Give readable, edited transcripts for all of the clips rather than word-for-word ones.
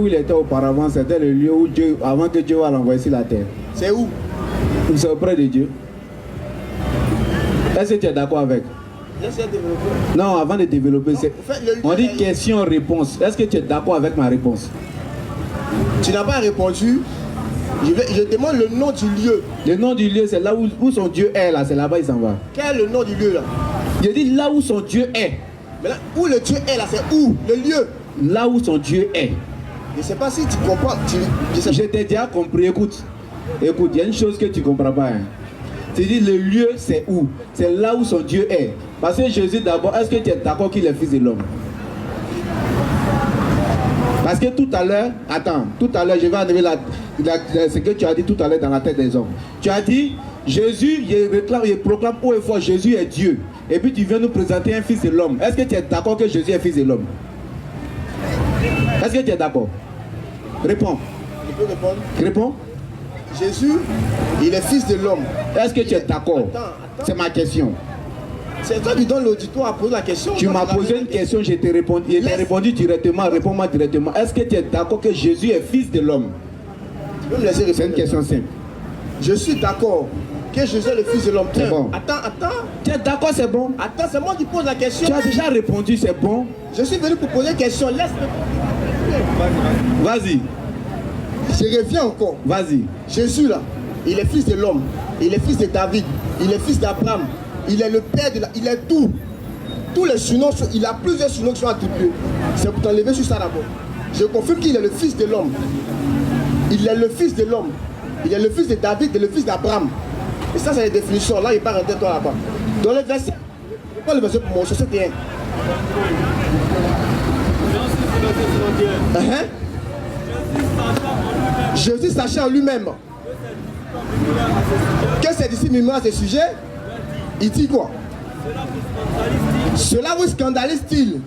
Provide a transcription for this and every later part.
il était auparavant, c'était le lieu où Dieu, avant que Dieu va l'envoyer sur la terre. C'est où? C'est auprès de Dieu. Est-ce que tu es d'accord avec? Non, avant de développer, on dit question-réponse. Est-ce que tu es d'accord avec ma réponse? Tu n'as pas répondu. Je demande le nom du lieu. Le nom du lieu, c'est là où son Dieu est, là. C'est là-bas, il s'en va. Quel est le nom du lieu, là? Je dis là où son Dieu est. Mais là, où le Dieu est, là, c'est où? Le lieu? Là où son Dieu est. Je ne sais pas si tu comprends. Je t'ai déjà compris, écoute. Écoute, il y a une chose que tu ne comprends pas. Hein. Tu dis le lieu, c'est où? C'est là où son Dieu est. Parce que Jésus, d'abord, est-ce que tu es d'accord qu'il est fils de l'homme? Parce que tout à l'heure, attends, tout à l'heure, je vais enlever ce que tu as dit tout à l'heure dans la tête des hommes. Tu as dit, Jésus, il proclame haut et fort, Jésus est Dieu. Et puis tu viens nous présenter un fils de l'homme. Est-ce que tu es d'accord que Jésus est fils de l'homme? Est-ce que tu es d'accord? Réponds. Je peux répondre? Réponds. Jésus, il est fils de l'homme. Est-ce que tu es d'accord? C'est ma question. C'est toi qui donnes l'auditoire à poser la question. Tu m'as posé une question, je t'ai répondu. Directement, réponds-moi directement. Est-ce que tu es d'accord que Jésus est fils de l'homme? Tu peux me laisser répondre. C'est une question simple. Je suis d'accord que Jésus est le fils de l'homme. C'est bon. Attends. Tu es d'accord, c'est bon? Attends, c'est moi qui pose la question. Tu as déjà répondu, c'est bon? Je suis venu pour poser une question. Laisse-moi. Vas-y. Je reviens encore. Vas-y. Jésus, là, il est fils de l'homme. Il est fils de David. Il est fils d'Abraham. Il est le père de la... Il est tout. Tous les surnoms, il a plusieurs surnoms qui sont attribués. C'est pour t'enlever sur ça d'abord. Je confirme qu'il est le fils de l'homme. Il est le fils de l'homme. Il est le fils de David et le fils d'Abraham. Et ça, c'est les définitions. Là, il part en tête, toi, là-bas. Dans le verset... Je prends le verset pour moi, 61. Jésus sachant en lui-même que ses disciples murmurent à ce sujet, il dit quoi? Cela vous scandalise-t-il?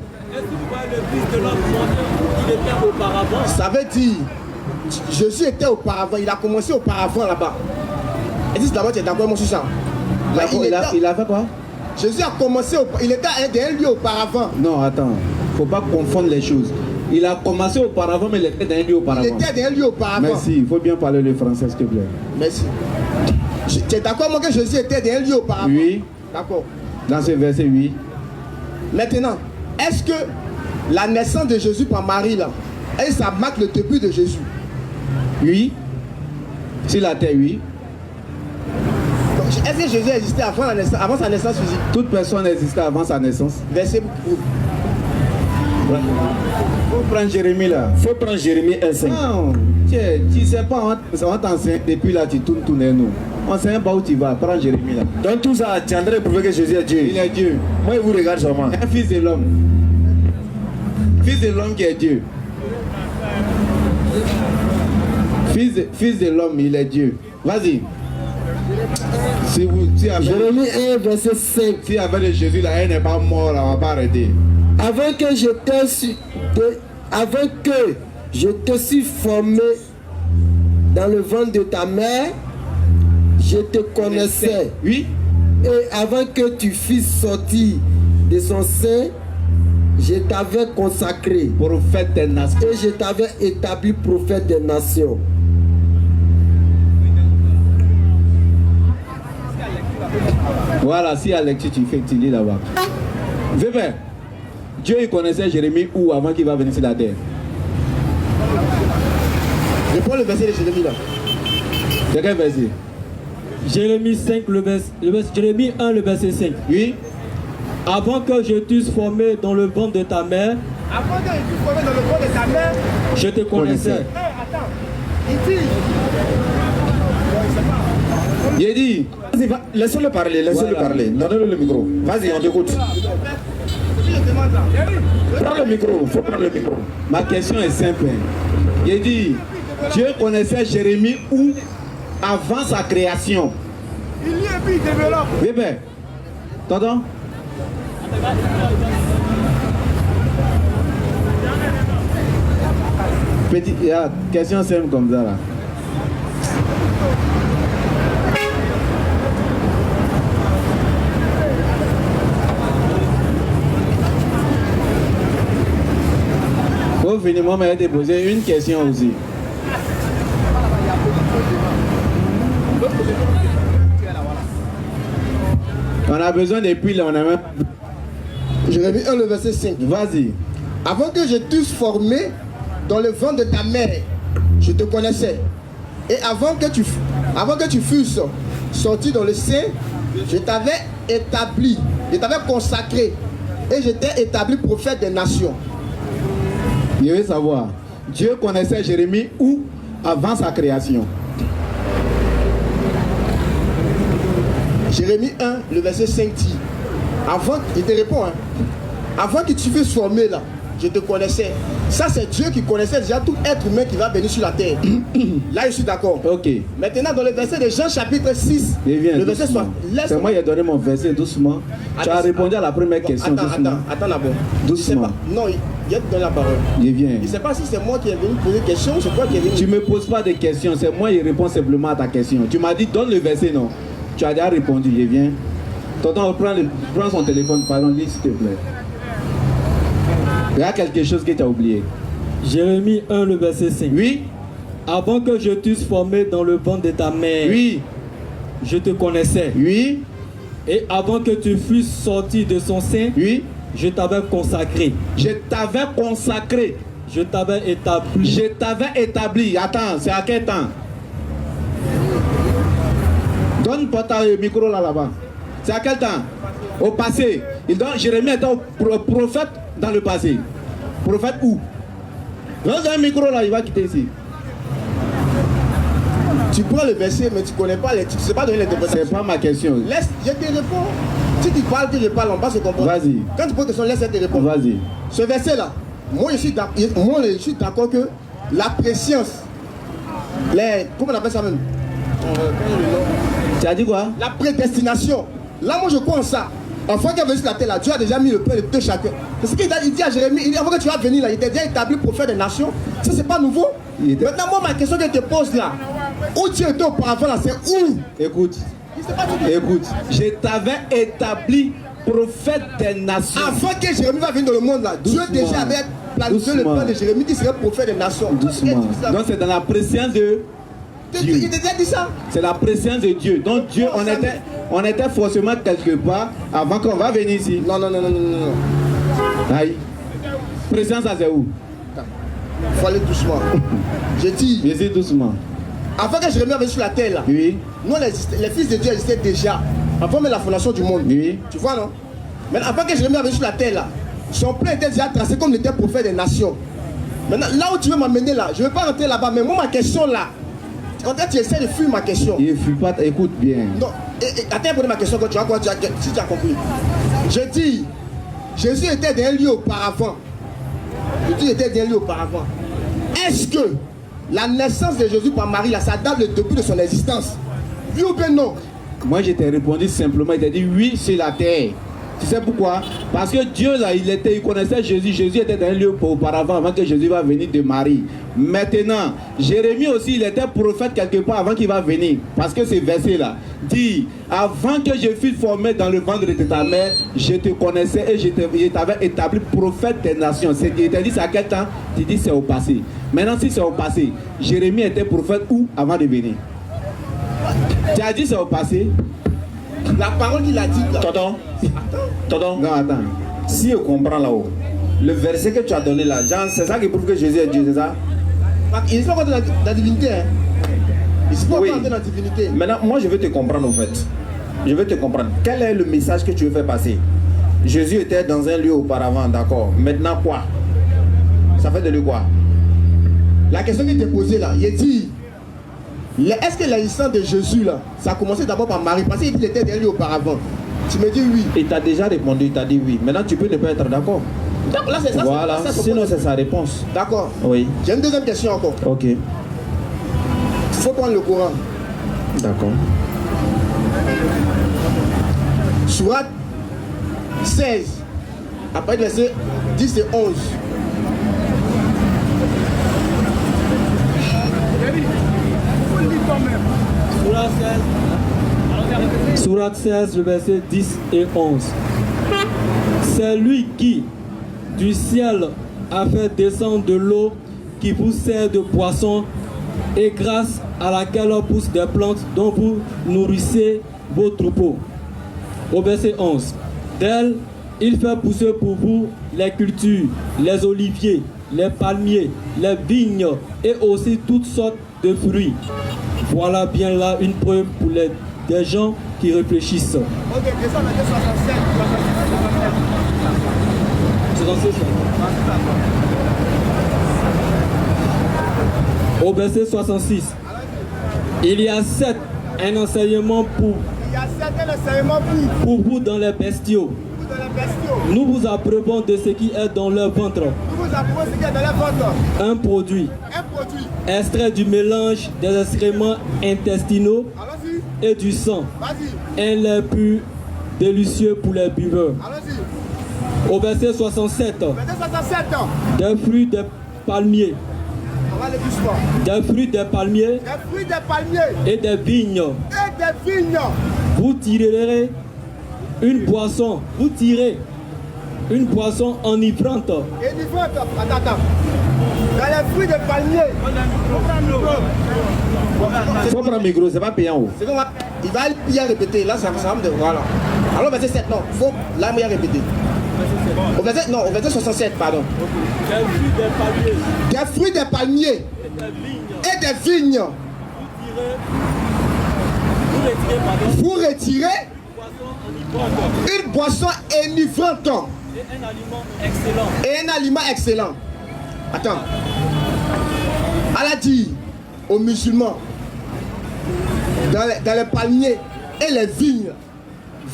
Ça veut dire, Jésus était auparavant, il a commencé auparavant là-bas. Et dis d'abord, tu es d'accord moi sur ça? Il a fait quoi? Jésus a commencé, il était dans un lieu auparavant. Non, attends, faut pas confondre les choses. Il a commencé auparavant, mais il était dans un lieu auparavant. Il était dans un lieu auparavant. Merci, il faut bien parler le français, s'il te plaît. Merci. Tu es d'accord moi que Jésus était dans un lieu auparavant? Oui. D'accord. Dans ce verset, oui. Maintenant, est-ce que la naissance de Jésus par Marie, là, est-ce que ça marque le début de Jésus? Oui. Sur la terre, oui. Est-ce que Jésus existait avant sa naissance physique? Toute personne existait avant sa naissance. Verset. Faut prendre Jérémie là. Faut prendre Jérémie 1,5. Non, tu sais pas, on t'enseigne. Depuis là, tu tournes nous. On ne sait pas où tu vas. Prends Jérémie là. Dans tout ça, tu es en train de prouver que Jésus est Dieu. Il est Dieu. Moi, il vous regarde seulement. Un fils de l'homme. Fils de l'homme qui est Dieu. Fils de l'homme, il est Dieu. Vas-y. Jérémie 1, verset 5. Si avec le Jésus, là, il n'est pas mort, là, on va pas arrêter. Avant que je te suis formé dans le ventre de ta mère, je te connaissais. Oui. Et avant que tu fusses sorti de son sein, je t'avais consacré. Prophète des nations. Et je t'avais établi prophète des nations. Voilà, si à lecture tu lis là-bas. Vépin, Dieu il connaissait Jérémie où avant qu'il va venir sur la terre? Je prends le verset de Jérémie là. C'est quel verset? Jérémie 5, Jérémie 1, le verset 5. Oui. Avant que je t'eusse formé dans le ventre de ta mère, Avant que je t'eusse formé dans le ventre de ta mère, je te connaissais. Attends, il dit. Il dit. Laissez-le parler, laissez-le parler. Donnez-le le micro. Vas-y, on t'écoute. Prends le micro, faut prendre le micro. Ma question est simple. Il dit, Dieu connaissait Jérémie où avant sa création? Il y est puis il développe. Bébé, t'entends? Petit, question simple comme ça là. finir, moi, je vais te poser une question aussi. On a besoin des piles, on a même... Jérémie 1, le verset 5. Vas-y. Avant que je t'eusse formé dans le ventre de ta mère, je te connaissais. Et avant que tu fusses sorti dans le sein, je t'avais établi, je t'avais consacré. Et je t'ai établi prophète des nations. Je veux savoir, Dieu connaissait Jérémie où avant sa création? Jérémie 1, le verset 5 dit, avant, il te répond, hein, avant que tu fusses formé là, je te connaissais. Ça, c'est Dieu qui connaissait déjà tout être humain qui va venir sur la terre. Là, je suis d'accord. Ok. Maintenant, dans le verset de Jean, chapitre 6, le verset 60. C'est moi qui ai donné mon verset doucement. Tu as répondu à la première question. Attends d'abord. Doucement. Non, il a donné la parole. Je viens. Il ne sait pas si c'est moi qui est venu poser des questions ou c'est toi qui est venu. Tu ne me poses pas de questions, c'est moi qui réponds simplement à ta question. Tu m'as dit donne le verset, non. Tu as déjà répondu, je viens. Tonton, prends son téléphone, pardon, s'il te plaît. Il y a quelque chose que tu as oublié. Jérémie 1, le verset 5. Oui. Avant que je t'eusse formé dans le ventre de ta mère, Oui. je te connaissais. Oui. Et avant que tu fusses sorti de son sein, Oui. je t'avais consacré. Je t'avais consacré. Je t'avais établi. Je t'avais établi. Attends, c'est à quel temps? Donne-moi le micro là-bas. C'est à quel temps? Au passé. Jérémie était prophète dans le passé. Prophète où? Dans un micro là, il va quitter ici. Tu prends le verset, mais tu ne connais pas les titres. Tu ne sais pas donner l'interprétation. C'est pas ma question. Laisse, je te réponds. Si tu parles, je parle, on va se comprendre. Vas-y. Quand tu poses question, laisse te répondre. Vas-y. Ce verset là, moi je suis d'accord que la préscience, comment on appelle ça même? Tu as dit quoi? La prédestination. Là, moi je crois en ça. Enfin, qu'il est venu sur la terre là, Dieu a déjà mis le pain de deux chacun. C'est ce qu'il dit à Jérémie. Il dit avant que tu vas venir là, il t'a déjà établi prophète des nations. Ça, c'est pas nouveau. Maintenant, moi, ma question que je te pose là, où tu étais auparavant là, c'est où? Écoute. Écoute. Je t'avais établi prophète des nations. Avant que Jérémie va venir dans le monde là, Dieu déjà avait planifié le plan de Jérémie qui serait prophète des nations. Doucement. Donc c'est dans la préscience de Dieu. Il t'a déjà dit ça? C'est la présence de Dieu. Donc Dieu, on était forcément quelque part avant qu'on va venir ici. Non. Aïe. Présence, ça c'est où? Il faut aller doucement. J'ai dit. Vas-y doucement. Avant que Jérémie vienne sur la terre là, oui. Nous les fils de Dieu existaient déjà. Avant même la fondation du monde. Oui. Tu vois non? Mais avant que Jérémie vienne sur la terre là, son plan était déjà tracé comme il était prophète des nations. Maintenant, là où tu veux m'amener là, je ne veux pas rentrer là-bas, mais moi ma question là, quand tu essaies de fuir ma question. Il ne fuit pas, écoute bien. Non, attends pour ma question quand tu as quoi, si tu as compris. Je dis, Jésus était dans un lieu auparavant. Est-ce que la naissance de Jésus par Marie là, ça date le début de son existence? Oui ou bien non? Moi je t'ai répondu simplement, il t'a dit oui sur la terre. Tu sais pourquoi? Parce que Dieu là, il connaissait Jésus. Jésus était dans un lieu auparavant avant que Jésus va venir de Marie. Maintenant, Jérémie aussi, il était prophète quelque part avant qu'il va venir. Parce que ce verset là dit, avant que je fus formé dans le ventre de ta mère, je te connaissais et je t'avais établi prophète des nations. Il t'a dit c'est à quel temps? Tu dis c'est au passé. Maintenant si c'est au passé, Jérémie était prophète où avant de venir? Tu as dit c'est au passé. La parole qu'il a dit là. Tonton. Non, attends. Si je comprends là-haut, le verset que tu as donné là, Jean, c'est ça qui prouve que Jésus est Dieu, c'est ça? Il ne faut pas entrer dans la divinité. Hein. Il ne faut pas entrer dans la divinité. Maintenant, moi je veux te comprendre en fait. Je veux te comprendre. Quel est le message que tu veux faire passer? Jésus était dans un lieu auparavant, d'accord. Maintenant quoi? Ça fait de lui quoi? La question qu'il t'a posée là, il a dit, est-ce que l'existence de Jésus là, ça a commencé d'abord par Marie? Parce qu'il était dans un lieu auparavant. Tu me dis oui. Il t'a déjà répondu, il t'a dit oui. Maintenant tu peux ne pas être d'accord. Donc là c'est ça. Voilà, sinon c'est sa réponse. D'accord. Oui. J'ai une deuxième question encore. Ok. Il faut prendre le Coran. D'accord. Sourate 16, après le verset 10 et 11. Sourate 16, le verset 10 et 11. C'est lui qui, du ciel a fait descendre de l'eau qui vous sert de poisson et grâce à laquelle poussent des plantes dont vous nourrissez vos troupeaux. Au verset 11. D'elle, il fait pousser pour vous les cultures, les oliviers, les palmiers, les vignes et aussi toutes sortes de fruits. Voilà bien là une preuve pour des gens qui réfléchissent. Ok, descends maintenant 67. 66. Au verset 66. Il y a 7 un enseignement Il y a certains enseignements pour vous dans les bestiaux. dans les bestiaux. Nous vous approuvons de ce qui est dans leur ventre. Nous vous approuvons ce qui est dans les ventres. Un produit Un produit. extrait du mélange des excréments intestinaux Allons-y. et du sang. Vas-y. Un lait pur, délicieux pour les buveurs. Allons-y. Au verset 67. Verset 67 ans. Des fruits des palmiers. On va aller doucement. Des fruits des palmiers Des fruits des palmiers et des vignes. et des vignes. Vous tirerez une boisson. Vous tirez une boisson enivrante. Et du ventre. Attends. Dans les fruits des palmiers. Faut prendre le micro, c'est pas payant. Oh. C'est comme il va bien répéter. Là, ça va me voilà. Alors, verset 7, non. Faut là, bien répéter. Au verset 67, pardon. Des fruits des palmiers Des fruits des palmiers et des vignes. et des vignes. Vous retirez Vous retirez une boisson enivrante une boisson enivrante et un aliment excellent. et un aliment excellent. Attends. Allah dit aux musulmans, dans les palmiers et les vignes,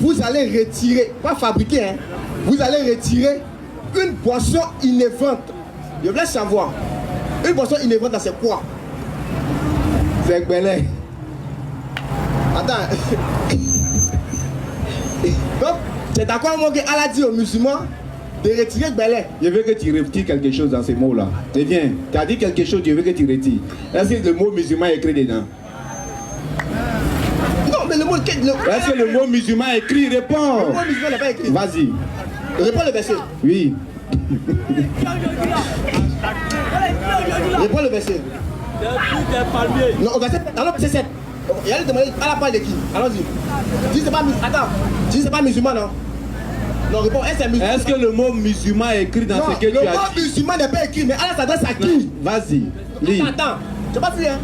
vous allez retirer, pas fabriquer, hein, vous allez retirer une boisson inévrante. Je voulais savoir, une boisson inévrante, c'est quoi? C'est Gbelé. Attends. Donc, c'est d'accord moi que Allah dit aux musulmans de retirer Belé. Je veux que tu retires quelque chose dans ces mots-là. Et viens, tu as dit quelque chose, je veux que tu retires. Est-ce que le mot musulman est écrit dedans? Non, mais le mot... Est-ce que le mot musulman est écrit? Réponds. Le mot musulman n'est pas écrit. Vas-y. Réponds le verset. Oui. Réponds le verset. Des fruits des palmiers. Non, au verset... Alors, verset 7. Il allait demander à la part de qui? Allons-y. Dis c'est pas musulman. Attends. Dis c'est pas musulman, non? Non, réponds. Est-ce musulman? Est-ce que le mot musulman est écrit dans Non, ce que tu le as mot dit? musulman n'est pas écrit, mais Allah s'adresse à qui? Vas-y. Lis. Attends. Tu pas fui, hein?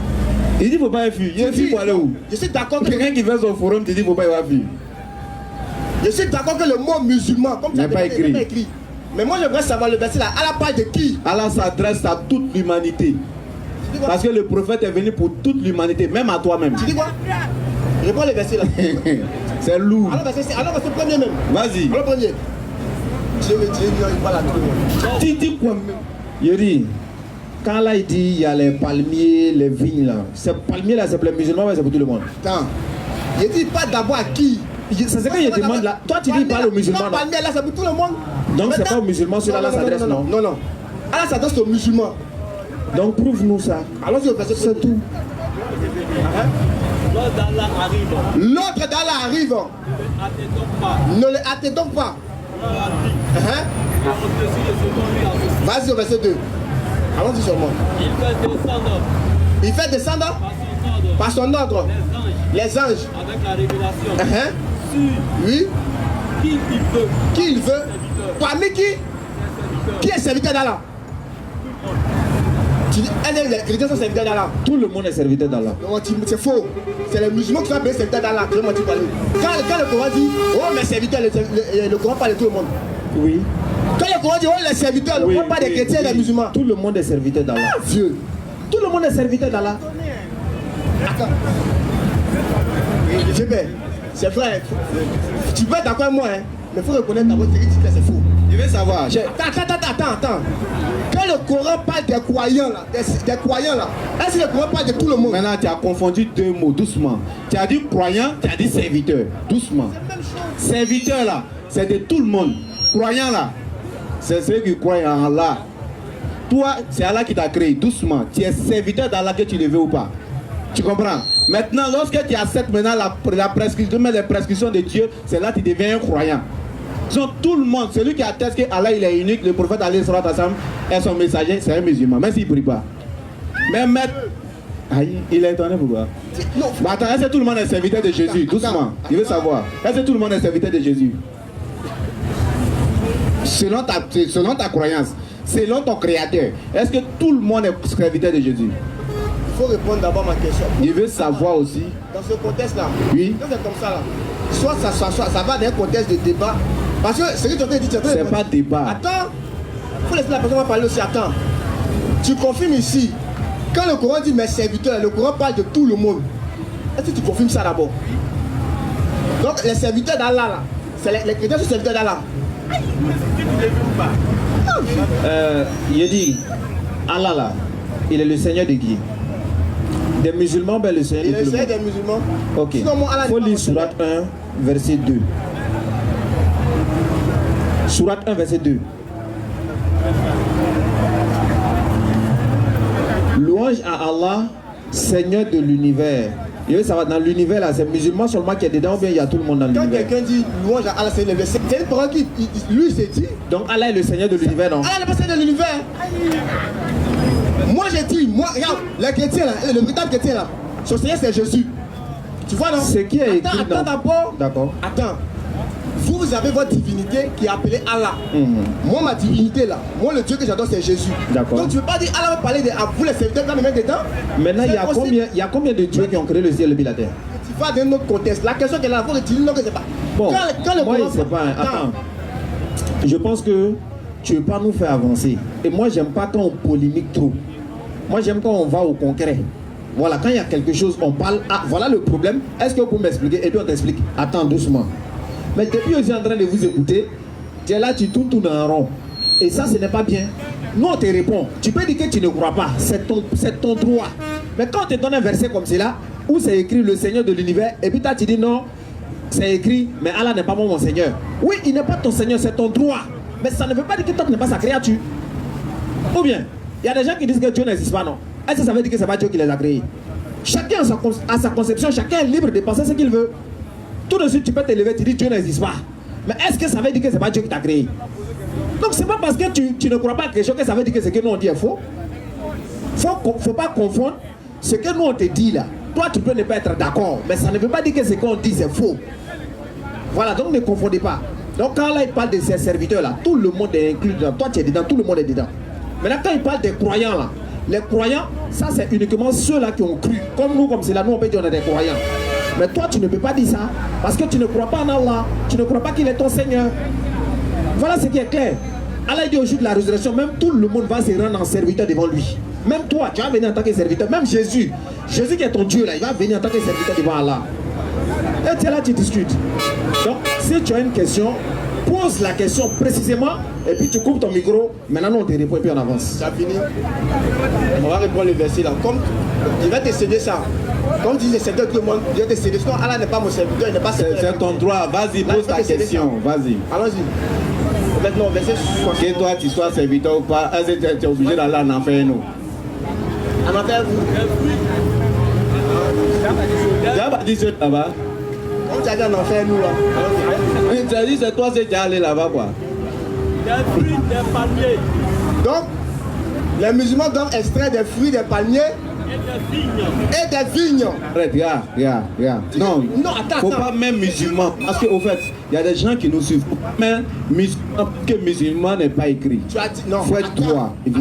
Il dit faut pas fuir. Il fuit pour aller où? Je suis d'accord que... Quelqu'un qui fait son forum te dit faut pas fuir. Je suis d'accord que le mot musulman, comme tu as N'est pas demandé, n'est écrit. pas écrit. Mais moi, j'aimerais savoir le verset là. Allah parle de qui? Allah s'adresse à toute l'humanité. Tu dis quoi? Parce que le prophète est venu pour toute l'humanité, même à toi-même. Tu dis quoi? Réponds le verset là. C'est lourd. Alors, verset premier même. Vas-y. Alors, premier. Dieu veut dire, voilà tout le monde. Tu dis quoi? Yuri, quand là il dit il y a les palmiers, les vignes là, ces palmiers là c'est pour les musulmans mais c'est pour tout le monde. Attends. Il dit pas d'abord à qui? C'est ce que je demande là. Toi tu dis il parle aux musulmans. Non, palmier là, c'est pour tout le monde. Donc c'est Maintenant- pas aux musulmans, celui-là là s'adresse non. Non, non. Allah s'adresse aux musulmans. Donc prouve-nous ça. Allons-y au verset. C'est tout. L'ordre d'Allah arrive. L'ordre d'Allah arrive. Hâtez donc pas. Ne le hâtez donc pas. Allah dit. Hein? Au-dessus de ce qu'on lui a reçu. Vas-y au verset 2. Allons-y seulement. Il fait descendre Il fait descendre par son ordre par son ordre les anges les anges. avec la révélation Hein? sur Oui. qui il veut. Qui il veut? Parmi qui? Qui est serviteur d'Allah? Tu dis, les chrétiens sont serviteurs d'Allah. Tout le monde est serviteur d'Allah. Non, c'est faux. C'est les musulmans qui sont appelés serviteurs d'Allah. Je vais mentir parler. Quand le Coran dit, oh mes serviteurs, le Coran parle de tout le monde. Oui. Quand le Coran dit, oh les serviteurs, le Oui, Coran parle des oui, chrétiens et oui. des musulmans. Tout le monde est serviteur d'Allah. Vieux. Tout le monde est serviteur d'Allah. Attends. C'est vrai. Tu peux être d'accord avec moi, hein, mais il faut reconnaître d'abord que c'est faux. Je veux savoir. Attends. Quand le Coran parle des croyants là, des croyants là, est-ce que le Coran parle de tout le monde? Maintenant, tu as confondu deux mots, doucement. Tu as dit croyant, tu as dit serviteur, doucement. Serviteur là, c'est de tout le monde. Croyant là, c'est ceux qui croient en Allah. Toi, c'est Allah qui t'a créé, doucement. Tu es serviteur d'Allah, que tu le veux ou pas. Tu comprends? Maintenant, lorsque tu acceptes maintenant la prescription, les prescriptions de Dieu, c'est là que tu deviens un croyant. Donc tout le monde, celui qui atteste que Allah il est unique, le prophète Ali et son messager, c'est un musulman, même s'il ne prie pas. Mais maître, aïe, il est étonné pourquoi? Non. Mais attends, est-ce que tout le monde est serviteur de Jésus? Doucement, il veut savoir. Est-ce que tout le monde est serviteur de Jésus? Selon ta croyance, selon ton créateur, est-ce que tout le monde est serviteur de Jésus? Il faut répondre d'abord à ma question. Il veut savoir aussi. Dans ce contexte-là, Oui. quand c'est comme ça, là, soit ça va dans un contexte de débat. Parce que ce que tu as dit, C'est pas débat. Attends, il faut laisser la personne parler aussi. Attends, tu confirmes ici, quand le Coran dit mes serviteurs, le Coran parle de tout le monde. Est-ce que tu confirmes ça d'abord? Donc les serviteurs d'Allah, là, c'est les chrétiens sont serviteurs d'Allah. Il dit, Allah là, il est le Seigneur de qui? Des musulmans, ben le Seigneur Il de est le tout le Seigneur monde. des musulmans. Ok. Sinon, moi, Allah Faut n'est lire pas Surat 1, verset 2. Surat 1, verset 2. Louange à Allah, Seigneur de l'univers. Et ça va dans l'univers là, c'est musulman seulement qui est dedans ou bien il y a tout le monde dans Quand l'univers? quelqu'un dit louange à Allah, c'est une parole qui, lui, s'est dit. Donc Allah est le Seigneur de l'univers, non? Allah n'est pas Seigneur de l'univers. Moi, j'ai dit, moi, regarde, les chrétiens là, le véritable chrétien là, son Seigneur c'est Jésus. Tu vois, non? Ce qui est écrit Attends dans- d'abord. D'accord. Attends. Vous avez votre divinité qui est appelée Allah. Moi, ma divinité là, moi, le Dieu que j'adore, c'est Jésus. D'accord. Donc, tu ne veux pas dire Allah va parler de vous, les serviteurs, dans les mains dedans. Maintenant, C'est possible. il y a combien de dieux qui ont créé le ciel et la terre? Tu vas dans un autre contexte. La question qu'elle a, il faut que tu dis non, que c'est pas. Bon, Quand le moi, Coran- c'est pas... Attends. Je pense que tu ne veux pas nous faire avancer. Et moi, j'aime pas quand on polémique trop. Moi, j'aime quand on va au concret. Voilà, quand il y a quelque chose, on parle. Ah, voilà le problème. Est-ce que vous pouvez m'expliquer? Et puis on t'explique. Attends, doucement. Mais depuis que je suis en train de vous écouter, tu es là, tu tournes en rond. Et ça, ce n'est pas bien. Nous, on te répond. Tu peux dire que tu ne crois pas. C'est ton droit. Mais quand on te donne un verset comme cela, où c'est écrit le Seigneur de l'univers, et puis toi, tu dis non, c'est écrit, mais Allah n'est pas mon Seigneur. Oui, il n'est pas ton Seigneur, c'est ton droit. Mais ça ne veut pas dire que toi, tu n'es pas sa créature. Ou bien, il y a des gens qui disent que Dieu n'existe pas, non? Est-ce que ça veut dire que ce n'est pas Dieu qui les a créés? Chacun a sa conception, chacun est libre de penser ce qu'il veut. Tout de suite, tu peux te lever, tu dis Dieu n'existe pas. Mais est-ce que ça veut dire que ce n'est pas Dieu qui t'a créé? Donc, c'est pas parce que tu ne crois pas à quelque chose que ça veut dire que ce que nous on dit est faux. Faut pas confondre ce que nous on te dit là. Toi, tu peux ne pas être d'accord, mais ça ne veut pas dire que ce qu'on dit c'est faux. Voilà, donc ne confondez pas. Donc, quand là, il parle de ses serviteurs là, tout le monde est inclus dedans. Toi, tu es dedans, tout le monde est dedans. Maintenant, quand il parle des croyants là, les croyants, ça c'est uniquement ceux-là qui ont cru. Comme nous, comme c'est là, nous on peut dire on est des croyants. Mais toi, tu ne peux pas dire ça parce que tu ne crois pas en Allah, tu ne crois pas qu'il est ton Seigneur. Voilà ce qui est clair. Allah dit au jour de la résurrection, même tout le monde va se rendre en serviteur devant lui. Même toi, tu vas venir en tant que serviteur. Même Jésus, Jésus qui est ton Dieu là, il va venir en tant que serviteur devant Allah. Et tu es là, tu discutes. Donc, si tu as une question, pose la question précisément et puis tu coupes ton micro. Maintenant, on te répond et puis on avance. Ça finit. On va répondre le verset là. Comme il va te céder ça. Comme disait c'est tout le monde, je vais te céder. Sinon, Allah n'est pas mon serviteur, il n'est pas serviteur. C'est ton droit. Vas-y, Là, pose il faut ta te céder question. ça. Vas-y. Allons-y. Maintenant, verset 60. Que toi, tu sois serviteur ou pas, est-ce que tu es obligé d'aller en enfer, nous? En enfer, vous. Tu as pas dit ce là-bas? Comme tu as dit en enfer, nous là. Allons-y. Oui, tu as dit c'est toi, c'est tu es allé là-bas, quoi. Des fruits, des palmiers Donc, les musulmans doivent extraire des fruits des palmiers et des vignes. et des vignes. Arrête, regarde. Non, Non, attends, faut attends. pas même musulman. Parce qu'au fait, il y a des gens qui nous suivent. Mais musulman, que musulman n'est pas écrit. Tu as dit non. Faut être attends, droit. Il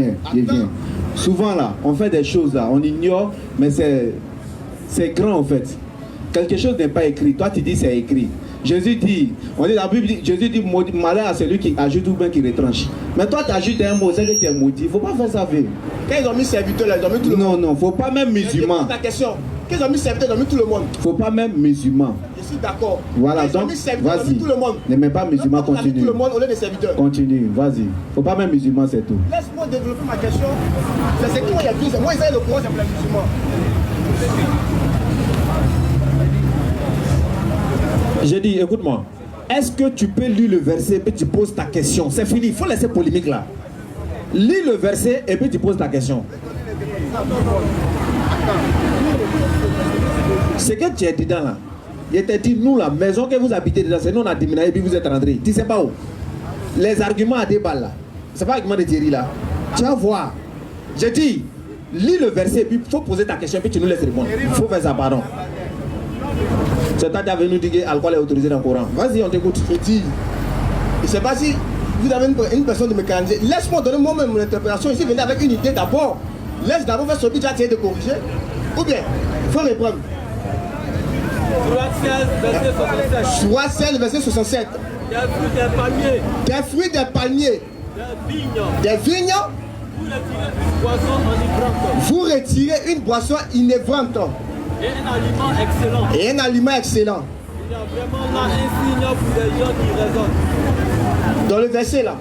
vient. Souvent là, on fait des choses là, on ignore, mais c'est grand en fait. Quelque chose n'est pas écrit. Toi, tu dis c'est écrit. Jésus dit, on dit dans la Bible, Jésus dit malheur à celui qui ajoute ou bien qui retranche. Mais toi, tu ajoutes un mot, c'est que tu es maudit. Il ne faut pas faire ça. Quand ils ont mis serviteur là, ils ont mis tout le monde. Non, faut pas même musulman. Ta question. Quand ils ont mis serviteur, ils ont mis tout le monde. Faut pas même musulman. Je suis d'accord. Voilà, Quand ils ont donc, mis serviteur, ils ont vas-y. mis tout le monde. Ne mets pas musulman, Donc, on a mis continue. tout le monde au lieu des serviteurs. Continue, vas-y. Faut pas même musulman, c'est tout. Laisse-moi développer ma question. C'est ce qui moi, il y a dit. Moi, ils avaient le courant, c'est pour les musulmans. J'ai dit, écoute-moi, est-ce que tu peux lire le verset et puis tu poses ta question? C'est fini, il faut laisser polémique là. Lis le verset et puis tu poses ta question. Ce que tu es dedans là, il t'a dit, nous la maison que vous habitez dedans, c'est nous on a déménagé et puis vous êtes rentrés. Tu sais pas où? Les arguments à 2 balles là, c'est pas argument de Thierry là. Tu vas voir. J'ai dit, lis le verset, puis il faut poser ta question, puis tu nous laisses répondre. Il faut faire ça, pardon. C'est toi qui as venu dire que l'alcool est autorisé dans le Coran. Vas-y, on t'écoute. Je dis, je ne sais pas si vous avez une personne de me canaliser. Laisse-moi donner moi-même mon interprétation. Je suis venu avec une idée d'abord. Laisse d'abord faire ce que tu as essayé de corriger. Ou bien, il faut répondre. Soit 16, verset 67. Des fruits des palmiers. Des fruits des palmiers. Des vignes. Des vignes. Vous retirez une boisson enivrante. Vous retirez une boisson enivrante. Et un aliment excellent. Et un aliment excellent. Il y a vraiment là un signe pour les gens qui raisonnent. Dans le verset là,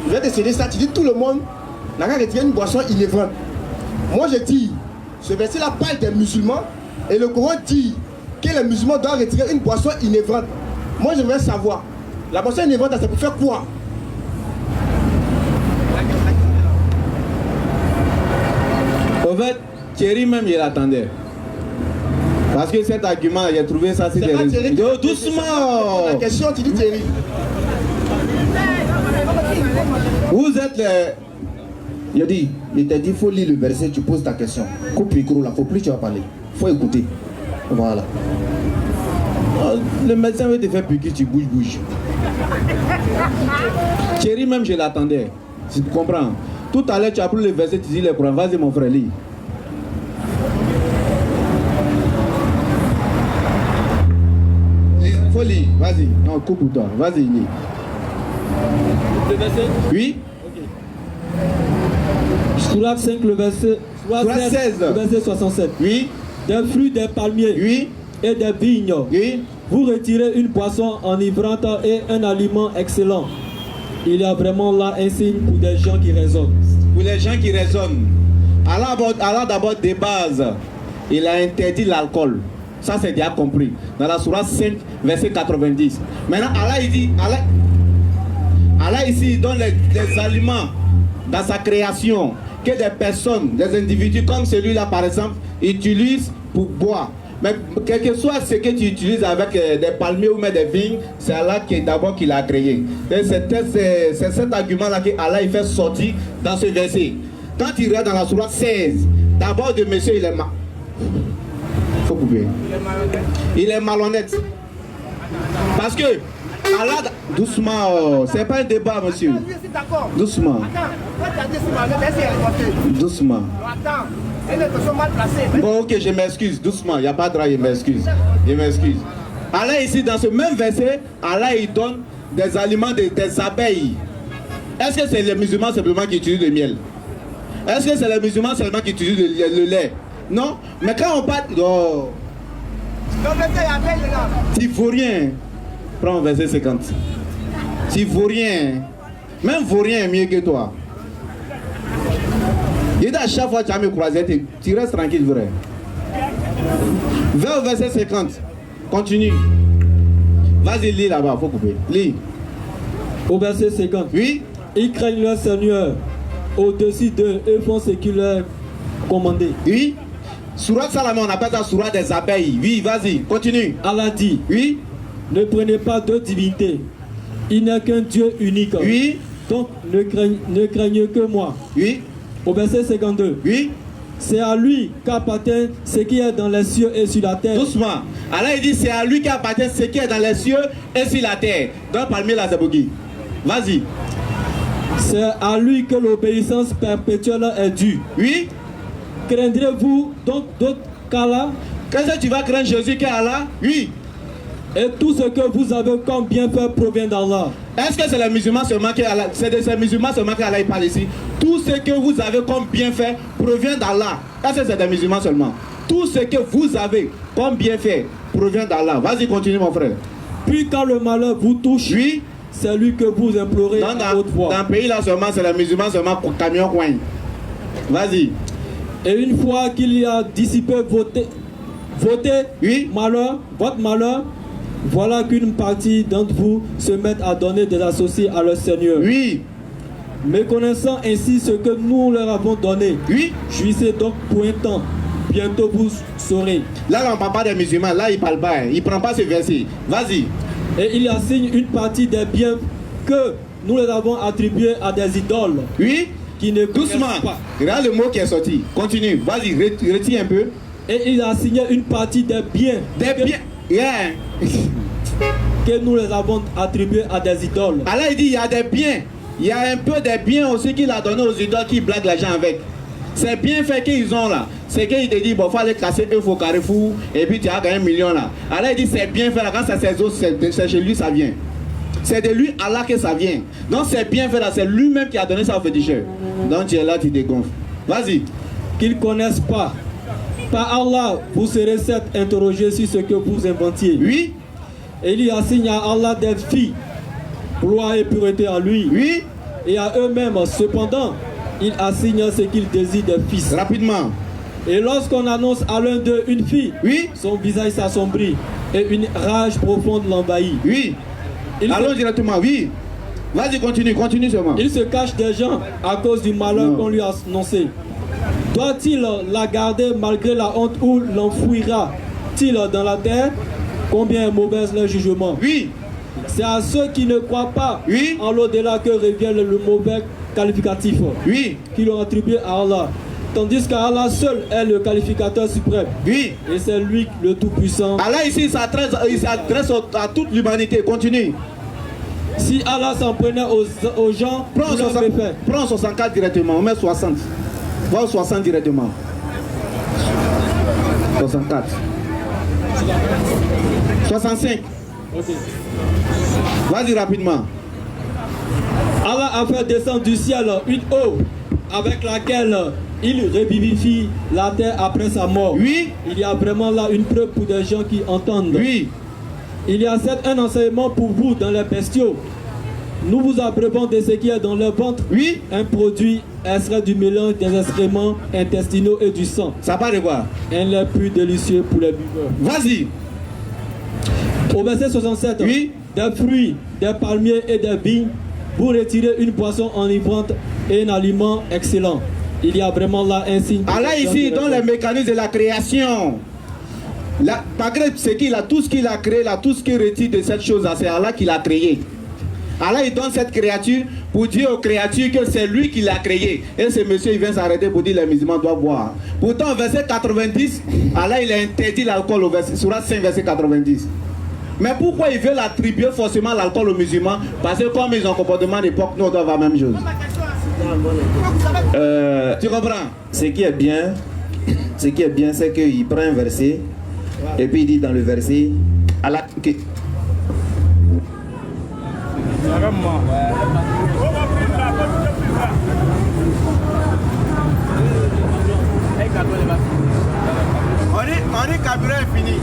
je vais te céder ça, tu dis tout le monde n'a qu'à retirer une boisson enivrante. Moi je dis, ce verset là parle des musulmans et le Coran dit que les musulmans doivent retirer une boisson enivrante. Moi j'aimerais savoir, la boisson enivrante c'est pour faire quoi? En fait, Thierry même il attendait. Parce que cet argument, j'ai trouvé ça, c'est C'est pas Thierry qui- Oh, doucement. La question, tu dis Thierry. Vous êtes les... Il a dit, il t'a dit, il faut lire le verset, tu poses ta question. Coupe le micro là, faut plus tu vas parler. Faut écouter. Voilà. Oh, le médecin veut te faire piquer, tu bouges. Thierry même je l'attendais. Tu comprends? Tout à l'heure tu as pris le verset, tu dis les Coran. Vas-y mon frère, lis. Faut lire, vas-y. Non, coupe pour toi. Vas-y, lis. Le verset. Oui? Sourate 5, le verset. Sourate 16. Le verset 67. Oui? Des fruits des palmiers. Oui? Et des vignes. Oui? Vous retirez une boisson enivrante et un aliment excellent. Il y a vraiment là un signe pour des gens qui raisonnent. Pour les gens qui raisonnent. Allah d'abord de base, il a interdit l'alcool. Ça c'est déjà compris. Dans la Sourate 5, verset 90. Maintenant Allah il dit, Allah ici il donne les aliments dans sa création que des personnes, des individus comme celui-là par exemple, utilisent pour boire. Mais quel que soit ce que tu utilises avec des palmiers ou même des vignes, c'est Allah qui d'abord qui l'a créé. Et c'est cet argument-là que Allah il fait sortir dans ce verset. Quand il regarde dans la Sourate 16, d'abord de monsieur il est faut couper. Il est malhonnête. Parce que Allah, doucement, c'est pas un débat monsieur. Doucement. Doucement. Bon ok, je m'excuse, doucement, il n'y a pas de droit, je m'excuse. Je m'excuse. Allah ici, dans ce même verset, Allah il donne des aliments des abeilles. Est-ce que c'est les musulmans simplement qui utilisent le miel? Est-ce que c'est les musulmans seulement qui utilisent le lait? Non? Mais quand on parle... Oh. S'il faut rien, prends verset 50. S'il faut rien, même vaurien est mieux que toi. Et à chaque fois que tu as me croisé, tu restes tranquille, vrai. Va au verset 50. Continue. Vas-y, lis là-bas, faut couper. Lis. Au verset 50. Oui? Ils craignent leur Seigneur au-dessus d'eux et font ce qu'il leur commandé. Oui? Sourate Salomon, on appelle ça Sourate des abeilles. Oui, vas-y, continue. Allah dit, Oui? ne prenez pas de divinité. Il n'est qu'un Dieu unique. Oui? Donc ne craignez que moi. Oui? Au verset 52. Oui? C'est à lui qu'appartient ce qui est dans les cieux et sur la terre. Doucement. Allah il dit c'est à lui qui appartient ce qui est dans les cieux et sur la terre. Donc parmi la Zabogi. Vas-y. C'est à lui que l'obéissance perpétuelle est due. Oui? Craindrez-vous donc d'autres qu'Allah? Qu'est-ce que tu vas craindre Jésus qu'est Allah? Oui. Et tout ce que vous avez comme bienfait provient d'Allah. Est-ce que c'est les musulmans seulement qui Allah? C'est de ces musulmans seulement qu'Allah parle ici. Tout ce que vous avez comme bienfait provient d'Allah. Est-ce que c'est des musulmans seulement? Tout ce que vous avez comme bienfait provient d'Allah. Vas-y, continue mon frère. Puis quand le malheur vous touche, Oui? c'est lui que vous implorez à haute voix. Dans le pays là seulement, c'est les musulmans seulement pour camion coin. Vas-y. Et une fois qu'il y a dissipé Oui? votre malheur, voilà qu'une partie d'entre vous se mettent à donner des associés à leur Seigneur. Oui? Méconnaissant ainsi ce que nous leur avons donné, Oui? jouissez donc pour un temps. Bientôt vous saurez. Là, on ne parle pas des musulmans. Là, il ne parle pas. Il ne prend pas ce verset. Vas-y. Et il assigne une partie des biens que nous les avons attribués à des idoles. Oui? qui ne connaissent Doucement. pas. Regarde le mot qui est sorti. Continue. Vas-y, retire un peu. Et il a signé une partie des biens Des biens. Yeah. que nous les avons attribués à des idoles. Allah il dit il y a des biens. Il y a un peu des biens aussi qu'il a donné aux idoles qui blaguent l'argent avec. Ces bienfaits qu'ils ont là, c'est qu'il te dit bon, il faut aller casser un faux carrefour et puis tu as gagné 1 million là. Allah il dit ces bienfaits là, quand c'est ses autres, c'est chez lui ça vient. C'est de lui Allah que ça vient. Donc ces bienfaits là, c'est lui-même qui a donné ça au féticheur. Donc tu es là, tu dégonfles. Vas-y. Qu'ils ne connaissent pas. Par Allah, vous serez certes interrogés sur ce que vous inventiez. Oui. Et il assigne à Allah des filles, gloire et pureté à lui. Oui. Et à eux-mêmes, cependant, il assigne ce qu'ils désirent des fils. Rapidement. Et lorsqu'on annonce à l'un d'eux une fille, Oui. son visage s'assombrit et une rage profonde l'envahit. Oui. Allons directement. Oui. Vas-y, continue seulement. Il se cache des gens à cause du malheur Non. qu'on lui a annoncé. Doit-il la garder malgré la honte ou l'enfouira-t-il dans la terre? Combien est mauvaise le jugement? Oui. C'est à ceux qui ne croient pas Oui. en l'au-delà que revient le mauvais qualificatif Oui. qui l'ont attribué à Allah. Tandis qu'Allah seul est le qualificateur suprême. Oui. Et c'est lui le Tout-Puissant. Allah ici, il s'adresse à toute l'humanité. Continue. Si Allah s'en prenait aux gens, Prends pour leur 60, méfait, prends 64 directement. On met 60. Va au 60 directement. 64. 65. ok. Vas-y rapidement. Allah a fait descendre du ciel une eau avec laquelle il revivifie la terre après sa mort. Oui. Il y a vraiment là une preuve pour des gens qui entendent. Oui. Il y a certes un enseignement pour vous dans les bestiaux. Nous vous abreuvons de ce qui est dans le ventre. Oui. Un produit extrait du mélange des excréments intestinaux et du sang. Ça part de quoi? Un lait plus délicieux pour les buveurs. Vas-y. Au verset 67, Oui. des fruits, des palmiers et des vignes, vous retirez une boisson enivrante et un aliment excellent. Il y a vraiment là un signe. Allah ici dans les mécanismes de la création. Malgré ce qu'il a, tout ce qu'il a créé, là, tout ce qu'il retire de cette chose-là, c'est Allah qui l'a créé. Allah il donne cette créature pour dire aux créatures que c'est lui qui l'a créé. Et ce monsieur il vient s'arrêter pour dire les musulmans doivent boire. Pourtant au verset 90, Allah il a interdit l'alcool au verset, Surat 5 verset 90. Mais pourquoi ils veulent attribuer forcément l'alcool aux musulmans? Parce que comme ils ont un comportement d'époque, nous on doit avoir la même chose. Tu comprends? Ce qui est bien, c'est qu'il prend un verset et puis il dit dans le verset, Allah, que- On est carburant infini.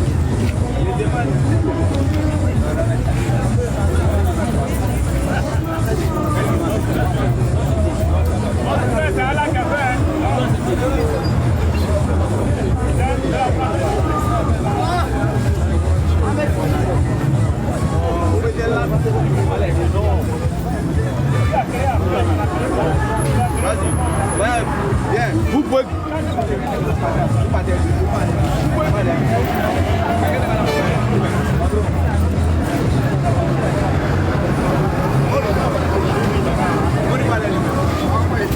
Vous pouvez.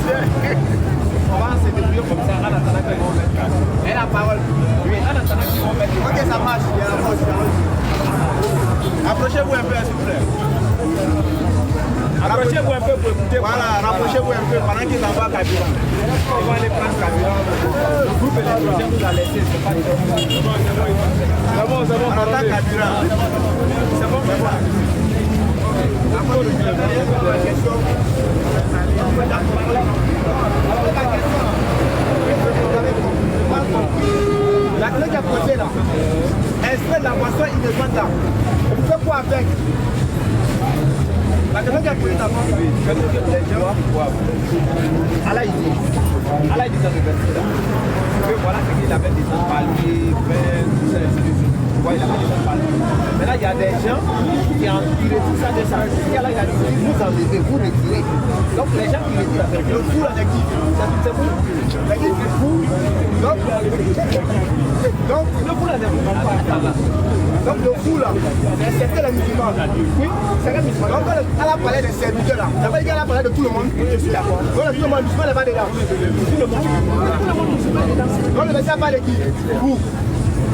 On va se débrouiller comme ça en attendant qu'ils vont mettre. Et la parole. Oui, en attendant qu'ils vont mettre. Ok, ça marche. Il y a la force. Approchez-vous un peu, s'il vous plaît. Rapprochez-vous un peu pour écouter. Voilà, rapprochez-vous un peu pendant qu'ils envoient carburant. Ils vont aller prendre carburant. Le groupe et les projets nous a laissé. C'est pas c'est bon, c'est bon. On attend carburant. C'est bon, c'est bon. La clé qui a posée là, extrait de la boisson innocente là. On fait quoi avec? La clé qui a posée là, Allah il dit dans le verset là, que voilà ce qu'il avait dit, palmier, vin, tout ça, ainsi de suite. tu vois, il a fait des balles. Maintenant, il y a des gens qui retirent ça de ça. Il y a là, il a dit, vous enlevez, vous retirez. Donc, les gens qui retirent, le fou, là, c'est vous. C'est fou. Donc, le fou, là, c'est vous. Donc, le fou, là, c'était les musulmans. Oui, c'est les musulmans. Donc, elle a parlé des serviteurs, là. Ça veut dire qu'elle a parlé de tout le monde. Je suis d'accord. Donc, tout le monde musulman n'est pas dedans. Tout le monde. Donc, le verset a parlé de qui? Vous.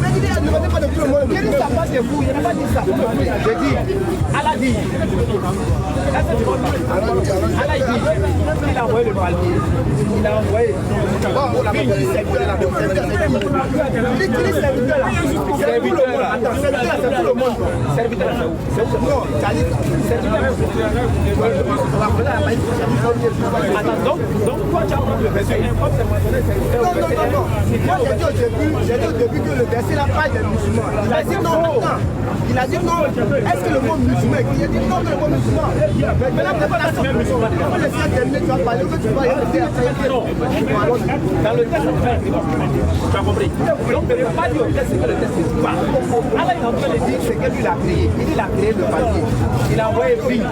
Mais il ne venait pas de tout le monde. Quel est sa part de vous? Il n'a pas dit ça. J'ai dit, Allah dit. Allah dit, il a envoyé le palmier. Il a envoyé. Bon, on a fait des serviteurs là. Il dit serviteurs là. C'est tout le monde. Attends, serviteurs là, c'est tout le monde. Serviteurs là, c'est où? Non, ça dit. Serviteurs là, attends, donc toi tu as entendu le verset. Non. Moi j'ai dit au début que le verset là parle des musulmans. Il a dit non, attends. Il a dit non. Est-ce que le mot musulman? Il a dit non que le mot musulman. Maintenant, c'est pas la sorte musulman. Quand le ciel terminé, tu vas parler, que tu vas y rester à ça. Non. Dans le texte, tu as compris. Donc, ne pas dire au texte que le texte ne dit pas. Allah est en train de dire ce que lui il a créé. Il a créé le papier. Il a envoyé vie.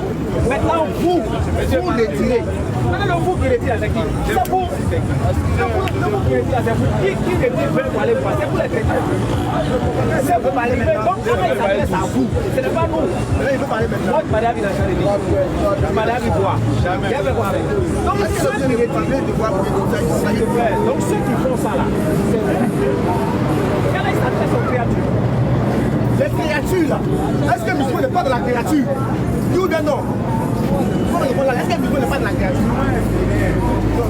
Maintenant, vous retirez. Maintenant, le vous qui retire, c'est qui? C'est vous. Le vous qui retire, c'est vous. Qui retire veut parler quoi? C'est vous les chrétiens. C'est vous parler maintenant. Donc, Allah il s'adresse à vous. Ce n'est pas nous. Il veut parler maintenant. Moi, je parlais avec la charité. Je parlais avec toi. Jamais. Donc, ceux qui retirent de voir donc, ceux qui font ça là, c'est vrai. Allah il s'adresse aux créatures. Les créatures là, est-ce que le musulman n'est pas de la créature? Oui ou non? Est-ce que le musulman n'est pas de la créature?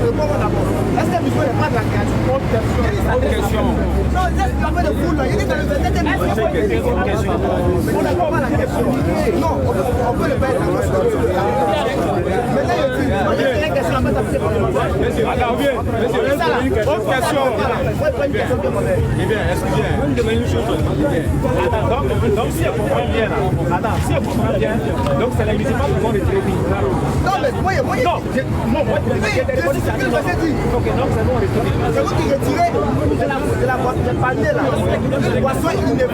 Est-ce que le musulman n'est pas de la créature? Autre question. Non, laisse la paix de foule là. Il dit que le verset est question. On n'a pas la question. Non, on peut le faire dans la question. Maintenant, il y a une question. Attends, viens. Autre question. Eh bien, est-ce que bien? Une demande une chose. Attends, donc si elle comprend bien là. Attends, si elle comprend bien, donc c'est les musulmans qui vont retirer. Non, mais moi, ok, donc c'est bon, c'est vous qui retirez de la panier là. Le poisson, il n'est pas.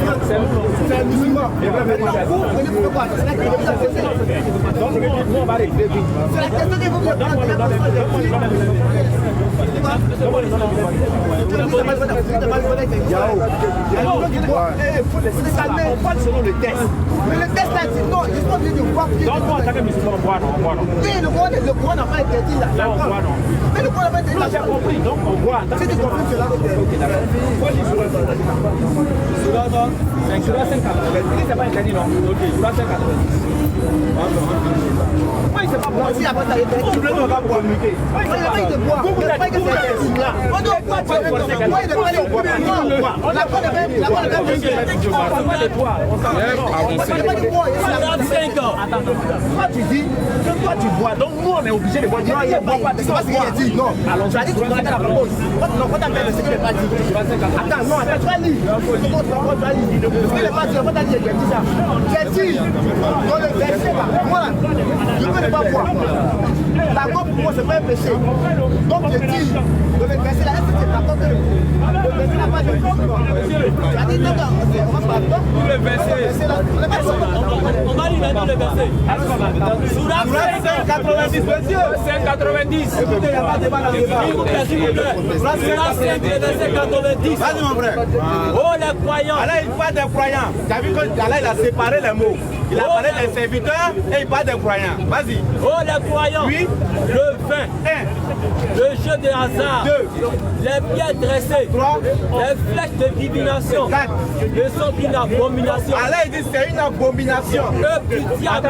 C'est un musulman. Maintenant, vous, venez pour quoi? C'est la question que vous avez posée. Donc, nous, on va retirer. C'est la question que vous me on parle selon le texte. Mais le texte a dit non, il faut dire de voir. Donc, moi, en tant que musulman, on boit, non? Oui, le Coran n'a pas été dit là. Non, on boit, non. Mais le Coran n'a pas été dit là. J'ai compris, donc on boit. Si tu comprends cela, ok, d'accord. Surah 590. C'est pas interdit, non? Ok, Surah 590. Moi, il ne sait pas pourquoi. Si après ça, il ne va pas boire. Moi, il n'a pas été boire. Vous n'avez pas été là. On doit boire. Moi, il n'a pas été boire. On n'a pas de boire. On parle de toi. On parle pas de boire. Attends, toi tu dis que toi tu bois, donc nous on est obligé de boire. Non, il boit pas, c'est pas ce qu'il a dit. Non, alors tu as dit que tu vas la propose. Non, quand tu as fait ce qu'il n'a pas dit. Attends, non, attends, tu as lu. Comment tu as lu? Ce qu'il n'a pas dit, quand tu as dit, il a dit ça. J'ai dit, dans le verset là, moi, je ne peux pas boire. La gomme pour moi, c'est pas un péché. Donc je dis, dans le verset là, est-ce que tu es d'accord que le verset n'a pas de gomme? Tu as dit, non, on va pas d'accord. Le verset là, on va lire maintenant le verset. Surah 590, monsieur. 590. Écoutez, il n'y a pas de débat dans le débat. S'il vous plaît. Surah 5, verset 90. Vas-y, mon frère. Oh, les croyants. Allah, il parle des croyants. Tu as vu qu'Allah, il a séparé les mots. Il a parlé des serviteurs et il parle des croyants. Vas-y. Oh, les croyants. Oui. Le vin. 1. Le jeu de hasard. 2. Les pieds dressés. 3. Les flèches de divination. 4. Le sang d'une abomination. Allah, il dit c'est une abomination. Le petit diable.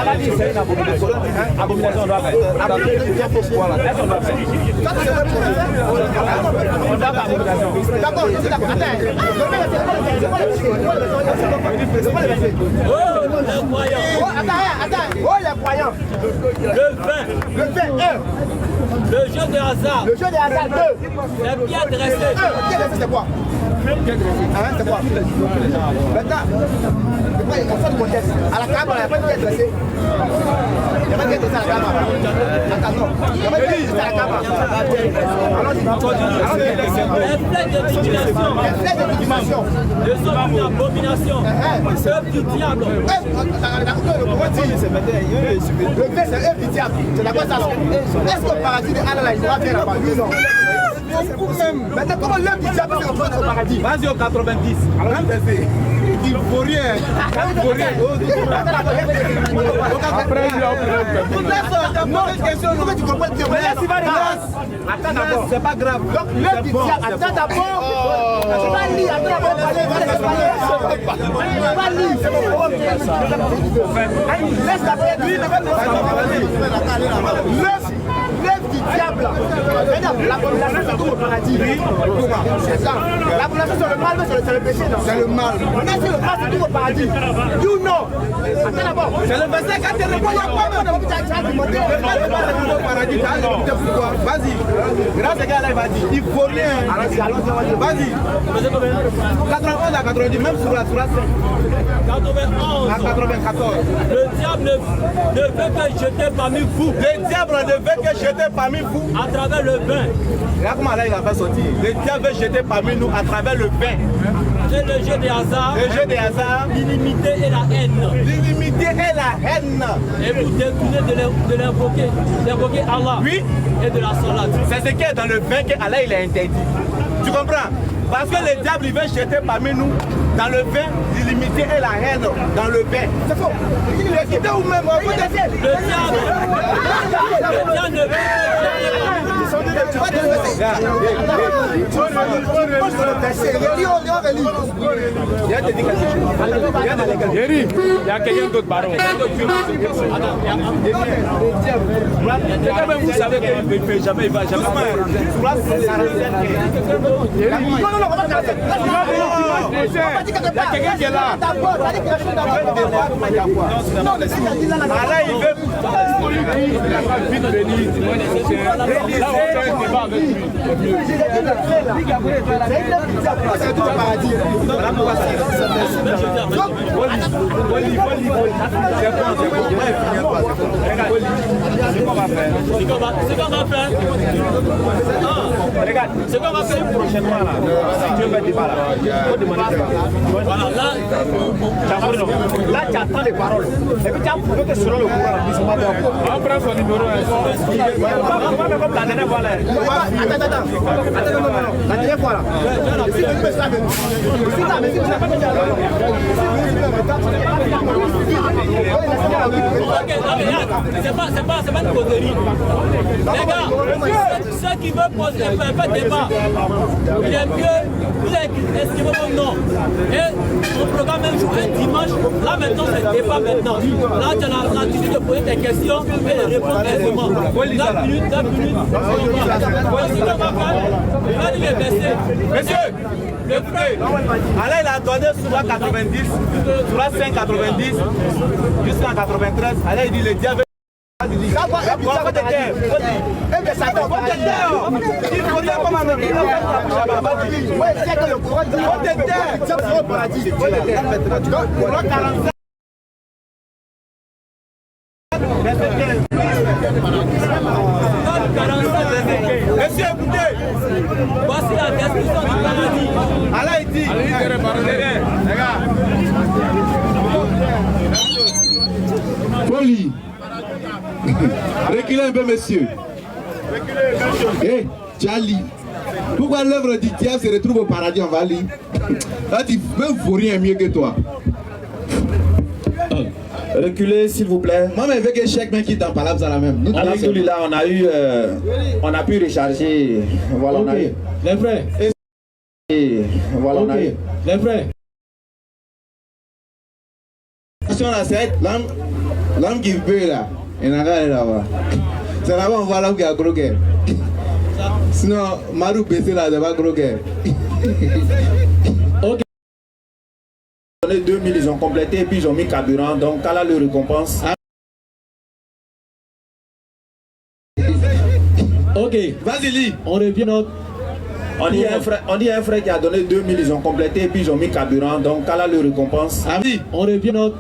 Allah dit c'est une abomination. Abomination, on doit faire. D'accord, je suis d'accord. Attends. Oh, les croyants. Le vin. 1. Le jeu de hasard. 2. Les pieds dressés. C'est quoi? C'est quoi? Maintenant, on fait le contexte. À la Kaaba, il n'y a pas de qui dressé. Il n'y a pas de qui dressé à la Kaaba. Attends, non. Il n'y a pas de qui dressé à la Kaaba. De son abomination, œuvre du diable. Le fait, c'est œuvre du diable. C'est d'accord ça? Est-ce que le paradis de Allah, il doit faire là-bas? Oui, non. Maintenant, comment l'œuvre du diable est au paradis? Vas-y au 90. Alors, il ne faut rien. Il faut rien. Après, tu comprends? Attends d'abord. c'est pas grave. Donc, l'œuvre du diable, attends d'abord. C'est pas lire, attends d'abord. Pas lire. Laisse la lui, l'œuvre du diable. La population se trouve au paradis. C'est ça. La population c'est le mal, mais c'est le péché, non? C'est le mal. Maintenant, si le mal se trouve au paradis, oui ou non? Attends d'abord. C'est le verset quand tu réponds, il y a pas de demandé. Le mal se trouve au paradis. pourquoi. Vas-y. Grâce à gars là, il va dire. Il faut rien. Vas-y. 91 à 90, même sur la 5. 91 à 94. Le diable ne veut que jeter parmi vous. Le diable ne veut que jeter parmi vous. À travers le vin. Regarde comment là il a fait sortir. Le diable veut jeter parmi nous à travers le vin. Et le jeu des hasards. Le jeu des hasards. L'inimité et la haine. L'inimité et la haine. Et vous détournez de l'invoquer Allah. Oui. Et de la salade. C'est ce qui est dans le vin que Allah il a interdit. Tu comprends? Parce que le diable il veut jeter parmi nous dans le vin l'illimité et la haine dans le vin. C'est faux. Il est quitté ou même Le diable ne veut il y a quelqu'un d'autre, baron. Vous savez qu'il ne fait jamais, il va jamais. Il y a quelqu'un qui est là. Allah, il veut. Vite venir. Là, on fait un débat avec lui. C'est tout le paradis. Voilà pourquoi c'est ce qu'on va faire. Regarde, ce qu'on va faire prochainement là. Si Dieu veut débat là. Voilà, là, tu attends les paroles. Et puis tu as prouvé que selon le courant, on prend son numéro. comme la dernière fois là. Attends. La dernière fois là. Si tu peux ça, mais si tu n'as pas dit alors. C'est pas une causerie. Les gars, ceux qui veulent poser un débat, il est mieux, vous avez estimé mon nom. Et on programme un jour, un dimanche, là maintenant c'est débat maintenant. Là tu as l'habitude de poser tes questions et de répondre aisément. 9 minutes. Voici ce qu'on va faire. On va dire les versets. Monsieur, écoutez, Allah il a donné sur 90, sur 5 90, jusqu'en 93. Allah il dit le diable. Il faut te taire. Il faut dire comment on dit. Monsieur, écoutez. Voici la description du paradis. Allah il dit. Folie. Reculez un peu, monsieur. Hé, Charlie. Pourquoi l'œuvre du diable se retrouve au paradis? On va lire. Là, tu peux vous rien mieux que toi. Reculez, s'il vous plaît. Moi, je veux que chaque main qui t'en parle, ça la même. Nous, Alhamdoulilah, on a pu recharger. Voilà, on a eu. Les frères. Et voilà, on a eu. Les frères. Attention là, c'est l'homme qui veut là. Il n'a rien là-bas. C'est là-bas on voit l'homme qui a gros guerre. Sinon, Marou baissé là, c'est pas gros guerre. Ok. 2000, ils ont complété et puis ils ont mis carburant. Donc, qu'Allah le récompense. Ok. Vas-y, lis. On revient notre. On dit un frère qui a donné 2000, ils ont complété et puis ils ont mis carburant. Donc, quelle est le récompense? Ami, On revient notre...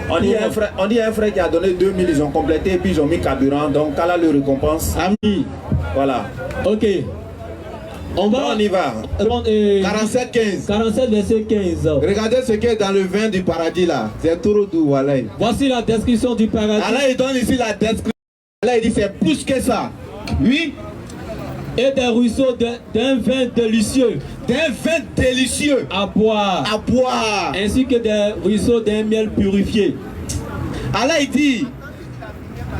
On dit un frère qui a donné 2000, ils ont complété et puis ils ont mis carburant. Donc, quelle est le récompense? ami, Voilà. Ok. On va... On y va. 47-15. 47 verset 15. Regardez ce qui est dans le vin du paradis là. C'est trop doux, voilà. Voici la description du paradis. Allah il donne ici la description. Allah il dit c'est plus que ça. Oui, Et des ruisseaux d'un vin délicieux d'un vin délicieux à boire. à boire. Ainsi que des ruisseaux d'un miel purifié. Allah il dit,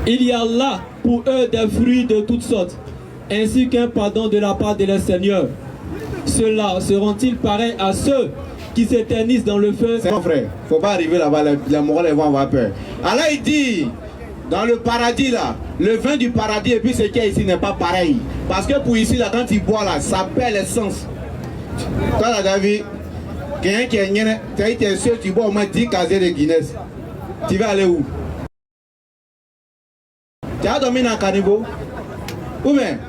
Il y a là pour eux des fruits de toutes sortes, ainsi qu'un pardon de la part de leur Seigneur. Ceux-là seront-ils pareils à ceux qui s'éternisent dans le feu? c'est mon frère, faut pas arriver là-bas, les morales vont avoir peur. Allah il dit, dans le paradis là, le vin du paradis et puis ce qui est ici n'est pas pareil. Parce que pour ici là, quand tu bois là, ça perd l'essence. Toi là, David, quelqu'un qui est nien, tu es sûr, tu bois au moins 10 casiers de Guinness. Tu vas aller où? Tu as dormi dans le caniveau? Ou bien?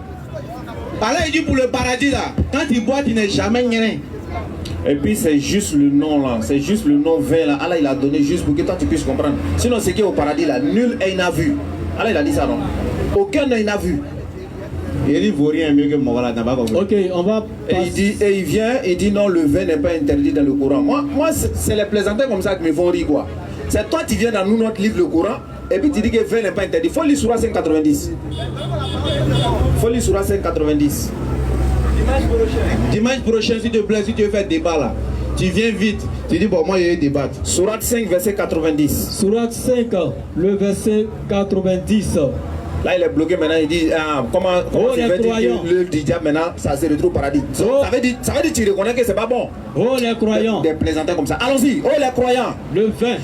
Allah il dit pour le paradis là, quand tu bois, tu n'es jamais nien. Et puis c'est juste le nom là, c'est juste le nom vin là. Allah il a donné juste pour que toi tu puisses comprendre. Sinon ce qui est au paradis là, nul œil n'a vu. Allah il a dit ça non? Aucun œil n'a vu. Il dit vaut rien mieux que mort là, n'a pas compris. Ok, on va Et il vient et dit non, le vin n'est pas interdit dans le Coran. Moi c'est les plaisantins comme ça qui me font rire quoi. C'est toi qui viens dans nous notre livre le Coran et puis tu dis que le vin n'est pas interdit. Faut lire Surah 590. Faut lire Surah 590. Dimanche prochain, s'il te plaît, si tu veux faire débat là, tu viens vite. Tu dis bon, moi il y a débat. Surah 5 verset 90. Surat 5, le verset 90. Là il est bloqué maintenant, il dit comment tu veux dire que l'œuvre du diable maintenant ça se retrouve au paradis. Ça veut dire que tu reconnais que c'est pas bon. Oh les croyants. Des plaisantins comme ça. Allons-y, oh les croyants. Le vin,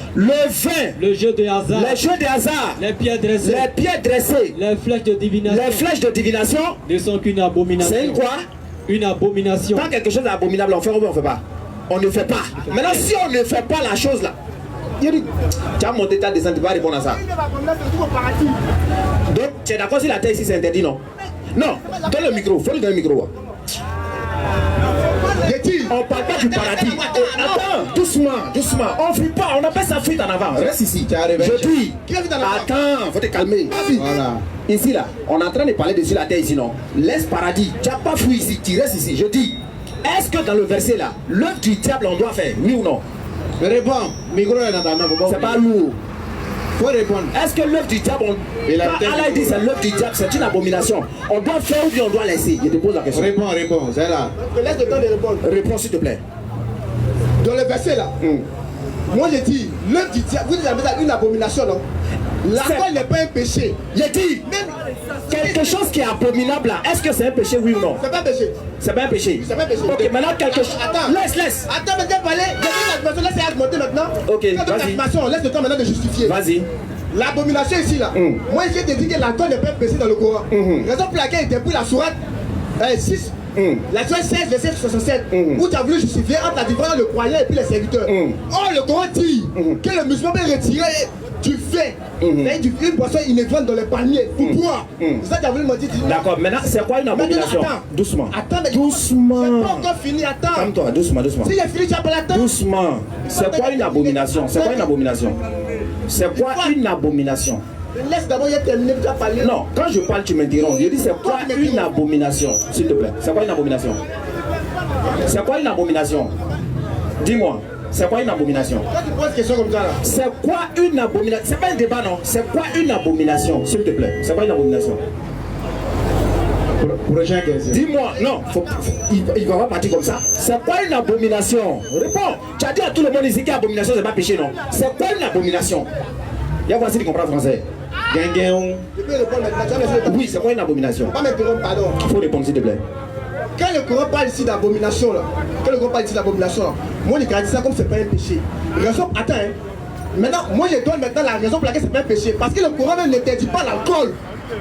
Le jeu de hasard, les jeux de hasard, les pieds dressés, les pieds dressés, les flèches de divination, les flèches de divination. ne sont qu'une abomination. C'est une quoi? Une abomination. Quand quelque chose est abominable, on fait ou bien on fait pas? On ne fait pas. Maintenant, si on ne fait pas la chose là, il dit, tu as monté ta descente, tu vas répondre à ça. Donc, tu es d'accord si la terre ici c'est interdit, non? Non, donne le micro, faut lui donner le micro. On parle pas du paradis. Attends, doucement. On fuit pas, on appelle ça fuite en avant. Reste ici. Je dis, attends, faut te calmer. Voilà. Ici là, on est en train de parler dessus la terre ici, non? Laisse paradis, tu n'as pas fui ici, tu restes ici. Je dis, est-ce que dans le verset là, l'œuvre du diable on doit faire, oui ou non? Réponds, micro est dans ta main. C'est pas lourd. Faut répondre. Est-ce que l'œuvre du diable, quand Allah dit c'est l'œuvre du diable, c'est une abomination, on doit faire ou bien on doit laisser? Je te pose la question. Réponds, c'est là. Laisse le temps de répondre. Réponds s'il te plaît. Dans le verset là, moi j'ai dit, l'œuvre du diable, vous avez ça une abomination, non? L'alcool n'est pas un péché. J'ai dit, quelque chose qui est abominable là, est-ce que c'est un péché, oui ou non? C'est pas un péché. C'est pas un péché. C'est pas un péché. Ok, maintenant quelque chose. Attends. Laisse. Attends, maintenant parler. Laisse argumenter maintenant. Ok, vas-y. Laisse le temps maintenant de justifier. Vas-y. L'abomination ici là. Moi j'ai dit que l'alcool n'est pas un péché dans le Coran. Raison pour laquelle il depuis la sourate 6. La sourate 16, verset 67, où tu as voulu justifier entre la différence le croyant et puis les serviteurs. Or, le Coran dit que le musulman peut retirer du fait, une boisson inévitable dans les palmiers pour boire. C'est ça que tu as voulu me dire. D'accord, maintenant c'est quoi une abomination? Doucement. Attends, mais doucement. c'est pas encore fini, attends. Calme-toi, doucement. Si j'ai fini, tu as pas la tête. Doucement. C'est quoi une abomination? C'est quoi une abomination? C'est quoi une abomination? Laisse d'abord terminer, tu as parlé. Non, quand je parle, tu m'interromps. Je dis c'est quoi une abomination? S'il te plaît. C'est quoi une abomination? C'est quoi une abomination? Dis-moi. C'est quoi une abomination? Quand tu poses une question comme ça là. C'est quoi une abomination? C'est pas un débat non. C'est quoi une abomination? S'il te plaît. C'est quoi une abomination? Prochaine question. Dis-moi, non, il va pas partir comme ça. C'est quoi une abomination? Réponds. Tu as dit à tout le monde ici qu'abomination c'est pas péché, non? C'est quoi une abomination? Il y a voici qui comprend français. Je peux répondre maintenant. Oui, c'est quoi une abomination? Pas m'interrompre, pardon. Il faut répondre s'il te plaît. Quand le Coran parle ici d'abomination là, moi je dis ça comme c'est pas un péché. Raison, attends, hein. Maintenant, moi je donne maintenant la raison pour laquelle c'est pas un péché. Parce que le Coran même n'interdit pas l'alcool.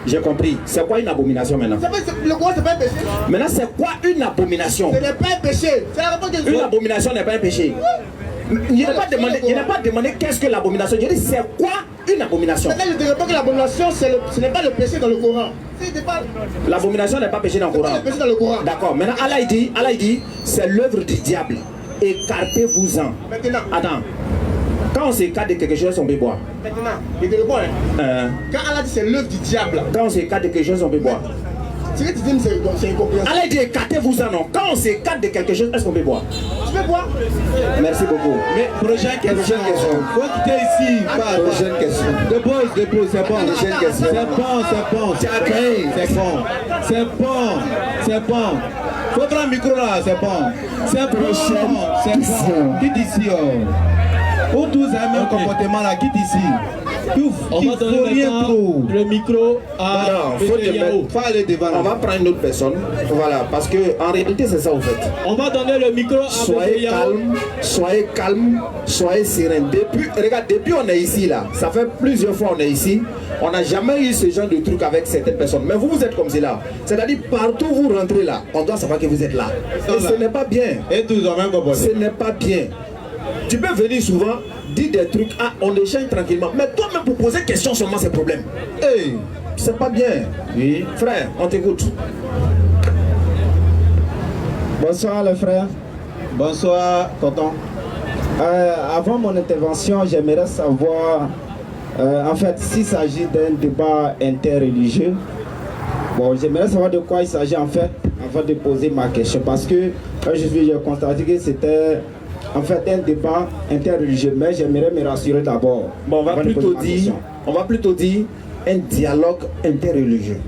J'ai compris. C'est quoi une abomination maintenant? Le Coran c'est pas un péché. Maintenant, c'est quoi une abomination? Ce n'est pas un péché. C'est la réponse que je Une abomination n'est pas un péché. Il n'a pas demandé qu'est-ce que l'abomination. Je dis c'est quoi une abomination. Maintenant, je ne dirais pas que l'abomination, ce n'est pas le péché dans le Coran. L'abomination n'est pas péché dans le Coran. Le péché dans le Coran. D'accord. Maintenant, Allah il dit, c'est l'œuvre du diable. Écartez-vous-en. Maintenant. Attends. Quand on s'écarte de quelque chose, on peut boire. Maintenant, je te réponds. Quand Allah dit c'est l'œuvre du diable. Quand on s'écarte de quelque chose, on peut boire. Ce que tu dis, c'est incompréhensible. Allah dit écartez-vous-en, non. Quand on s'écarte de quelque chose, est-ce qu'on peut boire? Tu peux boire? Merci beaucoup. Mais prochaine question. Faut quitter ici. Prochaine question. Dépose, c'est bon. Prochaine question. C'est bon. C'est bon. Faut prendre le micro là, c'est bon. C'est bon. Quitte ici. Pour tous les mêmes comportements là, quitte ici. On va donner le micro à Yao. On va prendre une autre personne. Voilà, parce que en réalité c'est ça au fait. On va donner le micro à Soyez calme, soyez serein. Depuis on est ici là, ça fait plusieurs fois on est ici. On n'a jamais eu ce genre de truc avec certaines personnes. Mais vous êtes comme cela. C'est-à-dire partout où vous rentrez là, on doit savoir que vous êtes là. Et ce n'est pas bien. Et tous en même comportement. Ce n'est pas bien. Tu peux venir souvent, dire des trucs, on échange tranquillement. Mais toi-même pour poser question seulement c'est problème. Hey, c'est pas bien. Oui. Frère, on t'écoute. Bonsoir les frères. Bonsoir, tonton. Avant mon intervention, j'aimerais savoir, en fait, s'il s'agit d'un débat interreligieux. Bon, j'aimerais savoir de quoi il s'agit en fait, avant de poser ma question. Parce que quand j'ai constaté que c'était en fait un débat interreligieux, mais j'aimerais me rassurer d'abord. Bon, on va plutôt dire un dialogue interreligieux.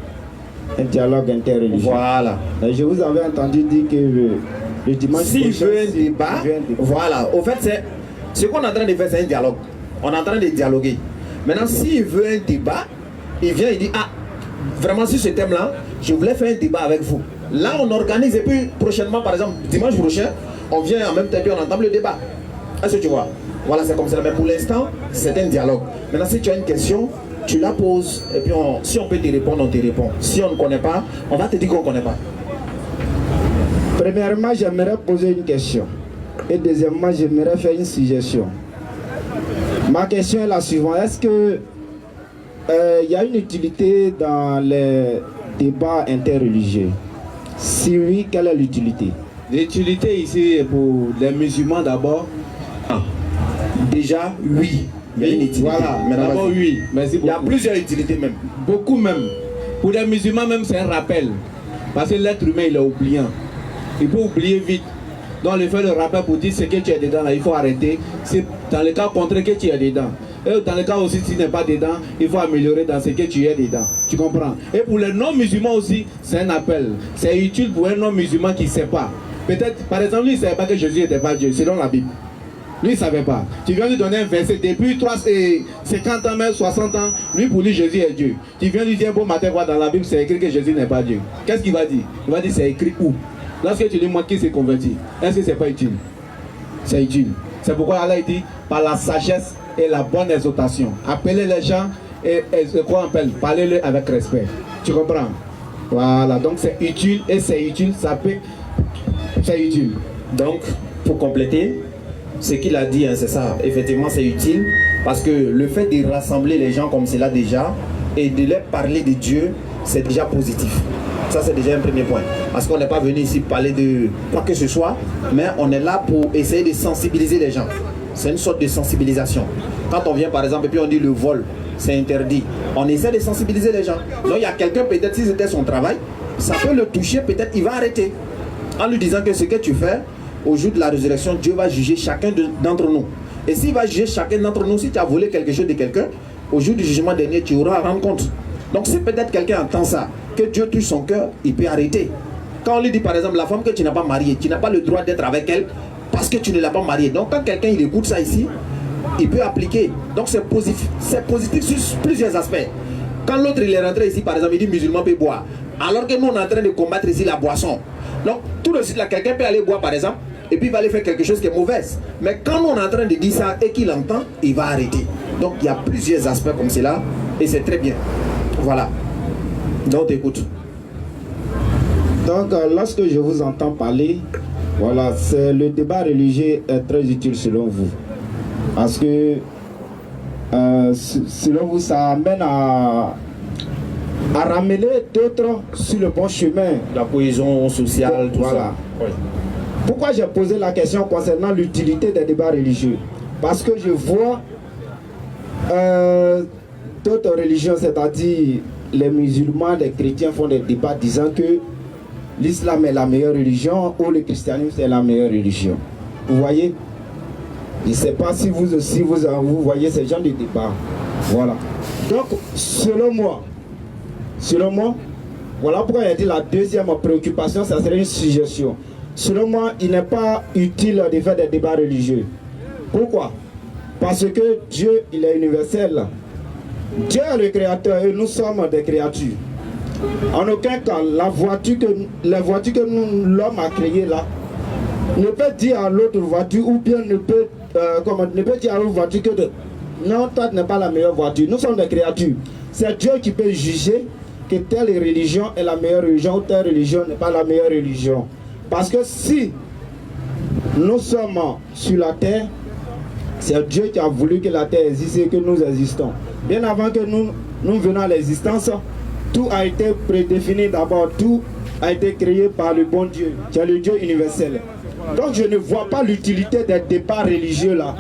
Un dialogue interreligieux. Voilà. Je vous avais entendu dire que le dimanche s'il veut un débat, voilà. Au fait, c'est ce qu'on est en train de faire, c'est un dialogue. On est en train de dialoguer. Maintenant, s'il veut un débat, il vient, il dit, ah, vraiment sur ce thème-là, je voulais faire un débat avec vous. Là, on organise et puis prochainement, par exemple, dimanche prochain, on vient en même temps et on entame le débat. Est-ce que tu vois? Voilà, c'est comme ça. Mais pour l'instant, c'est un dialogue. Maintenant, si tu as une question, tu la poses et puis si on peut te répondre, on te répond. Si on ne connaît pas, on va te dire qu'on ne connaît pas. Premièrement, j'aimerais poser une question. Et deuxièmement, j'aimerais faire une suggestion. Ma question est la suivante. Est-ce que il y a une utilité dans les débats interreligieux? Si oui, quelle est l'utilité? L'utilité ici pour les musulmans d'abord. Déjà, oui. Il y a une utilité. Voilà, mais d'abord oui. Merci beaucoup. Il y a plusieurs utilités même. Beaucoup même. Pour les musulmans même, c'est un rappel. Parce que l'être humain, il est oubliant. Il peut oublier vite. Donc, le fait le rappel pour dire ce que tu es dedans, là, il faut arrêter. C'est dans le cas contraire que tu es dedans. Et dans le cas aussi, si tu n'es pas dedans, il faut améliorer dans ce que tu es dedans. Tu comprends? Et pour les non-musulmans aussi, c'est un appel. C'est utile pour un non-musulman qui ne sait pas. Peut-être, par exemple, lui, il ne savait pas que Jésus n'était pas Dieu, selon la Bible. Lui, il ne savait pas. Tu viens lui donner un verset depuis 50 ans, même 60 ans. Lui, pour lui, Jésus est Dieu. Tu viens lui dire, bon matin, quoi, dans la Bible, c'est écrit que Jésus n'est pas Dieu. Qu'est-ce qu'il va dire? Il va dire, c'est écrit où? Lorsque tu lui montres qu'il s'est converti, est-ce que ce n'est pas utile? C'est utile. C'est pourquoi Allah dit, par la sagesse et la bonne exhortation, appelez les gens et quoi on appelle? Parlez-le avec respect. Tu comprends? Voilà, donc c'est utile et c'est utile, ça peut. C'est utile. Donc, pour compléter, ce qu'il a dit, hein, c'est ça. Effectivement, c'est utile parce que le fait de rassembler les gens comme cela déjà et de leur parler de Dieu, c'est déjà positif. Ça, c'est déjà un premier point. Parce qu'on n'est pas venu ici parler de quoi que ce soit, mais on est là pour essayer de sensibiliser les gens. C'est une sorte de sensibilisation. Quand on vient, par exemple, et puis on dit le vol, c'est interdit, on essaie de sensibiliser les gens. Donc, il y a quelqu'un, peut-être, si c'était son travail, ça peut le toucher, peut-être il va arrêter. En lui disant que ce que tu fais, au jour de la résurrection, Dieu va juger chacun d'entre nous. Et s'il va juger chacun d'entre nous, si tu as volé quelque chose de quelqu'un, au jour du jugement dernier, tu auras à rendre compte. Donc si peut-être quelqu'un entend ça, que Dieu touche son cœur, il peut arrêter. Quand on lui dit par exemple, la femme que tu n'as pas mariée, tu n'as pas le droit d'être avec elle parce que tu ne l'as pas mariée. Donc quand quelqu'un il écoute ça ici, il peut appliquer. Donc c'est positif sur plusieurs aspects. Quand l'autre il est rentré ici, par exemple, il dit musulman peut boire. Alors que nous on est en train de combattre ici la boisson. Donc tout de suite là, quelqu'un peut aller boire par exemple, et puis il va aller faire quelque chose qui est mauvaise. Mais quand nous on est en train de dire ça et qu'il entend, il va arrêter. Donc il y a plusieurs aspects comme cela et c'est très bien. Voilà. Donc t'écoutes. Donc lorsque je vous entends parler, voilà, le débat religieux est très utile selon vous. Parce que selon vous, ça amène à ramener d'autres sur le bon chemin. La cohésion sociale, tout voilà. ça. Oui. Pourquoi j'ai posé la question concernant l'utilité des débats religieux? Parce que je vois d'autres religions, c'est-à-dire les musulmans, les chrétiens font des débats disant que l'islam est la meilleure religion ou le christianisme est la meilleure religion. Vous voyez? Je ne sais pas si vous aussi vous voyez ce genre de débat. Voilà. Donc, selon moi, voilà pourquoi il a dit la deuxième préoccupation, ça serait une suggestion. Selon moi, il n'est pas utile de faire des débats religieux. Pourquoi? Parce que Dieu, il est universel. Dieu est le créateur et nous sommes des créatures. En aucun cas, la voiture que l'homme a créée là, ne peut dire à l'autre voiture ou bien ne peut dire à l'autre voiture que non, toi tu n'es pas la meilleure voiture. Nous sommes des créatures. C'est Dieu qui peut juger que telle religion est la meilleure religion ou telle religion n'est pas la meilleure religion. Parce que si nous sommes sur la terre, c'est Dieu qui a voulu que la terre existe et que nous existons. Bien avant que nous venions à l'existence, tout a été prédéfini d'abord, tout a été créé par le bon Dieu, qui est le Dieu universel. Donc je ne vois pas l'utilité des débats religieux là,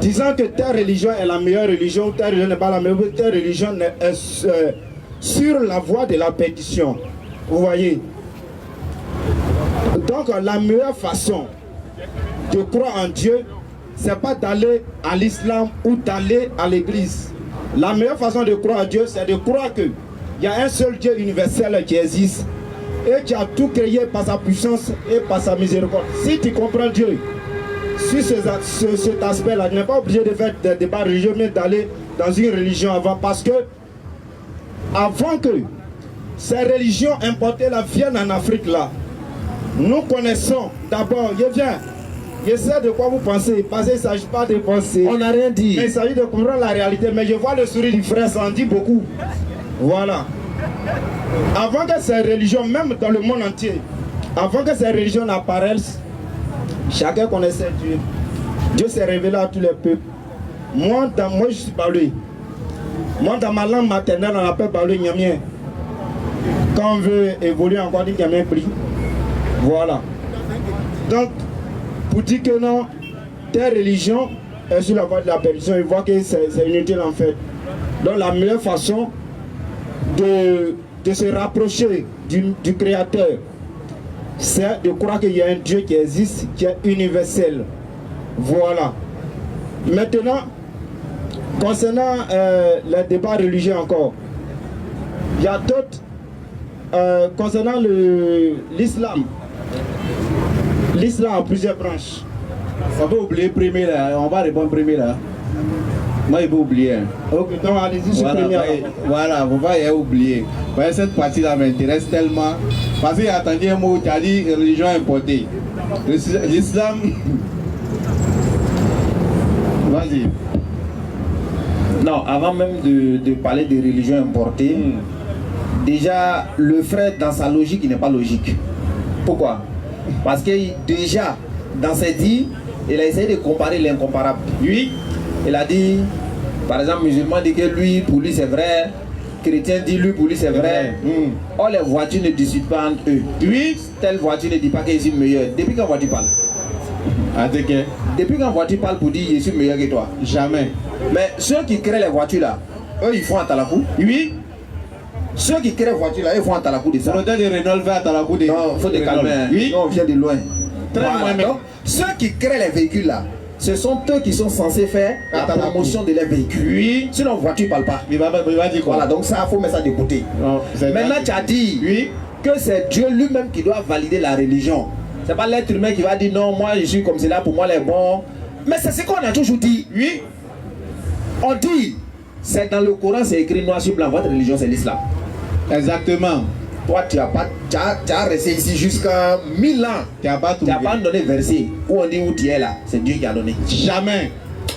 disant que telle religion est la meilleure religion, telle religion n'est pas la meilleure, telle religion est sur la voie de la perdition. Vous voyez? Donc la meilleure façon de croire en Dieu, c'est pas d'aller à l'islam ou d'aller à l'église. La meilleure façon de croire en Dieu, c'est de croire qu'il y a un seul Dieu universel qui existe et qui a tout créé par sa puissance et par sa miséricorde. Si tu comprends Dieu sur cet aspect-là, tu n'es pas obligé de faire des débats religieux, mais d'aller dans une religion avant. Parce que avant que ces religions importées là viennent en Afrique là, nous connaissons d'abord, je sais de quoi vous pensez, parce qu'il ne s'agit pas de penser. On n'a rien dit. Mais il s'agit de comprendre la réalité. Mais je vois le sourire du frère, ça en dit beaucoup. Voilà. Avant que ces religions, même dans le monde entier, avant que ces religions n'apparaissent, chacun connaissait Dieu. Dieu s'est révélé à tous les peuples. Moi je suis Baoulé. Moi, dans ma langue maternelle, on appelle Baoulé Nyamien. Quand on veut évoluer encore, on dit Nyamien pris. Voilà. Donc, pour dire que non, telle religion est sur la voie de la perdition, il voit que c'est inutile en fait. Donc la meilleure façon de se rapprocher du Créateur, c'est de croire qu'il y a un Dieu qui existe, qui est universel. Voilà. Maintenant, concernant les débats religieux encore, il y a d'autres, concernant l'islam. L'islam a plusieurs branches. On va oublier premier là, on va répondre premier là. Moi, il faut oublier. Ok, donc allez-y sur premier. Voilà, vous voyez oublier. Ouais, cette partie-là m'intéresse tellement. Parce qu'il y a entendu un mot, tu as dit religion importée. L'islam. Vas-y. Non, avant même de parler de religion importée, déjà, le frère, dans sa logique, il n'est pas logique. Pourquoi? Parce que déjà, dans ses dits, il a essayé de comparer l'incomparable. Lui, il a dit, par exemple, musulman dit que lui, pour lui c'est vrai, chrétien dit lui, pour lui c'est vrai. Or, les voitures ne discutent pas entre eux. Lui, telle voiture ne dit pas que je suis meilleur. Depuis quand voiture parle? Depuis quand voiture parle pour dire je suis meilleur que toi? Jamais. Mais ceux qui créent les voitures là, eux ils font un talakou. Oui. Ceux qui créent les voitures là, ils font un talakou de ça. Le modèle de Renault va à talakou de. Non, il faut te calmer. Oui. Non, on vient de loin. Très loin. Donc, ceux qui créent les véhicules là, ce sont eux qui sont censés faire la promotion de leurs véhicules. Oui. Sinon, la voiture ne parle pas. Il va dire quoi? Voilà, donc ça, il faut mettre ça de côté. Maintenant, tu as dit que c'est Dieu lui-même qui doit valider la religion. Ce n'est pas l'être humain qui va dire non, moi je suis comme cela, pour moi les bons. Mais c'est ce qu'on a toujours dit. Oui. On dit, c'est dans le Coran, c'est écrit noir sur blanc, votre religion c'est l'islam. Exactement. Toi, tu as resté ici jusqu'à 1000 ans. Tu n'as pas donné verset où on dit où tu es là. C'est Dieu qui a donné. Jamais.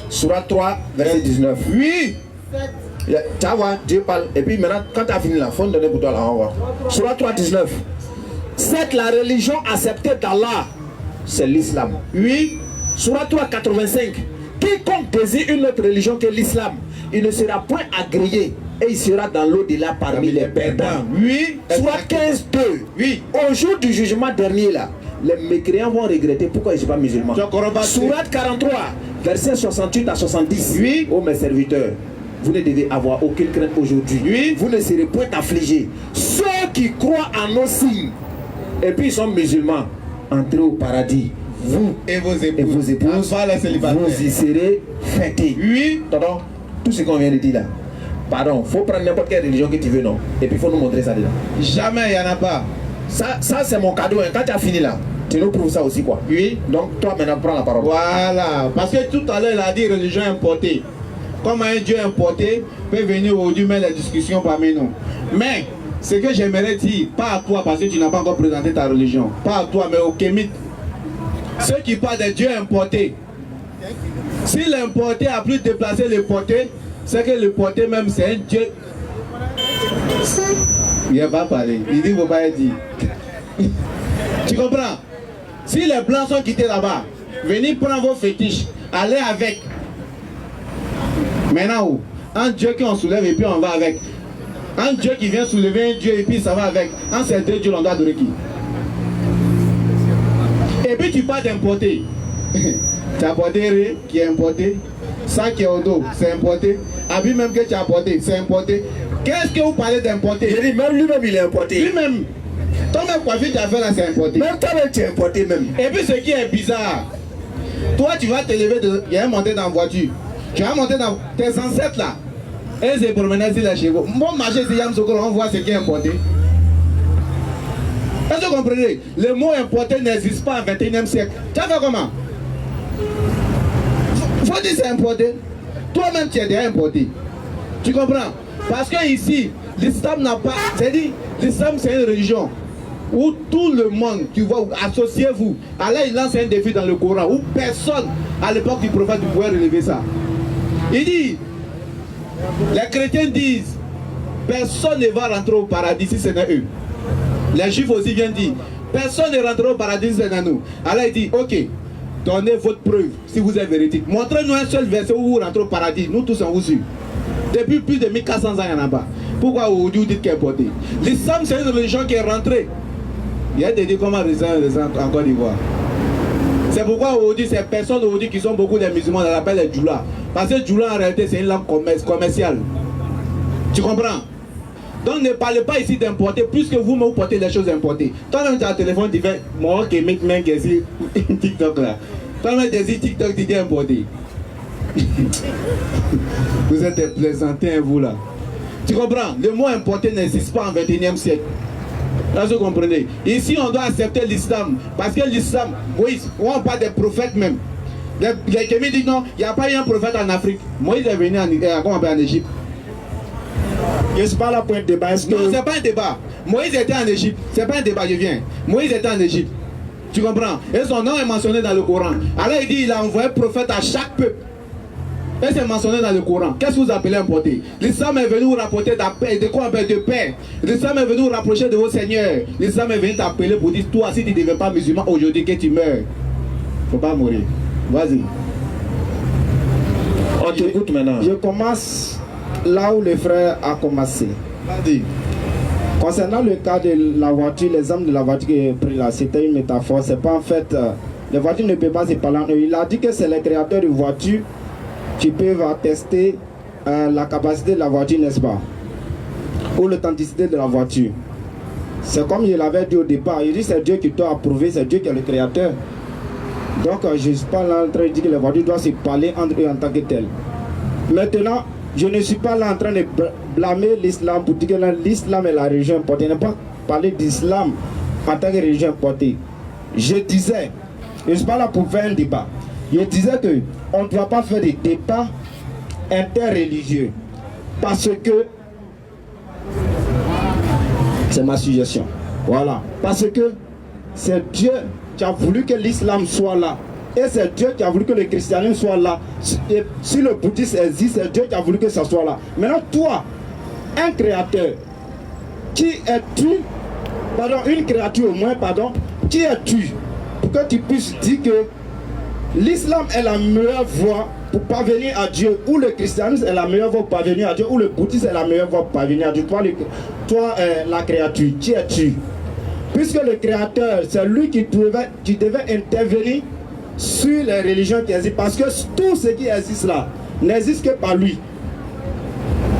Surat 3, verset 19. Oui. Tu vois, Dieu parle. Et puis maintenant, quand tu as fini là, il faut me donner pour toi là, on va. Surat 3, 19. C'est la religion acceptée d'Allah. C'est l'islam. Oui. Surat 3, 85. Qui quiconque désire une autre religion que l'islam, il ne sera point agréé et il sera dans l'au-delà parmi les perdants. Oui. Soit 15-2. Oui. Au jour du jugement dernier là, les mécréants vont regretter pourquoi je ne suis pas musulman. Surat 43, versets 68 à 70. Oui. Ô mes serviteurs, vous ne devez avoir aucune crainte aujourd'hui. Oui. Vous ne serez point affligés. Ceux qui croient en nos signes et puis ils sont musulmans, entrez au paradis. Vous et vos et vos épouses, vous y serez fêtés. Oui. Pardon, tout ce qu'on vient de dire là. Pardon, faut prendre n'importe quelle religion que tu veux, non? Et puis il faut nous montrer ça dedans. Jamais il n'y en a pas. Ça c'est mon cadeau. Hein. Quand tu as fini là, tu nous prouves ça aussi quoi. Oui. Donc toi maintenant prends la parole. Voilà. Parce que tout à l'heure il a dit religion importée. Comme un Dieu importé peut venir aujourd'hui mettre la discussion parmi nous. Mais ce que j'aimerais dire, pas à toi parce que tu n'as pas encore présenté ta religion, pas à toi mais aux Kémites, ceux qui parlent des dieux importés. Si l'importé a plus déplacé le porté, c'est que le porté même c'est un Dieu. Il n'a pas parlé, il dit qu'il ne faut pas dire. Tu comprends? Si les blancs sont quittés là-bas, venez prendre vos fétiches, allez avec. Maintenant où? Un Dieu qu'on soulève et puis on va avec. Un Dieu qui vient soulever un Dieu et puis ça va avec. En ces deux dieux, on doit adorer qui? Et puis tu parles d'importer. Tu as apporté Ré qui est importé. Ça qui est au dos, c'est importé. Abi même que tu as apporté, c'est importé. Qu'est-ce que vous parlez d'importer? Je dis même lui-même il est importé. Lui-même. Toi-même coiffure tu as fait là, c'est importé. Même toi-même tu es importé même. Et puis ce qui est bizarre, toi tu vas te lever, il y a un monté dans la voiture. Tu vas monter dans tes ancêtres là. Et c'est promener sur les chevaux. Bon marché c'est Yam Sokolo, on voit ce qui est importé. Est-ce que vous comprenez? Le mot importé n'existe pas au 21e siècle. Tu as fait comment? Faut dire c'est importé. Toi-même tu es déjà importé. Tu comprends? Parce que ici, l'islam n'a pas... C'est-à-dire, l'islam c'est une religion où tout le monde, tu vois, associez-vous. Allah il lance un défi dans le Coran où personne, à l'époque du prophète, ne pouvait relever ça. Il dit, les chrétiens disent, personne ne va rentrer au paradis si ce n'est eux. Les juifs aussi viennent dire, personne ne rentrera au paradis si ce n'est nous. Allah il dit, ok, donnez votre preuve si vous êtes véridique. Montrez-nous un seul verset où vous rentrez au paradis. Nous tous on vous suit. Depuis plus de 1400 ans, il n'y en a pas. Pourquoi aujourd'hui vous dites qu'elle est portée? L'islam c'est une religion qui est rentrée. Il y a des dit comment en Côte d'Ivoire. C'est pourquoi aujourd'hui ces personnes aujourd'hui qui sont beaucoup des musulmans, on les appelle les djoula. Parce que djoula en réalité c'est une langue commerciale. Tu comprends? Donc ne parlez pas ici d'importer puisque vous-même vous portez les choses importées. Toi-même tu as un téléphone, tu fais moi qui mec qui est sur TikTok là. Toi-même tu es sur TikTok, tu dis importé. Vous êtes des plaisantins vous là. Tu comprends? Le mot importé n'existe pas en 21e siècle. Là vous comprenez? Ici on doit accepter l'islam. Parce que l'islam, Moïse, on parle des prophètes même. Les Kémis disent non, il n'y a pas eu un prophète en Afrique. Moïse est venu en Égypte. Je ne suis pas là pour un débat. Non, c'est pas un débat. Moïse était en Égypte. C'est pas un débat, je viens. Moïse était en Égypte. Tu comprends? Et son nom est mentionné dans le Coran. Alors il dit il a envoyé un prophète à chaque peuple. Et c'est mentionné dans le Coran. Qu'est-ce que vous appelez importer? L'islam est venu vous rapporter de quoi on appelle de paix. L'islam est venu vous rapprocher de vos seigneurs. L'islam est venu t'appeler pour dire toi si tu ne deviens pas musulman aujourd'hui que tu meurs. Faut pas mourir. Vas-y. On t'écoute maintenant. Je commence là où le frère a commencé. Vas-y. Concernant le cas de la voiture, l'exemple de la voiture qui est pris là, c'était une métaphore. C'est pas en fait. Les voitures ne peuvent pas se parler en eux. Il a dit que c'est les créateurs de voitures qui peuvent attester la capacité de la voiture, n'est-ce pas? Ou l'authenticité de la voiture. C'est comme je l'avais dit au départ. Il dit c'est Dieu qui doit approuver, c'est Dieu qui est le créateur. Donc je ne suis pas là en train de dire que les voitures doivent se parler entre eux en tant que telles. Maintenant, je ne suis pas là en train de blâmer l'islam pour dire que l'islam est la religion importée. Je n'ai pas parlé d'islam en tant que religion importée. Je disais, je ne suis pas là pour faire un débat. Je disais qu'on ne doit pas faire des débats interreligieux. Parce que c'est ma suggestion. Voilà. Parce que c'est Dieu qui a voulu que l'islam soit là. Et c'est Dieu qui a voulu que le christianisme soit là. Et si le bouddhisme existe, c'est Dieu qui a voulu que ça soit là. Maintenant, toi, un créateur, qui es-tu? Pardon, une créature au moins, pardon. Qui es-tu? Pour que tu puisses dire que l'islam est la meilleure voie pour parvenir à Dieu, ou le christianisme est la meilleure voie pour parvenir à Dieu, ou le bouddhisme est la meilleure voie pour parvenir à Dieu. Toi, la créature, qui es-tu? Puisque le créateur, c'est lui qui devait intervenir sur les religions qui existent. Parce que tout ce qui existe là n'existe que par lui.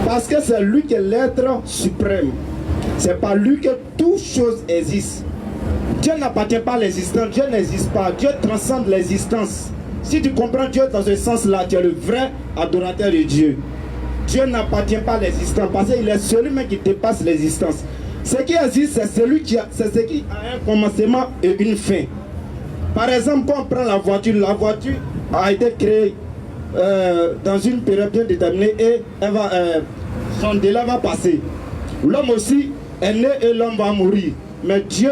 Parce que c'est lui qui est l'être suprême. C'est par lui que toute chose existe. Dieu n'appartient pas à l'existence. Dieu n'existe pas. Dieu transcende l'existence. Si tu comprends Dieu dans ce sens-là, tu es le vrai adorateur de Dieu. Dieu n'appartient pas à l'existence parce qu'il est celui-même qui dépasse l'existence. Ce qui existe, c'est ce qui a un commencement et une fin. Par exemple, quand on prend la voiture a été créée dans une période bien déterminée et son délai va passer. L'homme aussi est né et l'homme va mourir. Mais Dieu,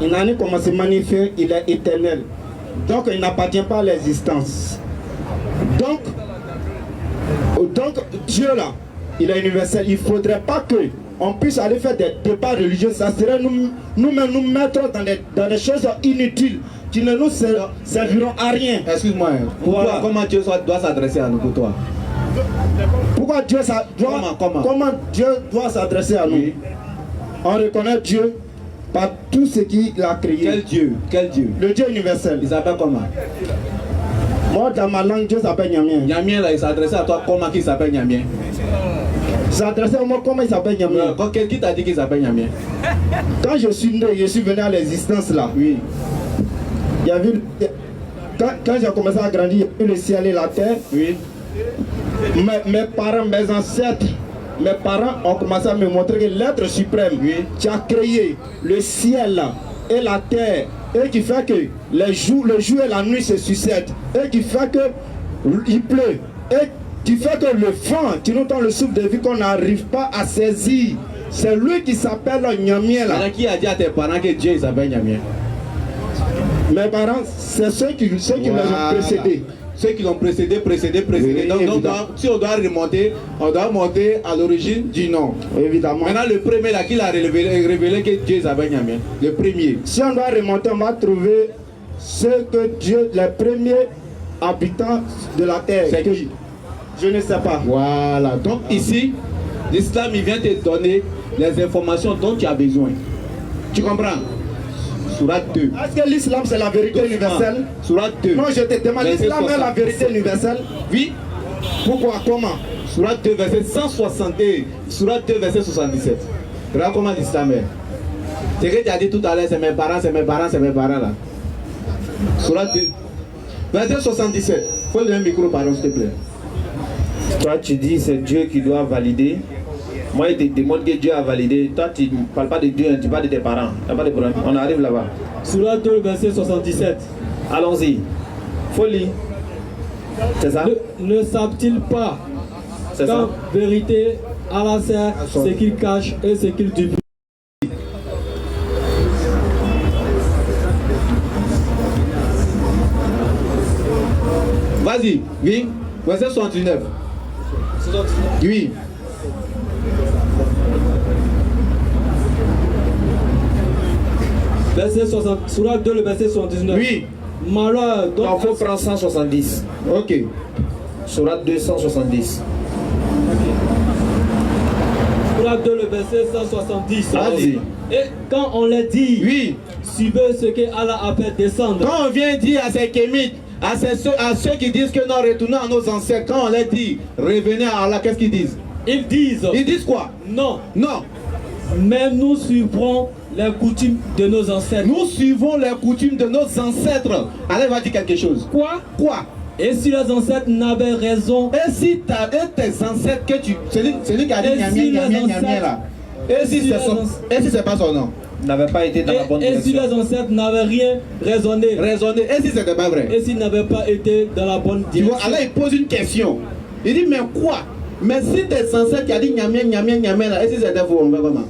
il n'a ni commencement ni fin, il est éternel. Donc il n'appartient pas à l'existence. Donc Dieu là, il est universel. Il ne faudrait pas qu'on puisse aller faire des débats religieux. Ça serait nous-mêmes nous mettre dans des choses inutiles qui ne nous serviront à rien. Excuse-moi, voilà. Comment Dieu doit s'adresser à nous pour toi? Pourquoi Dieu comment Dieu doit s'adresser à nous? Oui. On reconnaît Dieu par tout ce qu'il a créé. Quel Dieu? Quel Dieu? Le Dieu universel. Il s'appelle comment? Moi, dans ma langue, Dieu s'appelle Nyamien. Nyamien, là, il s'adressait à toi comment qu'il s'appelle Nyamien? Il s'adressait à moi comment il s'appelle Nyamien. Qui t'a dit qu'il s'appelle Nyamien? Quand je suis né, je suis venu à l'existence là. Oui. Il y a vu, quand j'ai commencé à grandir, il y a eu le ciel et la terre. Oui. Mes parents, mes ancêtres, mes parents ont commencé à me montrer que l'être suprême, oui, qui a créé le ciel et la terre, et qui fait que le jour et la nuit se succèdent, et qui fait que il pleut, et qui fait que le vent qui nous donne le souffle de vie qu'on n'arrive pas à saisir, c'est lui qui s'appelle Nyamien là. Qui a dit à tes parents que Dieu s'appelle Nyamien? Mes parents, c'est ceux qui voilà. les ont précédés. Ceux qui l'ont précédé. Oui, donc si on doit remonter, on doit monter à l'origine du nom. Évidemment. Maintenant, le premier là, qui l'a révélé que Dieu s'appelle Nyamien. Le premier. Si on doit remonter, on va trouver ce que Dieu, les premiers habitants de la terre. C'est qui? Je ne sais pas. Voilà. Donc ici, l'islam, il vient te donner les informations dont tu as besoin. Tu comprends? Surat 2. Est-ce que l'islam c'est la vérité universelle? Surat 2. Non, je te demande, l'islam est la vérité universelle? Oui. Pourquoi? Comment? Surat 2, verset 160 et Surat 2, verset 77. Regarde comment l'islam est. C'est ce que tu as dit tout à l'heure, c'est mes parents là. Surat 2, verset 77. Faut le micro, pardon, s'il te plaît. Toi, tu dis c'est Dieu qui doit valider. Moi, il te demande que Dieu a validé. Toi, tu ne parles pas de Dieu, tu parles de tes parents. Il n'y a pas de problème. On arrive là-bas. Surat 2, verset 77. Allons-y. Folie. C'est ça? Ne savent-ils pas qu'en vérité, Allah sait ce qu'il cache et ce qu'il divulgue? Vas-y, oui. Verset 69. Oui. Verset 60, Surat 2, le verset 79. Oui. Malheur. Donc, il faut prendre 170. Ok. Surat 270. Surat 2, le verset 170. Vas-y. Et quand on les dit, oui, suivez ce que Allah a fait descendre. Quand on vient dire à ces kémites, à ceux qui disent que non, retournons à nos ancêtres, quand on leur dit revenez à Allah, qu'est-ce qu'ils disent? Ils disent quoi? Non. Non. Mais nous suivrons les coutumes de nos ancêtres. Nous suivons les coutumes de nos ancêtres. Allah va dire quelque chose. Quoi? Et si les ancêtres n'avaient raison? Et si tes ancêtres que tu... Celui qui a dit Nyamien là. Et si c'est pas son nom? N'avait pas été dans la bonne direction. Et si les ancêtres n'avaient rien raisonné? Et si c'était pas vrai? Et s'ils n'avaient pas été dans la bonne direction? Tu vois, Allah il pose une question. Il dit mais quoi? Mais si tes ancêtres qui a dit Nyamien là, et si c'était faux, on va comment?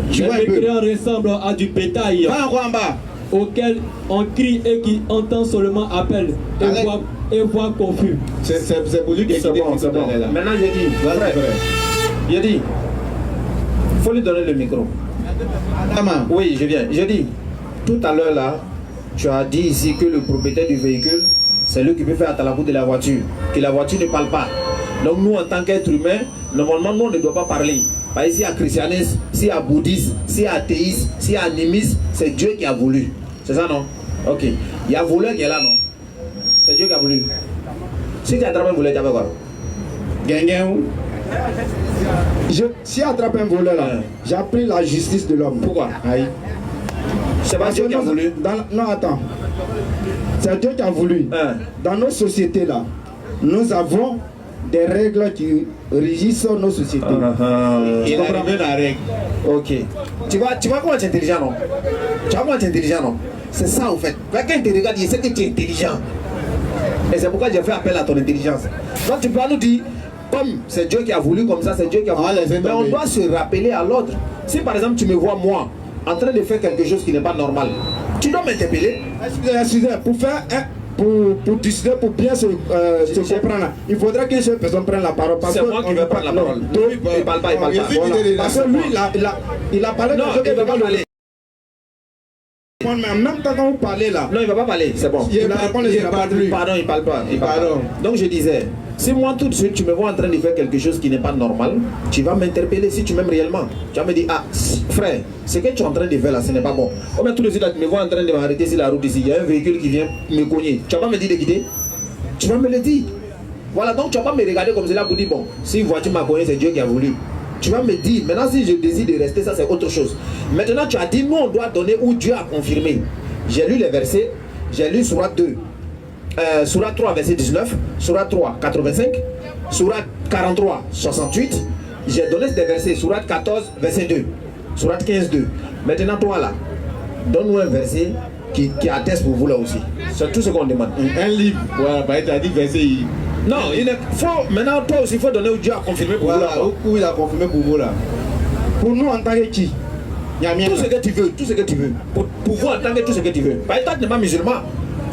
Les mécréants ressemblent à du bétail auquel on crie et qui entend seulement appel et voit confus. C'est pour lui qui est bon. Maintenant j'ai dit, j'ai dit, il faut lui donner le micro. Oui, je viens. J'ai dit, tout à l'heure là, tu as dit ici que le propriétaire du véhicule, c'est lui qui peut faire atalakou de la voiture, que la voiture ne parle pas. Donc nous, en tant qu'être humain, normalement, nous, on ne doit pas parler. Par ici, il y a christianisme, s'il y a bouddhisme, s'il y a athéisme, s'il y a animisme, c'est Dieu qui a voulu. C'est ça, non? Ok. Il y a voleur qui est là, non? C'est Dieu qui a voulu. Si tu attrapes un voleur, tu vas voir. Si attrape un voleur là, j'ai appris la justice de l'homme. Pourquoi? Aïe. C'est pas Dieu qui a voulu. Non, attends. C'est Dieu qui a voulu. Dans nos sociétés là, nous avons des règles qui régissent nos sociétés. Il a arrivé la règle. Ok. Tu vois comment tu es intelligent, non? Tu vois comment tu es intelligent, non? C'est ça, en fait. Quelqu'un te regarde, il sait que tu es intelligent. Et c'est pourquoi j'ai fait appel à ton intelligence. Donc tu peux nous dire, comme c'est Dieu qui a voulu, comme ça, c'est Dieu qui a voulu. Mais on doit se rappeler à l'autre. Si par exemple tu me vois, moi, en train de faire quelque chose qui n'est pas normal, tu dois m'interpeller. Excusez, pour faire pour décider, pour bien se comprendre, il faudrait qu'une seule personne prenne la parole. C'est moi qui vais prendre la parole. Il ne parle pas, il parle pas. Parce que lui, il a parlé. Non, il ne va pas parler. Mais en même temps, quand vous parlez là. Non, il ne va pas parler, c'est bon. Pardon, il ne parle pas. Donc je disais, si moi tout de suite tu me vois en train de faire quelque chose qui n'est pas normal, tu vas m'interpeller si tu m'aimes réellement. Tu vas me dire, ah frère, ce que tu es en train de faire là, ce n'est pas bon. Oh, mais tout de suite là, tu me vois en train de m'arrêter sur la route ici, il y a un véhicule qui vient me cogner. Tu vas pas me dire de quitter? Tu vas me le dire. Voilà, donc tu vas pas me regarder comme cela pour dire, bon, si une voiture m'a cogné, c'est Dieu qui a voulu. Tu vas me dire, maintenant si je décide de rester, ça c'est autre chose. Maintenant tu as dit, nous on doit donner où Dieu a confirmé. J'ai lu les versets, j'ai lu Surat 2, Surat 3 verset 19, Surat 3 85, Surat 43 68. J'ai donné des versets, Surat 14 verset 2, Surat 15 2. Maintenant toi là, donne-nous un verset qui atteste pour vous là aussi. C'est tout ce qu'on demande. Un livre, voilà, tu as dit verset. Non, il faut, maintenant toi aussi il faut donner où Dieu a confirmé pour voilà, vous là. Où il a confirmé pour vous là. Pour nous en tant que qui? Tout ce que tu veux, tout ce que tu veux. Pour vous en tant que tout ce que tu veux. Par exemple, tu n'es pas musulman.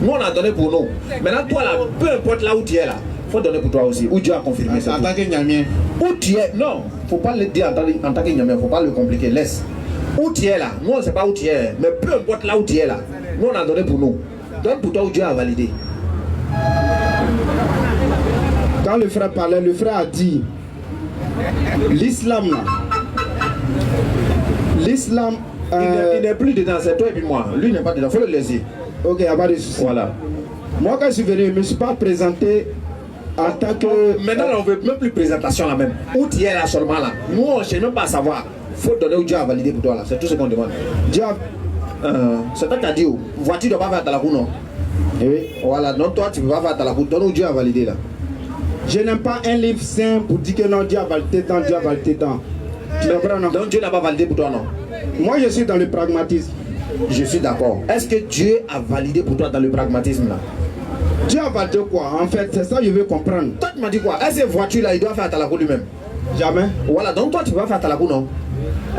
Nous on a donné pour nous. Maintenant toi là, peu importe là où tu es là, il faut donner pour toi aussi. Où Dieu a confirmé ça. En tant que Niamien. Où tu es, non, il ne faut pas le dire en tant que Niamien, il ne faut pas le compliquer, laisse. Où tu es là, nous on ne sait pas où tu es, mais peu importe là où tu es là, nous on a donné pour nous. Donne pour toi où Dieu a validé. Quand le frère parlait, le frère a dit l'islam là. L'islam. Il n'est plus dedans, c'est toi et puis moi. Lui n'est pas dedans, il faut le laisser. Ok, il n'y a pas de souci. Voilà. Moi quand je suis venu, je ne me suis pas présenté en tant que. Maintenant on ne veut même plus présentation là même. Où tu es là seulement là. Nous on ne cherche même pas à savoir. Il faut donner où Dieu a validé pour toi là. C'est tout ce qu'on demande. Dieu a... c'est toi qui as dit où. Voiture ne doit pas faire Talakou non. Oui. Voilà, non toi tu ne peux pas faire Talakou. Donne où Dieu a validé là. Je n'aime pas un livre saint pour dire que non, Dieu a validé tant, Dieu a validé tant. Donc Dieu n'a pas validé pour toi non. Moi je suis dans le pragmatisme. Je suis d'accord. Est-ce que Dieu a validé pour toi dans le pragmatisme là? Dieu a validé quoi? En fait, c'est ça que je veux comprendre. Toi tu m'as dit quoi? Est-ce que voiture là il doit faire Talakou lui-même? Jamais. Voilà, donc toi tu vas faire Talakou non?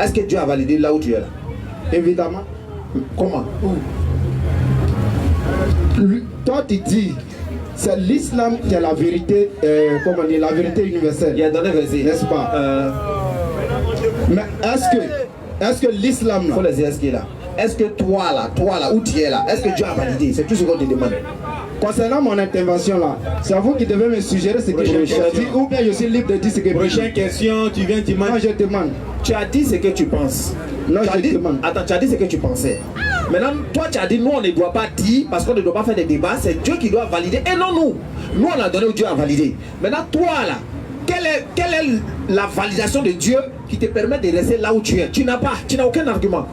Est-ce que Dieu a validé là où tu es là? Évidemment. Comment? Toi tu dis, c'est l'islam qui est la vérité, comment dire, la vérité universelle. Il a donné verset. N'est-ce pas? Mais est-ce que l'islam là... Faut les dire est-ce qu'il est là. Est-ce que toi là, où tu es là, est-ce que Dieu a validé? C'est tout ce qu'on te demande. Concernant mon intervention là, c'est vous qui devez me suggérer ce que je dis ou bien je suis libre de dire ce que je dis. Prochaine question, tu viens demander. Non, je demande. Tu as dit ce que tu penses. Non, tu je demande. Attends, tu as dit ce que tu pensais. Maintenant, toi tu as dit nous on ne doit pas dire parce qu'on ne doit pas faire des débats, c'est Dieu qui doit valider et non nous. Nous on a donné où Dieu a validé. Maintenant toi là, quelle est la validation de Dieu qui te permet de rester là où tu es? Tu n'as aucun argument.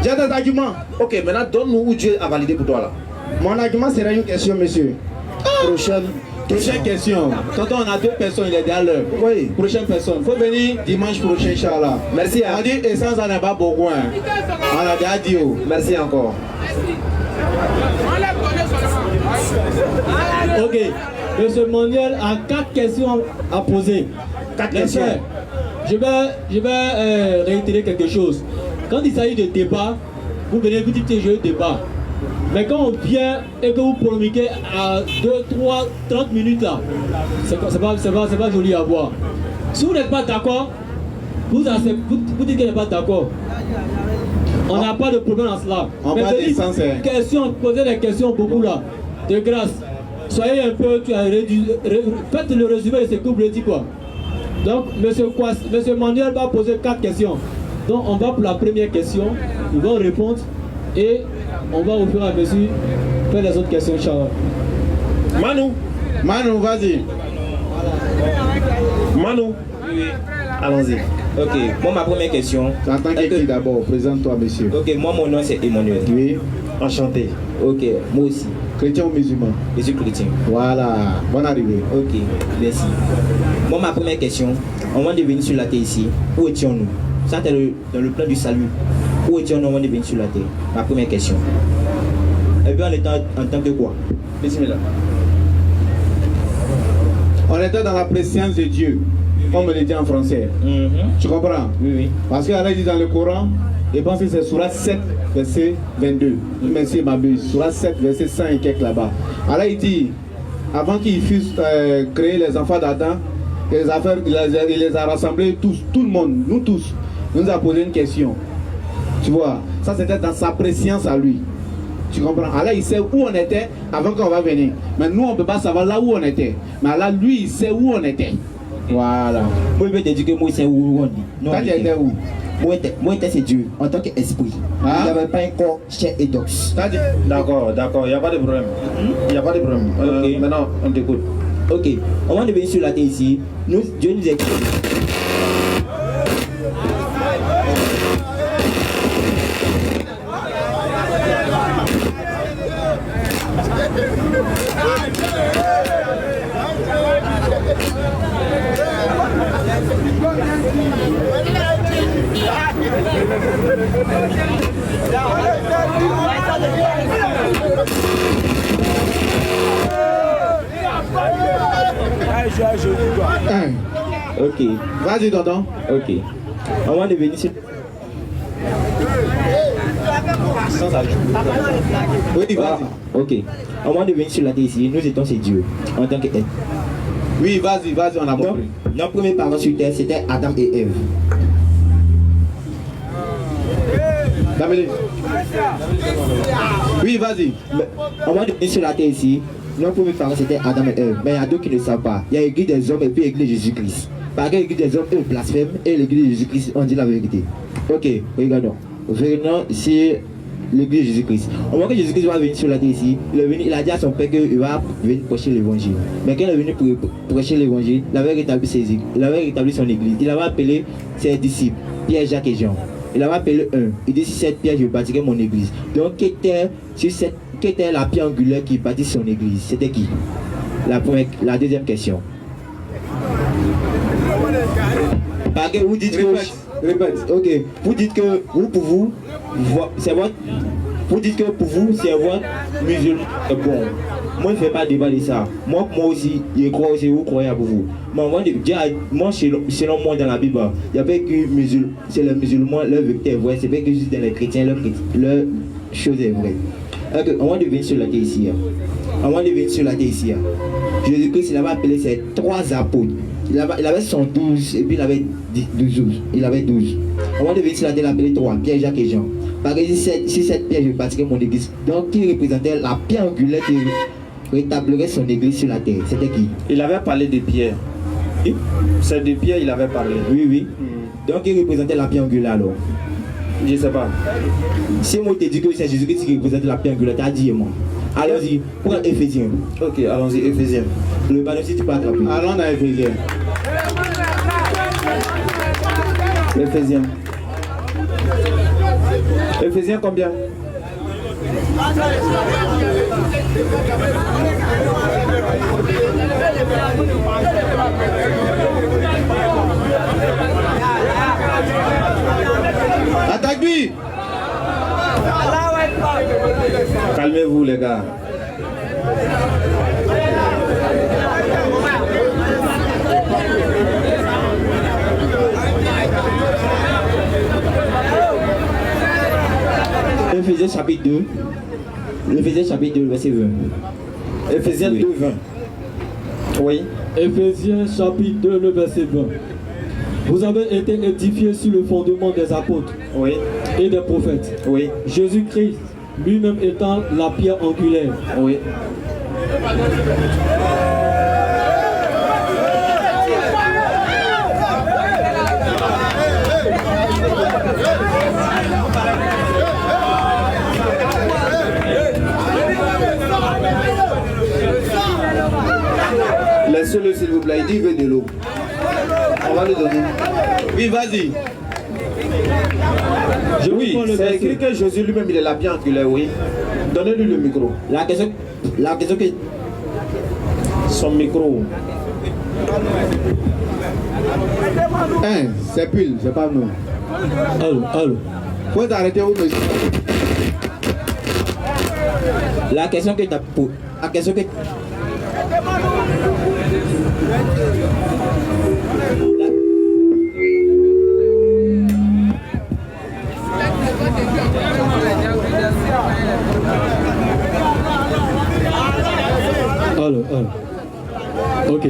J'ai des arguments. Ok, maintenant donne-nous où Dieu a validé pour toi là. Mon argument serait une question, monsieur. Prochaine question. Tonton, on a 2 personnes, il est déjà l'heure. Oui. Prochaine personne. Il faut venir dimanche prochain, Inch'Allah. Merci. On dit essence, on n'a pas beaucoup. Hein. On a déjà dit. Oh. Merci encore. Ok. Monsieur Manuel a 4 questions à poser. 4 questions. Je vais réitérer quelque chose. Quand il s'agit de débat, vous venez vous dites que je veux débat. Mais quand on vient et que vous polémiquez à 2, 3, 30 minutes là, c'est pas joli à voir. Si vous n'êtes pas d'accord, vous dites qu'il n'est pas d'accord. On n'a pas de problème en cela. On mais va descendre. poser des questions beaucoup là. De grâce. soyez un peu, faites le résumé de ce que vous voulez dire quoi. Donc, monsieur Manuel va poser 4 questions. Donc, on va pour la première question, ils vont répondre et on va au fur et à mesure faire les autres questions, Inch'Allah. Manu, vas-y. Manu. Oui. Allons-y. Ok, moi ma première question. En tant que qui d'abord, présente-toi monsieur. Ok, moi mon nom c'est Emmanuel. Oui. Enchanté. Ok, moi aussi. Chrétien ou musulman? Je suis chrétien. Voilà, bonne arrivée. Ok, merci. Moi ma première question, on va devenir sur la terre ici. Où étions-nous? Ça c'est dans le plan du salut. Où étions-nous avant de venir sur la terre? Ma première question. Et puis on était en tant que quoi? Bismillah. On était dans la préscience de Dieu, comme on le dit en français. Tu comprends? Oui, oui. Parce qu'Allah dit dans le Coran, je pense que c'est Surah 7, verset 22. Merci, m'abuse. Surah 7, verset 100 et quelques là-bas. Allah il dit, avant qu'ils fussent créés les enfants d'Adam, il les a rassemblés tous, tout le monde, nous tous. Il nous a posé une question. Tu vois, ça c'était dans sa préscience à lui. Tu comprends? Allah il sait où on était avant qu'on va venir. Mais nous on ne peut pas savoir là où on était. Mais Allah lui il sait où on était. Voilà. Moi je vais te dire que moi c'est où on dit. Toi tu étais où? Moi c'est Dieu en tant qu'esprit. Ah? Il n'y avait pas un corps chair et d'os. D'accord, il n'y a pas de problème. Il n'y a pas de problème. Ok. Maintenant, on t'écoute. Ok, on va devenir sur la terre ici. Dieu nous a créés. Ok. Vas-y, Tonton. Ok. On va devenir sur... Oui, vas-y. Ok. On va devenir sur la terre ici. Nous étions ces dieux en tant qu'être. Oui, vas-y, on a compris. Nos premiers parents sur terre, c'était Adam et Ève. Oui, vas-y. On va devenir sur la terre ici. Nos premiers parents, c'était Adam et Ève. Mais il y a d'autres qui ne savent pas. Il y a l'église des hommes et puis l'église de Jésus-Christ. Parce que l'église des hommes, eux, blasphème. Et l'église de Jésus-Christ, on dit la vérité. Ok, regardons. Venons sur l'église de Jésus-Christ. On voit que Jésus-Christ va venir sur la terre ici. Il a dit à son père qu'il va venir prêcher l'évangile. Mais quand il est venu pour prêcher l'évangile, il avait rétabli son église. Il avait appelé ses disciples, Pierre, Jacques et Jean. Il avait appelé un. Il dit, si cette pierre, je bâtirai mon église. Donc, qui était la pierre angulaire qui bâtit son église? C'était qui? La deuxième question. Parce que vous dites que... Répète. Ok. Vous dites que vous dites que pour vous, c'est votre musulman est bon. Moi, je ne fais pas débat de ça. Moi aussi, je crois aussi, vous croyez à vous. Moi, selon moi, dans la Bible, il n'y a pas que c'est les musulmans, leur vérité est vraie. C'est pas que juste dans les chrétiens, leur chose est vraie. Okay, on va devenir sur la terre ici. Jésus-Christ, il avait appelé ses 3 apôtres. Il avait 112 et puis il avait 12. On va devenir sur la terre, il appelé 3, Pierre, Jacques et Jean. Par exemple, si cette pierre, je bâtirai mon église. Donc, qui représentait la pierre angulaire qui rétablirait son église sur la terre? C'était qui? Il avait parlé de Pierre. Oui? C'est de Pierre il avait parlé. Oui. Donc, qui représentait la pierre angulaire alors? Je ne sais pas. Si moi te dis que c'est Jésus-Christ qui représente la pierre angulaire, t'as dit moi. Allons-y, pour Éphésiens. Ok, allons-y, Éphésiens. Le ballon, si tu peux attraper. Allons dans Éphésiens. Éphésiens combien? Attaque-lui. Calmez-vous les gars. Éphésiens chapitre 2. Éphésiens chapitre 2, verset 20. Éphésiens 2, 20. Oui. Éphésiens chapitre 2, le verset 20. Vous avez été édifiés sur le fondement des apôtres et des prophètes. Oui. Jésus-Christ lui-même étant la pierre angulaire. Oui. Laissez-le s'il vous plaît, il dit qu'il veut de l'eau. On va lui donner. Oui, vas-y. Oui, c'est écrit que Jésus lui-même il est la pierre angulaire, oui. Donnez-lui le micro. La question que... Son micro. Hein, c'est pile, c'est pas nous. Allô. Faut t'arrêter où, monsieur? La question que tu as posée. La question que... Allô. Ok.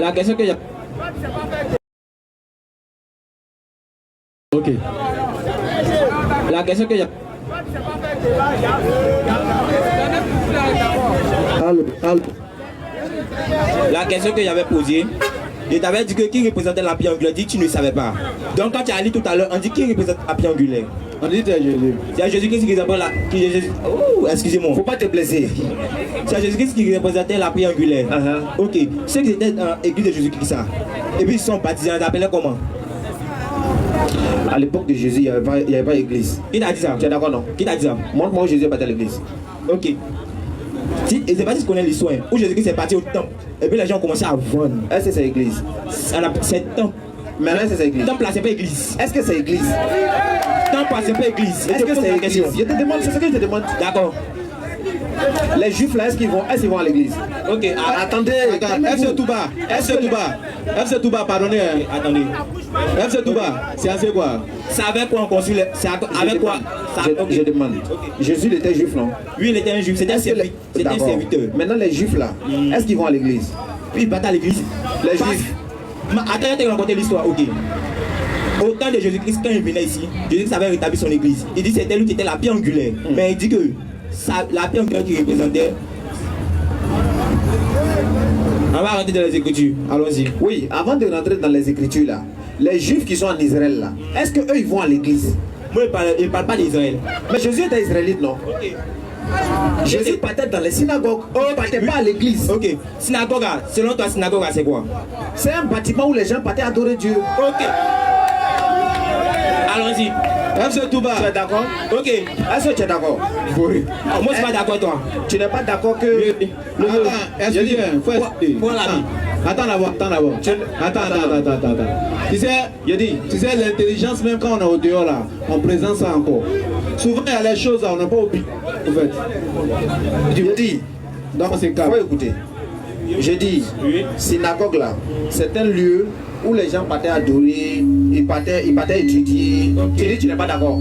La question que j'ai... Ok. La question que j'ai... La question que j'avais posée, je t'avais dit que qui représentait la pierre angulaire, dit que tu ne savais pas. Donc quand tu as lu tout à l'heure, on dit qui représente la pierre angulaire. On dit c'est Jésus. C'est Jésus-Christ qui représente la... Oh, excusez-moi. Faut pas te blesser. C'est Jésus-Christ qui représentait la pierre angulaire. Ok. Ceux qui étaient dans l'église de Jésus-Christ, ça. Et puis ils sont baptisés, on les appelait comment? À l'époque de Jésus, il n'y avait pas d'église. Qui t'a dit ça? Tu es d'accord, non? Qui t'a dit ça? Montre-moi où Jésus est parti à l'église. Ok. Et c'est pas si tu connais l'histoire, où Jésus-Christ est parti au temple. Et puis les gens ont commencé à vendre. Est-ce que c'est l'église? C'est temple. Maintenant, est-ce que c'est l'église? Temple là, c'est pas église. Est-ce que c'est l'église? Temple là, c'est pas église. Est-ce que c'est l'église? Je te demande, c'est ce que je te demande. D'accord. Les juifs là, est-ce qu'ils vont à l'église? Ok, attendez. FC Touba, pardonnez. Attendez. FC Touba, c'est assez quoi? C'est avec quoi on construit c'est avec quoi? Je demande. Jésus il était juif, non? Oui, il était un juif, c'était un serviteur. Maintenant, les juifs là, est-ce qu'ils vont à l'église? Oui, ils battent à l'église. Les juifs. Attends, je vais te raconter l'histoire, ok. Au temps de Jésus-Christ, quand il venait ici, Jésus-Christ avait rétabli son église. Il dit que c'était lui qui était la pierre angulaire. Mais il dit que la pierre angulaire qui représentait. On va rentrer dans les Écritures. Allons-y. Oui, avant de rentrer dans les Écritures là, les juifs qui sont en Israël là, est-ce qu'eux ils vont à l'église? Moi, il ne parle pas d'Israël. Mais Jésus était israélite, non? Ok. Jésus partait dans les synagogues, il partait pas à l'église. Ok. Synagogue, selon toi, synagogue, c'est quoi? C'est un bâtiment où les gens partaient adorer Dieu. Ok. Allons-y. FC Touba. Tu es d'accord? Ok. Est-ce que tu es d'accord? Oui. Moi, je suis pas d'accord, toi. Tu n'es pas d'accord que... Attends, excusez-moi, attends d'abord. Attends. Tu sais, l'intelligence, même quand on est au dehors là, on présente ça encore. Souvent, il y a les choses là, on n'a pas oublié. En fait. Je dis, dans ces cas. faut écouter. Je dis, synagogue là, c'est un lieu où les gens partaient adorer, ils partaient étudier. Tu dis, tu n'es pas d'accord?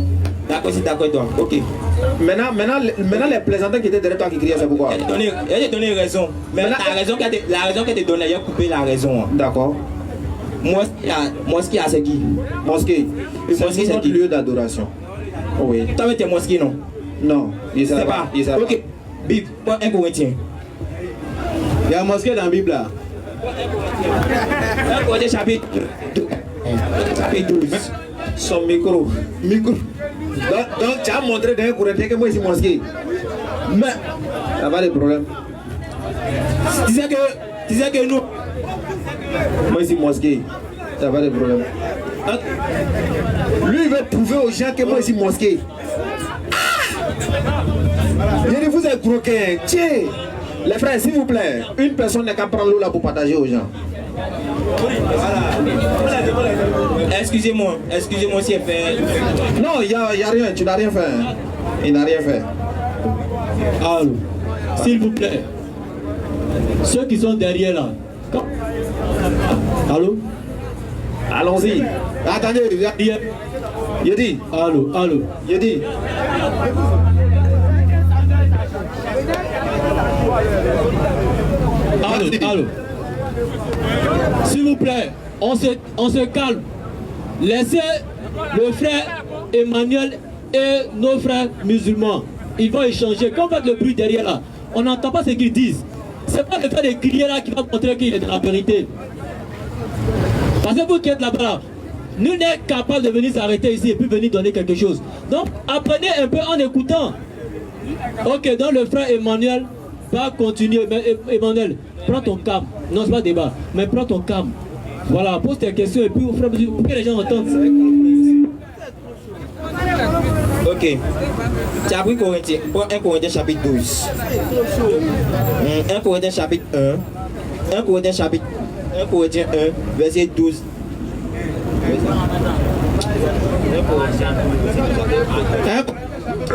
D'accord, c'est d'accord, toi. Ok. Maintenant, les plaisantins qui étaient derrière toi qui criaient, c'est pourquoi? Elle t'a donné raison. Mais la raison qu'elle t'a donnée, elle a coupé la raison. D'accord. Mosquée, c'est qui? Mosquée. C'est notre lieu d'adoration. Oui. Toi, tu es mosquée, non? Non, il ne sait pas. Ok. Bible, 1 Corinthiens. Il y a une mosquée dans la Bible là. 1 Corinthiens chapitre 12. Son micro. Donc tu as montré dans un Corinthien que moi ici mosquée. Mais ça va le problème. Tu disais que nous. Moi ici mosquée. Ça va le problème. Lui il veut prouver aux gens que moi ici mosquée. Il dit vous êtes croqués. Tiens. Les frères, s'il vous plaît, une personne n'est qu'à prendre l'eau là pour partager aux gens. Excusez-moi si elle fait. Non, il n'y a rien, tu n'as rien fait. Il n'a rien fait. Allô, s'il vous plaît, ceux qui sont derrière là. Allô? Allons-y. Attendez, il dit. Allô. Il dit. Allô. S'il vous plaît, on se calme. Laissez le frère Emmanuel et nos frères musulmans. Ils vont échanger. Quand vous faites le bruit derrière là, on n'entend pas ce qu'ils disent. C'est pas le fait de crier là qui va montrer qu'il est de la vérité. Parce que vous qui êtes là-bas, nous n'est capable de venir s'arrêter ici et puis venir donner quelque chose. Donc apprenez un peu en écoutant. Ok, donc le frère Emmanuel va continuer. Mais Emmanuel, prends ton calme. Non, c'est pas débat, mais prends ton calme. Voilà, pose tes questions et puis au frère, pour que les gens entendent. Ok. Tu as pris Corinthiens, 1 Corinthiens chapitre 12. 1 Corinthiens chapitre 1. 1 Corinthiens chapitre 1 Corinthiens 1, verset 12.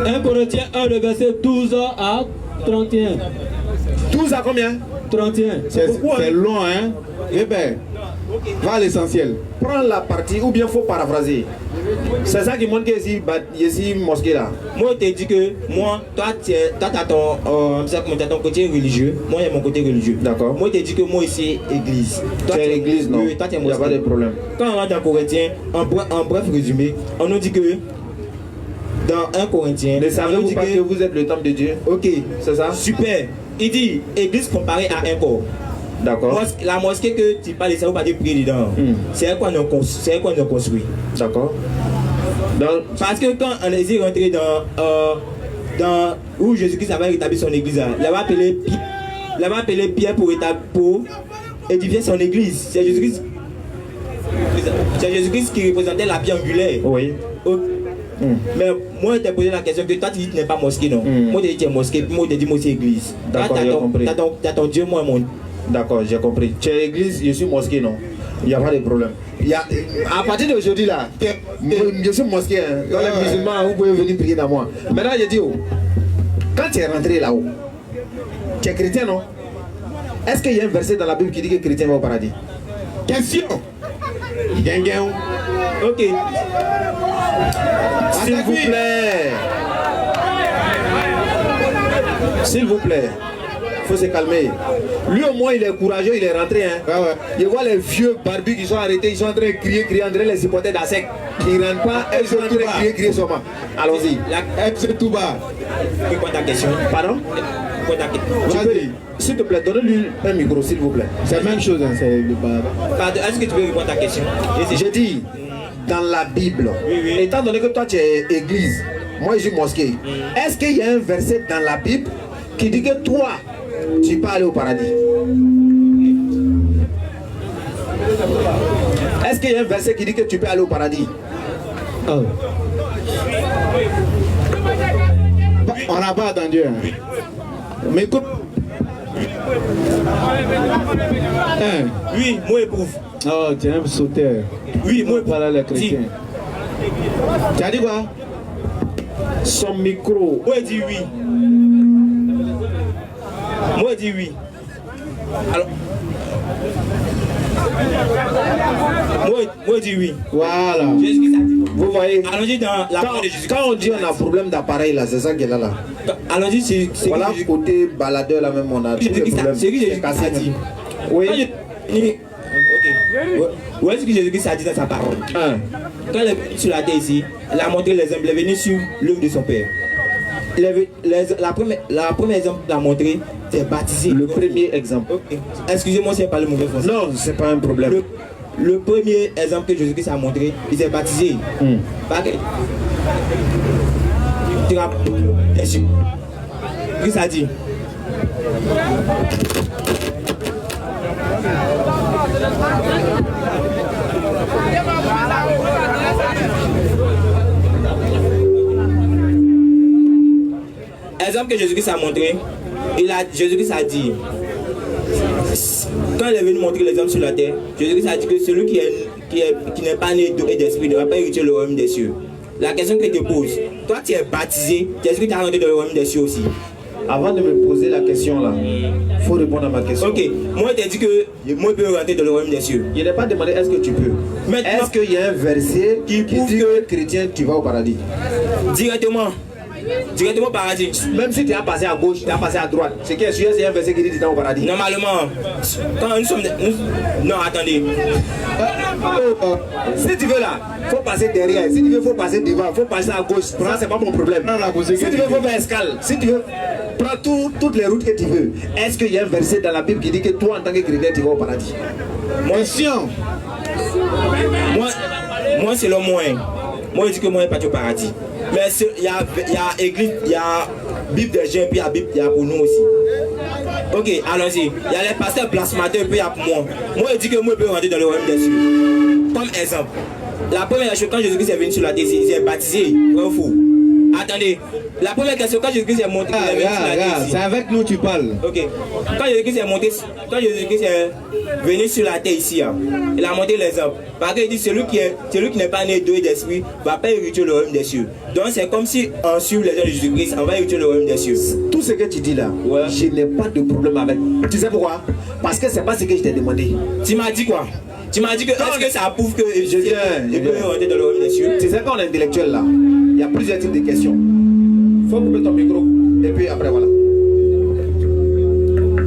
1 Corinthiens 1, le verset 12 à 31. 12 à combien? 31. C'est long, hein? Eh bien, va à l'essentiel. Prends la partie ou bien faut paraphraser. C'est ça qui montre que ici mosquée là. Moi, je te dis que moi, toi, tu as ton côté religieux. Moi, j'ai mon côté religieux. D'accord. Moi, je te dis que moi, ici, église. Toi, tu es église, non? Oui, toi, tu es il n'y a pas de problème. Quand on rentre dans Corinthiens, en bref résumé, on nous dit que dans 1 Corinthiens, Ne savez-vous pas que vous êtes le temple de Dieu? Ok, c'est ça? Super. Il dit église comparée à un corps. D'accord. La mosquée que tu parles, ça ne veut pas dire prier dedans. C'est elle qu'on a construit. D'accord. Parce que quand on est rentré dans où Jésus-Christ avait établi son église, il avait appelé Pierre pour édifier son église. C'est Jésus-Christ qui représentait la pierre angulaire. Oui. Mais moi, je t'ai posé la question que toi, tu dis que tu n'es pas mosquée, non? Moi, je dis que tu es mosquée, puis moi, je te dis moi, c'est église. D'accord, j'ai compris. Tu as ton Dieu, moi, mon. D'accord, j'ai compris. Tu es église, je suis mosquée, non? Il n'y a pas de problème. À partir d'aujourd'hui, là, je suis mosquée. Hein. Quand les musulmans, vous pouvez venir prier dans moi. Maintenant, je dis, quand tu es rentré là-haut, tu es chrétien, non? Est-ce qu'il y a un verset dans la Bible qui dit que chrétien va au paradis? Question. Ok. S'il vous plaît. S'il vous plaît. Il faut se calmer. Lui au moins il est courageux, il est rentré. Hein. Ah ouais. Je vois les vieux barbus qui sont arrêtés, ils sont en train de crier, on dirait les supporters d'ASEC. Ils ne rentrent pas, ils sont en train de crier seulement. Allons-y. C'est tout bas. C'est quoi ta question? Pardon? Vas-y. S'il te plaît, donnez-lui un micro, s'il vous plaît. C'est la même chose, hein, c'est le bas. Pardon, est-ce que tu peux répondre à ta question? J'ai dit, dans la Bible, Oui. étant donné que toi tu es église, moi je suis mosquée, est-ce qu'il y a un verset dans la Bible qui dit que toi, tu peux aller au paradis? Est-ce qu'il y a un verset qui dit que tu peux aller au paradis? Oh. On n'a pas attendu. Hein. Mais écoute. Oui, moi éprouve. Oh, tu aimes sauter. Oui, moi Voilà les chrétiens. Tu as dit quoi? Son micro. Moi je dis oui. Moi je dis oui. Alors. Moi je dis oui. Voilà. Jésus-Christ a dit. Vous voyez, Allons-y dans la parole de Jésus-Christ. quand on dit on a problème d'appareil là, c'est ça qui est là. Allons-y, c'est Voilà, côté baladeur là même on a tous les problèmes. C'est qui Jésus-Christ a dit. Oui. Ok. Où est-ce que Jésus-Christ a dit dans sa parole? Quand il est venu sur la terre ici, il a montré l'exemple, il est venu sur l'œuvre de son Père. La première exemple qu'il a montré, c'est baptisé. Le premier exemple. Okay. Excusez-moi si je parle mauvais français. Non, c'est pas un problème. Le premier exemple que Jésus-Christ a montré, il s'est baptisé. Tu vas bien sûr. Qu'est-ce que ça dit? Exemple que Jésus-Christ a montré, Jésus-Christ a dit, quand il est venu montrer l'exemple sur la terre, Jésus-Christ a dit que celui qui n'est pas né d'eau et d'esprit ne va pas hériter le royaume des cieux. La question que je te pose, toi tu es baptisé, est-ce que tu as rentré dans le royaume des cieux aussi? Avant de me poser la question là, il faut répondre à ma question. Ok, moi je t'ai dit que moi je peux rentrer dans le royaume des cieux. Je n'ai pas demandé est-ce que tu peux. Est-ce qu'il y a un verset qui dit que chrétien tu vas au paradis? Directement. Directement au paradis. Même si tu as passé à gauche, tu as passé à droite. Ce qui est sûr, c'est un verset qui dit tu es au paradis. Normalement, quand nous sommes. Non, attendez. Si tu veux là, il faut passer derrière. Si tu veux, il faut passer devant. Il faut passer à gauche. Ça, c'est pas mon problème. Si tu veux, il faut faire escale. Si tu veux, prends toutes les routes que tu veux. Est-ce qu'il y a un verset dans la Bible qui dit que toi, en tant que chrétien, tu vas au paradis? Moi, selon moi, je dis que moi, je ne vais pas au paradis. Mais il y a église, il y a Bible des gens, puis il y a Bible, il y a pour nous aussi. Ok, allons-y. Il y a les pasteurs blasphémateurs, puis il y a pour moi. Moi, je dis que moi, je peux rentrer dans le royaume des cieux. Comme exemple, la première chose, quand Jésus-Christ est venu sur la terre, il s'est baptisé. Vrai ou faux? Attendez, la première question, quand Jésus-Christ est monté, c'est avec nous tu parles. Ok, quand Jésus-Christ est monté, quand Jésus-Christ est venu sur la terre ici, hein, il a monté l'exemple. Parce qu'il dit celui qui n'est pas né d'eau et d'esprit va pas hériter le royaume des cieux. Donc c'est comme si en suivant les gens de Jésus-Christ, on va hériter le royaume des cieux. Tout ce que tu dis là, ouais, je n'ai pas de problème avec. Tu sais pourquoi? Parce que c'est pas ce que je t'ai demandé. Tu m'as dit quoi? Tu m'as dit que est-ce que ça prouve que je peux rentrer dans le royaume des cieux? Tu sais quand on est intellectuel là, il y a plusieurs types de questions. Il faut couper ton micro et puis après voilà.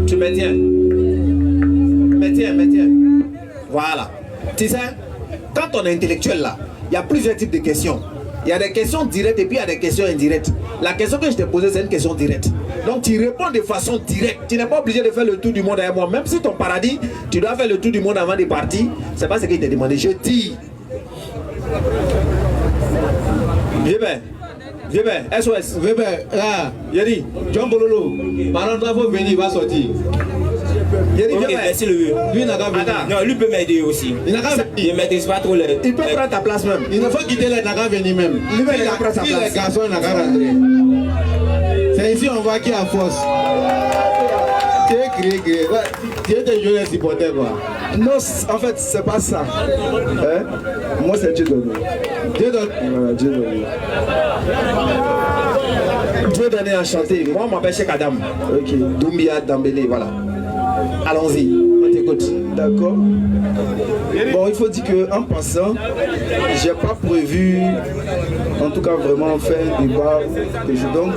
Tu maintiens. Maintiens. Voilà. Tu sais, quand on est intellectuel là, il y a plusieurs types de questions. Il y a des questions directes et puis il y a des questions indirectes. La question que je t'ai posée, c'est une question directe. Donc tu réponds de façon directe. Tu n'es pas obligé de faire le tour du monde avec moi. Même si ton paradis, tu dois faire le tour du monde avant de partir. C'est pas ce que je t'ai demandé. Je dis. Viens ben, SOS. Viens ben, là. Yeri. John Bololo. Par contre, il faut venir, il va sortir. Yeri, ok, merci le vieux. Lui, il n'a qu'à venir. Non, lui peut m'aider aussi. Il n'a qu'à venir. Il ne maîtrise pas trop les. Il peut prendre ta place même. Il ne faut quitter là, il n'a qu'à venir même. Lui, il a pris sa place. Les garçons, il n'a qu'à rentrer. C'est ici on voit qui a force. Tu es créé. Tu es un jeune supporter quoi. Non, en fait, c'est pas ça. Hein? Moi, c'est Dieu donné. Dieu donne. Voilà, Dieu donné. Dieu donné enchanté. Moi, je m'appelle Cheikh Adam. Ok. Doumbia Dambélé, voilà. Allons-y, on t'écoute. D'accord. Bon, il faut dire qu'en passant, j'ai pas prévu, en tout cas vraiment faire un débat que je donne.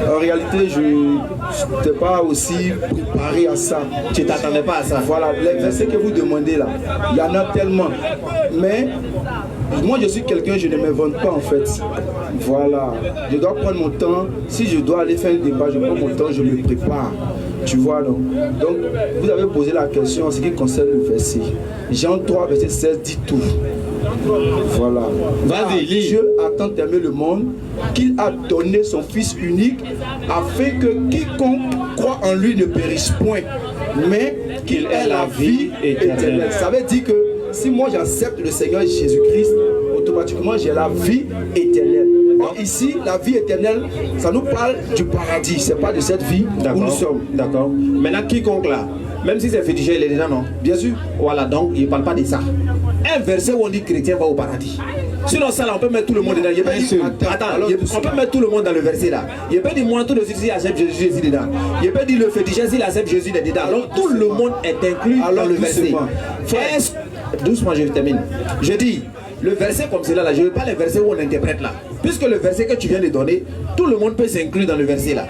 En réalité, je n'étais pas aussi préparé à ça. Tu t'attendais pas à ça? Voilà, les versets que vous demandez là, il y en a tellement. Mais moi, je suis quelqu'un, je ne m'invente pas en fait. Voilà, je dois prendre mon temps. Si je dois aller faire un débat, je prends mon temps, je me prépare. Tu vois, non? Donc, vous avez posé la question en ce qui concerne le verset. Jean 3, verset 16 dit tout. Voilà. Vas-y, lis. Dieu a tant aimé le monde qu'il a donné son Fils unique afin que quiconque croit en lui ne périsse point, mais qu'il ait la vie éternelle. Ça veut dire que si moi j'accepte le Seigneur Jésus-Christ, automatiquement j'ai la vie éternelle. Donc ici, la vie éternelle, ça nous parle du paradis, c'est pas de cette vie où nous sommes. D'accord. Maintenant, quiconque là, même si c'est féticheur, il est dedans, non? Bien sûr. Voilà, donc il ne parle pas de ça. Un verset où on dit chrétien va au paradis. Sinon, ça là, on peut mettre tout le monde dedans. On peut mettre tout le monde dans le verset là. Il peut dire moi, tout de suite, s'il accepte Jésus, je suis dedans. Il peut dire le féticheur, s'il accepte Jésus, il est dedans. Donc tout le monde est inclus dans le verset. Doucement, je termine. Je dis, le verset comme cela là, je ne veux pas les versets où on interprète là. Puisque le verset que tu viens de donner, tout le monde peut s'inclure dans le verset là.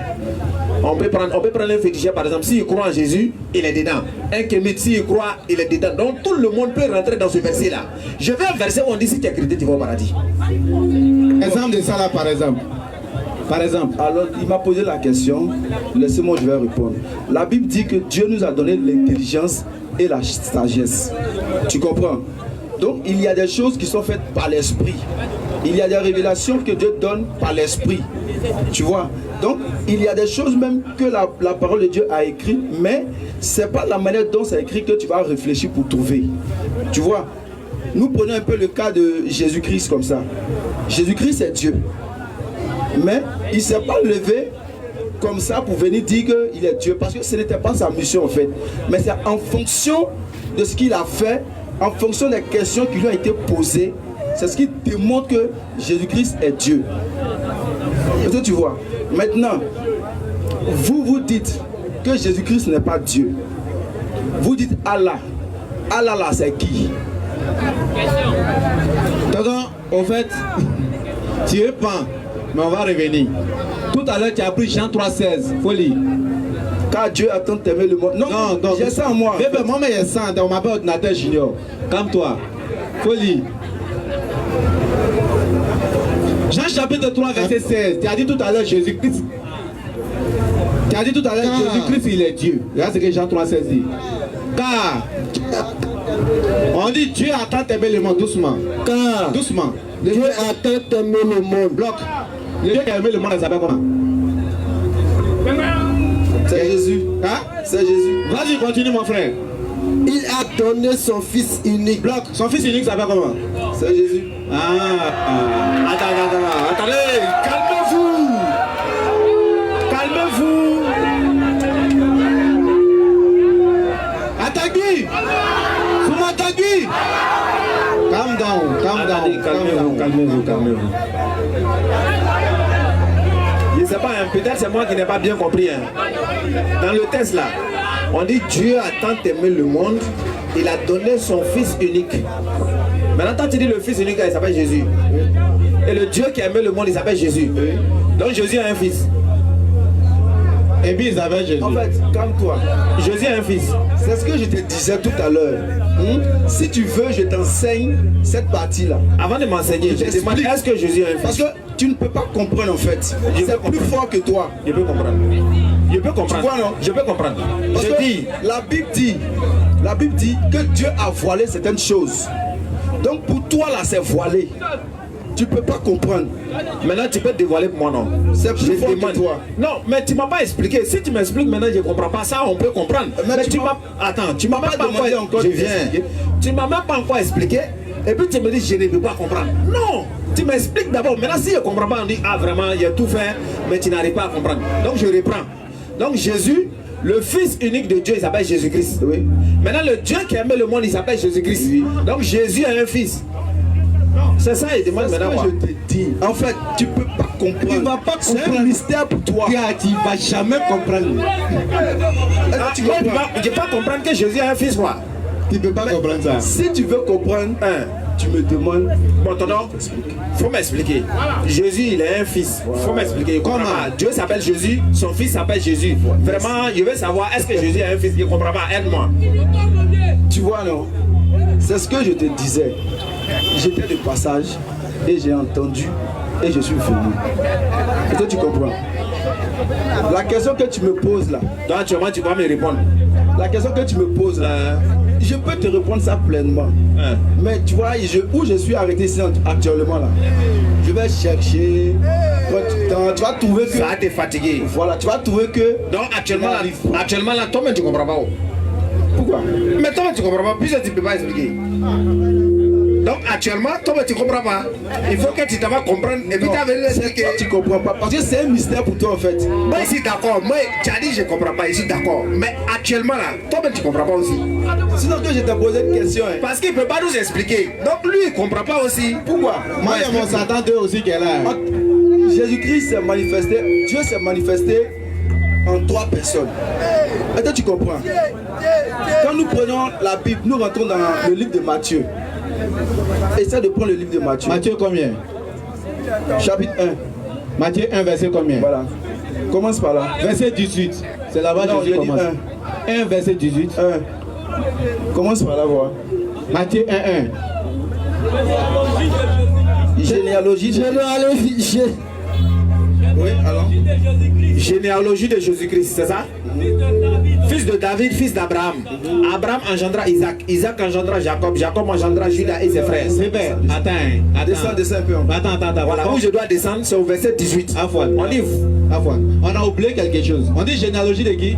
On peut prendre un féticheur par exemple, s'il croit en Jésus, il est dedans. Un kémite, s'il croit, il est dedans. Donc tout le monde peut rentrer dans ce verset là. Je veux un verset où on dit si tu es chrétien, tu vas au paradis. Exemple de ça là par exemple. Par exemple. Alors il m'a posé la question, laissez-moi je vais répondre. La Bible dit que Dieu nous a donné l'intelligence et la sagesse. Tu comprends? Donc il y a des choses qui sont faites par l'esprit. Il y a des révélations que Dieu donne par l'esprit. Tu vois? Donc il y a des choses même que la parole de Dieu a écrites, mais c'est pas la manière dont c'est écrit que tu vas réfléchir pour trouver. Tu vois? Nous prenons un peu le cas de Jésus-Christ comme ça. Jésus-Christ est Dieu. Mais il ne s'est pas levé comme ça pour venir dire qu'il est Dieu, parce que ce n'était pas sa mission en fait. Mais c'est en fonction de ce qu'il a fait, en fonction des questions qui lui ont été posées, c'est ce qui démontre que Jésus-Christ est Dieu. Est-ce que tu vois? Maintenant, vous dites que Jésus-Christ n'est pas Dieu. Vous dites Allah. Allah là, c'est qui? Donc, au fait, tu réponds. Mais on va revenir. Tout à l'heure, tu as pris Jean 3,16. Faut lire. Car Dieu a tant aimé le monde. Non, j'ai ça en moi. Bébé, moi, mais j'ai ça. On m'appelle ordinateur junior. Calme-toi. Faut lire. Jean chapitre 3, verset 16. Tu as dit tout à l'heure Jésus-Christ. Tu as dit tout à l'heure Jésus-Christ, il est Dieu. Regarde ce que Jean 3, 16 dit. Car on dit Dieu a tant aimé le monde. Doucement. Car doucement. Dieu a tant aimé le monde. Bloc. Le Dieu qui a aimé le monde, il s'appelle comment? C'est Jésus. Hein? C'est Jésus. Vas-y, continue mon frère. Il a donné son fils unique. Bloc. Son fils unique s'appelle comment? C'est Jésus. Attendez, calmez-vous. Calmez-vous. Atagui. Comment Atagui? Calm down. Calmez-vous. Je sais pas, hein, peut-être c'est moi qui n'ai pas bien compris. Hein. Dans le texte là, on dit Dieu a tant aimé le monde, il a donné son fils unique. Maintenant, quand tu dis le fils unique, il s'appelle Jésus. Et le Dieu qui a aimé le monde, il s'appelle Jésus. Donc Jésus a un fils. Et puis ils avaient Jésus. En fait, calme-toi. Jésus a un fils. C'est ce que je te disais tout à l'heure. Si tu veux, je t'enseigne cette partie-là. Avant de m'enseigner, je te demande, est-ce que Jésus a un fils? Parce que tu ne peux pas comprendre en fait. C'est plus fort que toi. Je peux comprendre. Je peux comprendre. Tu vois, non? Je peux comprendre. Parce que la Bible dit que Dieu a voilé certaines choses. Donc pour toi là, c'est voilé. Tu peux pas comprendre. Maintenant, tu peux dévoiler pour moi, non? C'est plus fort que toi. Non, mais tu m'as pas expliqué. Si tu m'expliques maintenant, je comprends pas ça, on peut comprendre. Mais tu m'as... Attends, tu m'as pas demandé encore. Je viens. Tu m'as même pas encore expliqué. Et puis tu me dis, je ne peux pas comprendre. Non! Tu m'expliques d'abord. Maintenant, si je ne comprends pas, on dit, ah vraiment, il a tout fait, mais tu n'arrives pas à comprendre. Donc je reprends. Donc Jésus, le fils unique de Dieu, il s'appelle Jésus-Christ. Oui. Maintenant, le Dieu qui aimait le monde, il s'appelle Jésus-Christ. Oui. Donc Jésus a un fils. C'est ça, il demande maintenant. C'est ce que je te dis. En fait, tu peux pas comprendre. Tu vas pas comprendre. C'est un mystère pour toi. Tu vas jamais comprendre. Tu vas pas comprendre que Jésus a un fils, quoi. Tu peux pas comprendre ça. Si tu veux comprendre, tu me demandes. Bon, tonton, faut m'expliquer. Jésus, il a un fils. Faut m'expliquer. Comment? Dieu s'appelle Jésus, son fils s'appelle Jésus. Vraiment, je veux savoir, est-ce que Jésus a un fils? Je ne comprends pas. Aide-moi. Tu vois, non? C'est ce que je te disais. J'étais de passage et j'ai entendu et je suis venu. Est-ce que tu comprends? La question que tu me poses là. Donc actuellement tu vas me répondre. La question que tu me poses là, je peux te répondre ça pleinement. Mais tu vois, où je suis arrêté ici actuellement là, je vais chercher. Tu vas trouver que. Ça va te fatiguer. Voilà, tu vas trouver que. Donc actuellement là, toi-même tu comprends pas. Pourquoi? Mais toi-même tu comprends pas, puisque tu ne peux pas expliquer. Donc actuellement, toi tu comprends pas. Il faut que tu t'en vas comprendre. Et puis tu as venu expliquer. Tu comprends pas. Parce que c'est un mystère pour toi en fait. Moi ici d'accord. Moi tu as dit je comprends pas. Ici d'accord. Mais actuellement là, toi-même tu comprends pas aussi. Sinon que je t'ai posé une question. Parce qu'il peut pas nous expliquer. Donc lui il comprend pas aussi. Pourquoi? Moi il y a mon Satan 2 aussi qui est là. Jésus-Christ s'est manifesté. Dieu s'est manifesté en 3 personnes. Est-ce que tu comprends? Quand nous prenons la Bible, nous rentrons dans le livre de Matthieu. Essaie de prendre le livre de Matthieu. Matthieu combien? Chapitre 1. Matthieu 1 verset combien? Voilà. Commence par là. Verset 18. C'est là-bas que Jésus commence. 1 verset 18. 1. Commence par là voir. Matthieu 1 1. Généalogie. Oui, alors. Généalogie de Jésus-Christ, c'est ça? Fils de David, fils d'Abraham. Abraham engendra Isaac. Isaac engendra Jacob. Jacob engendra Judas et ses frères. C'est bien. Attends. Descends un peu. Attends. Voilà, où je dois descendre, c'est au verset 18. On livre. On a oublié quelque chose. On dit généalogie de qui?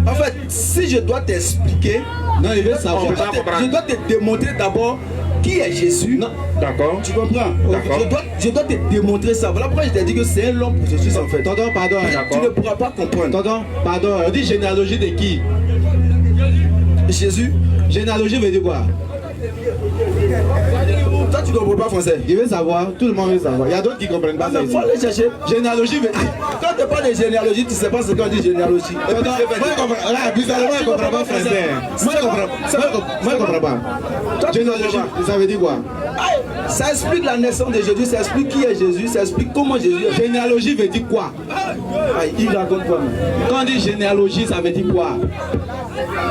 En fait, si je dois t'expliquer, non, il veut savoir. Je dois te démontrer d'abord qui est Jésus. Non. D'accord. Tu comprends? D'accord. Je dois te démontrer ça. Voilà pourquoi je t'ai dit que c'est un long processus en fait. Tonton, pardon. Tu ne pourras pas comprendre. Tonton, pardon. On dit généalogie de qui? Jésus. Généalogie veut dire quoi? Toi, tu comprends pas français. Je veux savoir, tout le monde veut savoir. Il y a d'autres qui ne comprennent pas ça. Il faut aller chercher. Généalogie veut dire. Quand tu parles de généalogie, tu sais pas ce qu'on dit généalogie. Moi, je comprends pas français. Moi, je comprends pas. Généalogie, ça veut dire quoi? Ça explique la naissance de Jésus, ça explique qui est Jésus, ça explique comment Jésus est. Généalogie veut dire quoi? Il raconte quoi? Quand on dit généalogie, ça veut dire quoi?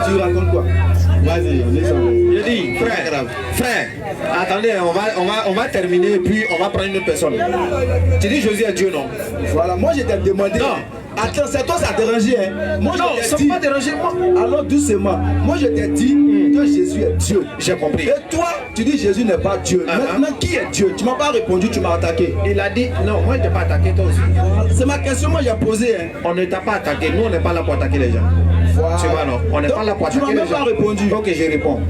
Tu racontes quoi? Vas-y, on est Je dis, frère, attendez, on va terminer et puis on va prendre une autre personne. Tu dis Jésus est Dieu, non? Voilà, moi je t'ai demandé. Non. Attends, c'est toi ça dérangeait, hein? Moi Non, je ça t'ai ne dit. pas déranger moi. Alors doucement. Moi je t'ai dit que Jésus est Dieu. J'ai compris. Et toi, tu dis Jésus n'est pas Dieu. Maintenant, qui est Dieu? Tu m'as pas répondu, tu m'as attaqué. Il a dit, non, moi je ne t'ai pas attaqué, toi aussi. C'est ma question, moi j'ai posé. Hein. On ne t'a pas attaqué, nous on n'est pas là pour attaquer les gens. Voilà. Tu vois, non? On n'est pas là pour attaquer les gens. Tu m'as même pas répondu. Ok, je réponds.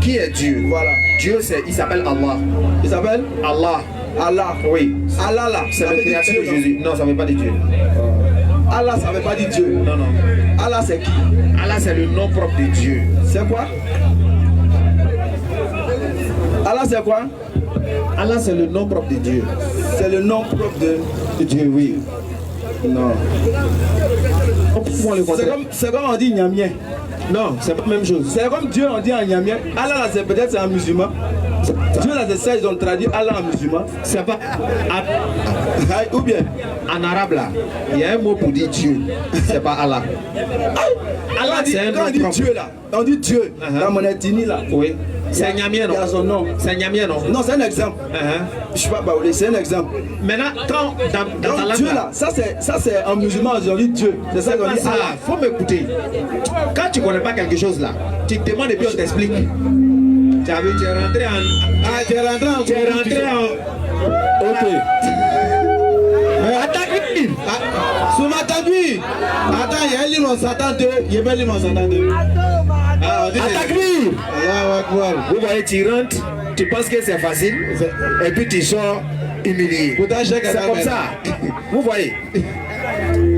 Qui est Dieu? Voilà. Dieu, il s'appelle Allah. Il s'appelle Allah. Allah. Oui. Allah là. C'est ça le veut dire créateur de Dieu, Jésus. Non, ça ne veut pas dire Dieu. Allah, ça veut pas dire Dieu. Non, non. Allah, c'est qui? Allah, c'est le nom propre de Dieu. C'est quoi? Allah, c'est quoi? Allah, c'est le nom propre de Dieu. C'est le nom propre de Dieu, oui. Non. Pourquoi le contraire? C'est comme on dit Nyamien. Non, c'est pas la même chose. C'est comme Dieu, on dit en Nyamien. Allah, là, c'est peut-être un musulman. Dieu, là, c'est ça, ils ont traduit Allah en musulman. C'est pas. Ou bien? En arabe, là, il y a un mot pour dire Dieu. C'est pas Allah. Allah dit, quand on dit Dieu, là, on dit Dieu. Dans mon ethnie, là. Oui. C'est Nyamien, non? Il y a son nom. C'est Nyamien, non? Non, c'est un exemple. Je suis pas baoulé, c'est un exemple. Maintenant, quand dans ta langue. Dieu, là, ça c'est un musulman, on dit Dieu. C'est ça qu'on dit Allah. Faut m'écouter. Quand tu connais pas quelque chose là, tu te demandes et puis on t'explique. Tu es rentré en. Ah, tu es rentré en. Tu es rentré en. Ok. Attaque-lui! Sur ma tabu! Attends, il y a un livre en Satan 2. Il y a un livre en Satan 2. Attaque-lui! Vous voyez, tu rentres, tu penses que c'est facile, et puis tu sors humilié. C'est comme ça. Vous voyez.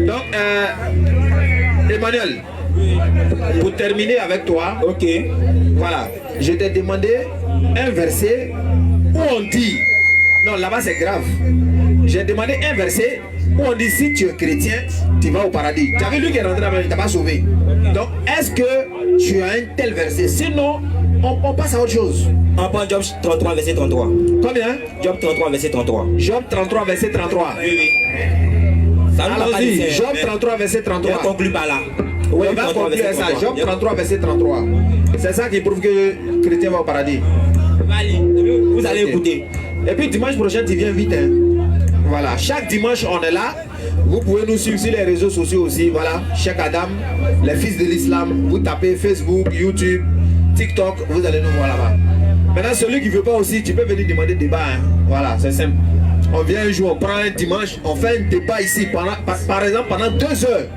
Donc, Emmanuel, pour terminer avec toi, ok, voilà, je t'ai demandé un verset où on dit, non, là-bas c'est grave. J'ai demandé un verset où on dit si tu es chrétien, tu vas au paradis. Tu as vu lui qui est rentré là-bas, il ne t'a pas sauvé. Donc, est-ce que tu as un tel verset? Sinon, on passe à autre chose. On prend Job 33, verset 33. Combien? Job 33, verset 33. Job 33, verset 33. Oui, oui. Ça nous Alors, dit, Job 33, verset 33. On conclut par là. Oui, on va conclure ça. Job 33, verset 33. C'est ça qui prouve que le chrétien va au paradis. Vous allez écouter. Et puis dimanche prochain, tu viens vite. Hein. Voilà, chaque dimanche, on est là. Vous pouvez nous suivre sur les réseaux sociaux aussi. Voilà, Cheikh Adam, les fils de l'islam. Vous tapez Facebook, YouTube, TikTok, vous allez nous voir là-bas. Maintenant, celui qui ne veut pas aussi, tu peux venir demander débat. Hein. Voilà, c'est simple. On vient un jour, on prend un dimanche, on fait un débat ici, par exemple, pendant 2 heures.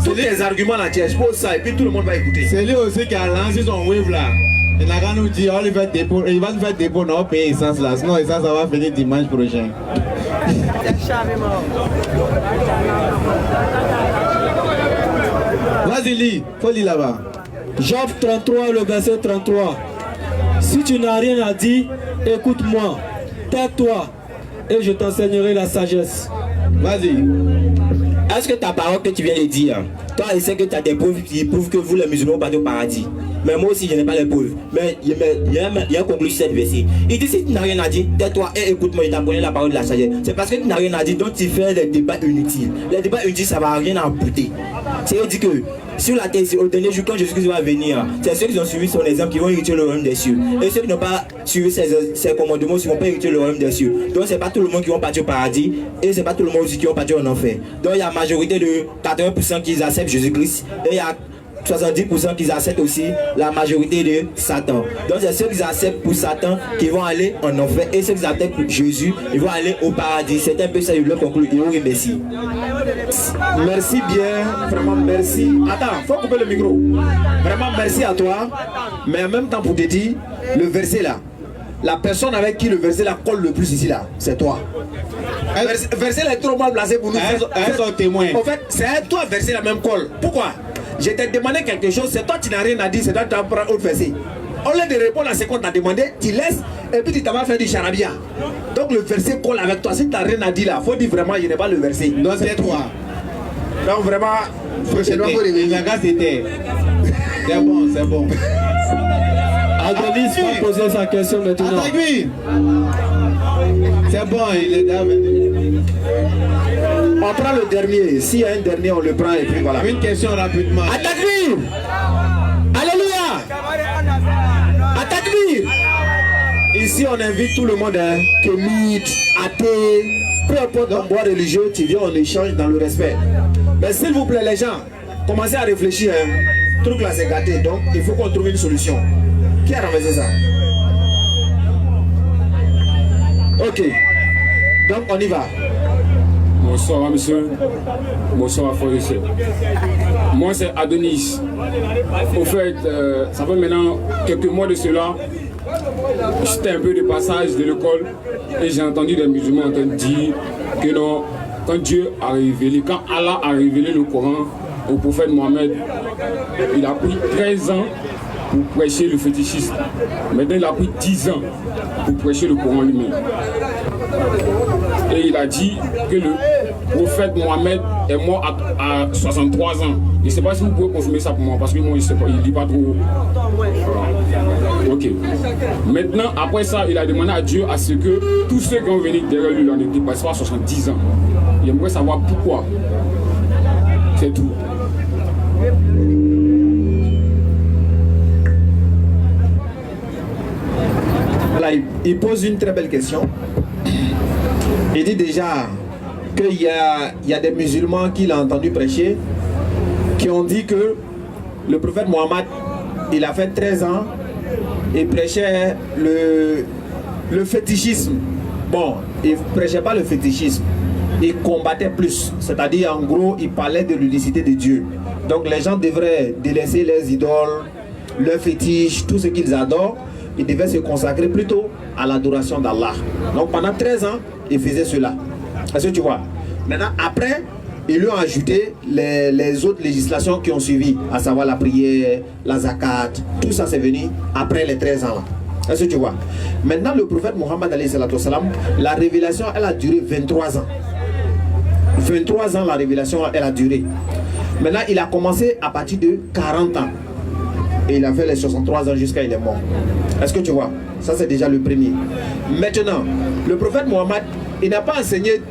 Tous les arguments là, tu exposes ça et puis tout le monde va écouter. C'est lui aussi qui a lancé son wave là. Il n'a qu'à nous dire, il va nous faire dépôt, on va payer essence là. Sinon, essence, ça va finir dimanche prochain. Vas-y, lis. Faut lire là-bas. Job 33, le verset 33. Si tu n'as rien à dire, écoute-moi. Tais-toi et je t'enseignerai la sagesse. Vas-y. Est-ce que ta parole que tu viens de dire, toi, je sais que tu as des preuves qui prouvent que vous, les musulmans, partez au paradis. Mais moi aussi, je n'ai pas les preuves. Mais il y a un conclu sur cette verset. Il dit, si tu n'as rien à dire, tais-toi et écoute-moi, je t'apprenais la parole de la sagesse. C'est parce que tu n'as rien à dire, donc tu fais des débats inutiles. Les débats inutiles, ça ne va rien apporter. C'est-à-dire que sur la terre, au dernier jour, quand Jésus-Christ va venir, c'est ceux qui ont suivi son exemple qui vont hériter le royaume des cieux. Et ceux qui n'ont pas suivi ses commandements, ils ne vont pas hériter le royaume des cieux. Donc, ce n'est pas tout le monde qui va partir au paradis et ce n'est pas tout le monde aussi qui va partir en enfer. Donc, il y a la majorité de 80% qui acceptent Jésus-Christ et il y a 70% qui acceptent aussi la majorité de Satan. Donc c'est ceux qui acceptent pour Satan qui vont aller en enfer et ceux qui acceptent pour Jésus, ils vont aller au paradis. C'est un peu ça, je voulais conclure. Et merci. Merci bien, vraiment merci. Attends, faut couper le micro. Vraiment merci à toi. Mais en même temps pour te dire, le verset là, la personne avec qui le verset là colle le plus ici là, c'est toi. Verset là est trop mal placé pour nous. Un témoin. En fait, c'est à toi verset la même colle. Pourquoi? Je t'ai demandé quelque chose, c'est toi qui n'as rien à dire, c'est toi qui t'en prends autre verset. Au lieu de répondre à ce qu'on t'a demandé, tu laisses et puis tu t'en vas faire du charabia. Donc le verset colle avec toi. Si tu n'as rien à dire là, il faut dire vraiment, je n'ai pas le verset. Non, c'est toi. Donc vraiment, C'est bon, c'était. C'est bon, c'est bon. Adonis va poser sa question maintenant. C'est bon, il est là. On prend le dernier. S'il y a un dernier, on le prend et puis voilà. Une question rapidement. Attaque-lui! Alléluia! Attaque-lui! Ici, on invite tout le monde, hein, kémite, athée, peu importe ton bois religieux, tu viens, on échange dans le respect. Mais s'il vous plaît, les gens, commencez à réfléchir. Hein. Le truc là, c'est gâté, donc il faut qu'on trouve une solution. Qui a renversé ça? Ok. Donc, on y va. Bonsoir, monsieur. Bonsoir, frère et sœurs. Moi, c'est Adonis. Au fait, ça fait maintenant quelques mois de cela, j'étais un peu de passage de l'école et j'ai entendu des musulmans en train de dire que non, quand Dieu a révélé, quand Allah a révélé le Coran au prophète Mohammed, il a pris 13 ans pour prêcher le fétichisme. Maintenant, il a pris 10 ans pour prêcher le Coran lui-même. Et il a dit que le prophète Mohammed est mort à 63 ans. Je ne sais pas si vous pouvez confirmer ça pour moi, parce que moi, je ne sais pas, il ne dit pas trop. Ok. Maintenant, après ça, il a demandé à Dieu à ce que tous ceux qui ont venu derrière lui ne dépassent pas 70 ans. Il aimerait savoir pourquoi. C'est tout. Voilà, il pose une très belle question. Il dit déjà qu'il y a des musulmans qu'il a entendu prêcher, qui ont dit que le prophète Mohammed, il a fait 13 ans et prêchait le fétichisme. Bon, il ne prêchait pas le fétichisme, il combattait plus. C'est-à-dire, en gros, il parlait de l'unicité de Dieu. Donc les gens devraient délaisser leurs idoles, leurs fétiches, tout ce qu'ils adorent. Ils devaient se consacrer plutôt à l'adoration d'Allah. Donc pendant 13 ans, il faisait cela. Est-ce que tu vois? Maintenant, après, ils lui ont ajouté les autres législations qui ont suivi, à savoir la prière, la zakat, tout ça c'est venu après les 13 ans. Est-ce que tu vois? Maintenant, le prophète Mohammed, la révélation, elle a duré 23 ans. 23 ans, la révélation, elle a duré. Maintenant, il a commencé à partir de 40 ans. Et il a fait les 63 ans jusqu'à il est mort. Est-ce que tu vois? Ça, c'est déjà le premier. Maintenant, le prophète Mohammed, il n'a pas enseigné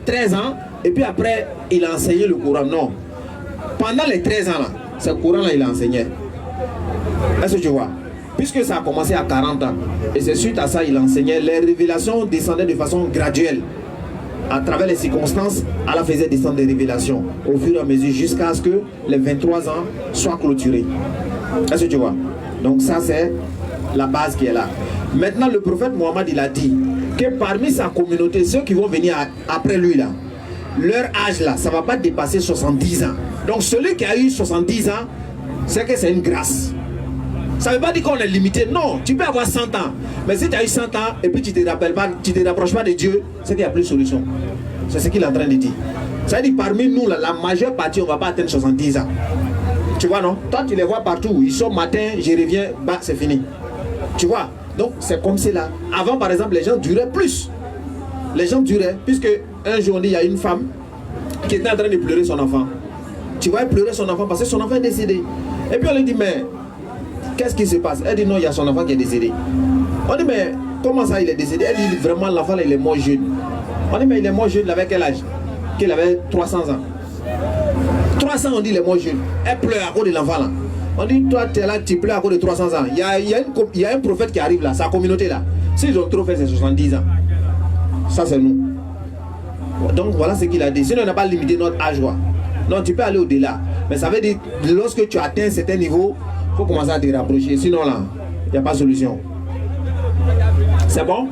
13 ans, et puis après, il a enseigné le Coran. Non. Pendant les 13 ans, là, ce Coran-là, il a enseigné. Est-ce que tu vois? Puisque ça a commencé à 40 ans, et c'est suite à ça, il enseignait. Les révélations descendaient de façon graduelle. À travers les circonstances, Allah faisait descendre des révélations au fur et à mesure jusqu'à ce que les 23 ans soient clôturés. Est-ce que tu vois? Donc ça, c'est la base qui est là. Maintenant, le prophète Mohammed, il a dit que parmi sa communauté, ceux qui vont venir après lui, là, leur âge, là, ça ne va pas dépasser 70 ans. Donc celui qui a eu 70 ans, c'est que c'est une grâce. Ça ne veut pas dire qu'on est limité. Non, tu peux avoir 100 ans. Mais si tu as eu 100 ans et puis tu ne te rapproches pas de Dieu, c'est qu'il n'y a plus de solution. C'est ce qu'il est en train de dire. Ça veut dire parmi nous, là, la majeure partie, on ne va pas atteindre 70 ans. Tu vois, non? Toi, tu les vois partout. Ils sont matin, je reviens, bah, c'est fini. Tu vois? Donc, c'est comme c'est là. Avant, par exemple, les gens duraient plus. Les gens duraient, puisque un jour, il y a une femme qui était en train de pleurer son enfant. Tu vois, elle pleurait son enfant parce que son enfant est décédé. Et puis, on lui dit, mais qu'est-ce qui se passe? Elle dit, non, il y a son enfant qui est décédé. On dit, mais comment ça, il est décédé? Elle dit, vraiment, l'enfant, il est mort jeune. On dit, mais il est mort jeune, il avait quel âge? Qu'il avait 300 ans. 300, on dit, il est mort jeune. Elle pleure à cause de l'enfant, là. On dit, toi, tu es là, tu pleures à cause de 300 ans. Il y a un prophète qui arrive là, sa communauté là. S'ils ont trop fait, c'est 70 ans. Ça, c'est nous. Donc, voilà ce qu'il a dit. Sinon, on n'a pas limité notre âge. Quoi. Non, tu peux aller au-delà. Mais ça veut dire, lorsque tu atteins un certain niveau, il faut commencer à te rapprocher. Sinon, là, il n'y a pas de solution. C'est bon?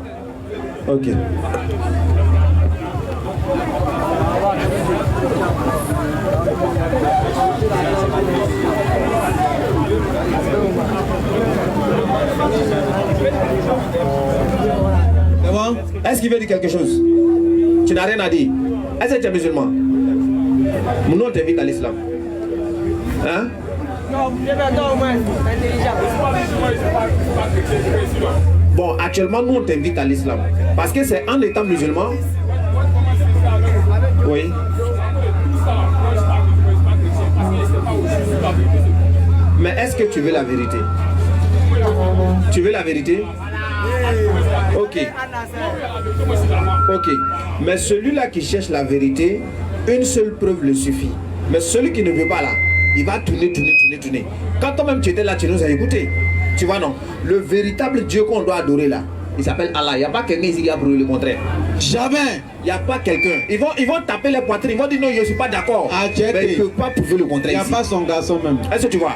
Ok. C'est bon? Est-ce qu'il veut dire quelque chose? Tu n'as rien à dire. Est-ce que tu es musulman? Mon nom t'invite à l'islam. Hein? Bon, actuellement, nous, on t'invite à l'islam. Parce que c'est en étant musulman. Oui. Mais est-ce que tu veux la vérité? Tu veux la vérité? Ok. Ok. Mais celui-là qui cherche la vérité, une seule preuve le suffit. Mais celui qui ne veut pas là, il va tourner. Quand toi-même tu étais là, tu nous as écouté. Tu vois, non? Le véritable Dieu qu'on doit adorer là, il s'appelle Allah. Il n'y a pas quelqu'un ici qui a prouvé le contraire. Jamais. Il n'y a pas quelqu'un. Ils vont taper les poitrines. Ils vont dire non, je ne suis pas d'accord. Mais ils ne peuvent pas prouver le contraire. Il n'y a pas son garçon même. Est-ce que tu vois?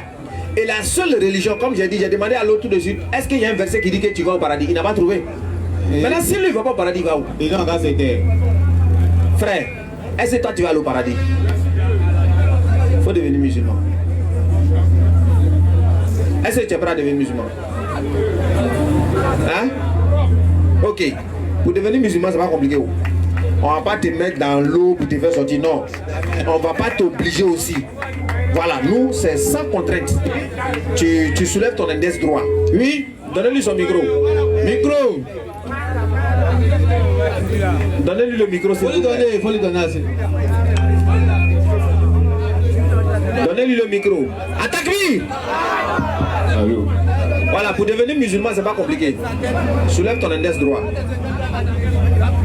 Et la seule religion, comme j'ai dit, j'ai demandé à l'autre tout de suite, est-ce qu'il y a un verset qui dit que tu vas au paradis? Il n'a pas trouvé. Maintenant, si lui ne va pas au paradis, il va où? Et donc, c'était. Frère, est-ce que toi tu vas aller au paradis? Il faut devenir musulman. Est-ce que tu es prêt à devenir musulman? Hein? Ok. Pour devenir musulman, c'est pas compliqué. On va pas te mettre dans l'eau pour te faire sortir. Non. On va pas t'obliger aussi. Voilà, nous, c'est sans contrainte. Tu soulèves ton index droit. Oui, donnez-lui son micro. Micro. Donnez-lui le micro. Il faut lui donner assez. Donnez-lui le micro. Attaque-lui. Voilà, pour devenir musulman, c'est pas compliqué. Soulève ton index droit.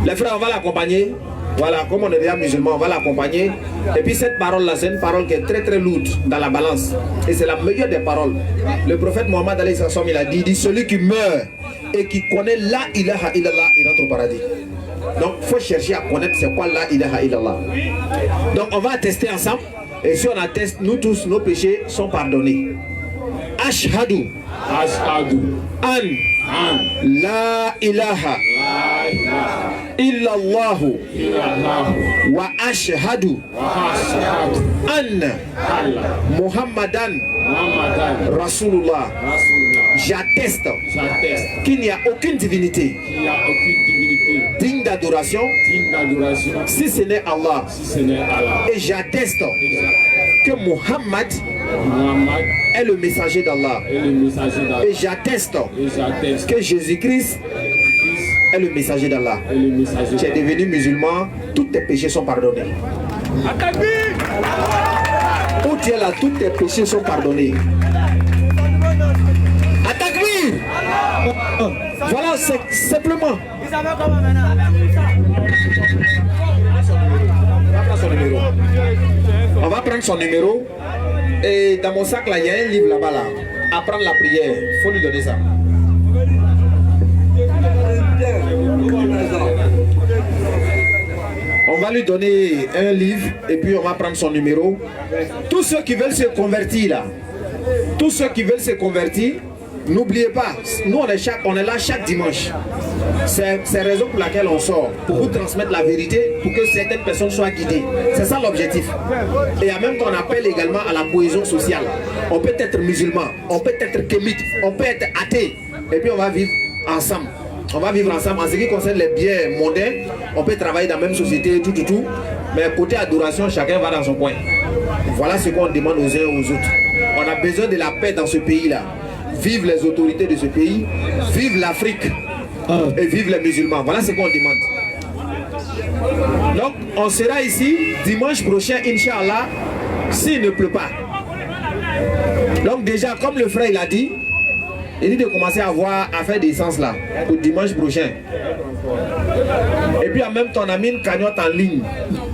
Les frères, on va l'accompagner. Voilà, comme on est déjà musulman, on va l'accompagner. Et puis cette parole-là, c'est une parole qui est très très lourde dans la balance. Et c'est la meilleure des paroles. Le prophète Mohammed alayhi salam, il a dit, celui qui meurt et qui connaît la ilaha illallah, il entre au paradis. Donc il faut chercher à connaître c'est quoi la ilaha illallah. Donc on va attester ensemble. Et si on atteste, nous tous, nos péchés sont pardonnés. Ashhadu an la ilaha illallahu wa ashhadu anna Muhammadan Rasulullah. J'atteste qu'il n'y a aucune divinité digne d'adoration si ce n'est Allah. Et j'atteste que Muhammad est le messager d'Allah. Et j'atteste que Jésus-Christ est le messager d'Allah. Tu es devenu musulman, tous tes péchés sont pardonnés. Où tu es là, tous tes péchés sont pardonnés. Attaque-lui! Voilà, c'est simplement. On va prendre son numéro. Et dans mon sac là, il y a un livre là-bas là. Apprendre la prière. Il faut lui donner ça. On va lui donner un livre et puis on va prendre son numéro. Tous ceux qui veulent se convertir là, tous ceux qui veulent se convertir, n'oubliez pas, nous on est là chaque dimanche. C'est la raison pour laquelle on sort, pour vous transmettre la vérité, pour que certaines personnes soient guidées. C'est ça l'objectif. Et en même temps, on appelle également à la cohésion sociale. On peut être musulman, on peut être kémite, on peut être athée. Et puis on va vivre ensemble. On va vivre ensemble. En ce qui concerne les biens mondains, on peut travailler dans la même société, tout. Mais côté adoration, chacun va dans son coin. Voilà ce qu'on demande aux uns et aux autres. On a besoin de la paix dans ce pays-là. Vive les autorités de ce pays, vive l'Afrique et vive les musulmans. Voilà ce qu'on demande. Donc, on sera ici dimanche prochain, Inch'Allah, s'il ne pleut pas. Donc déjà, comme le frère il a dit, il dit de commencer à faire des sens là, pour dimanche prochain. Et puis en même temps, on a mis une cagnotte en ligne.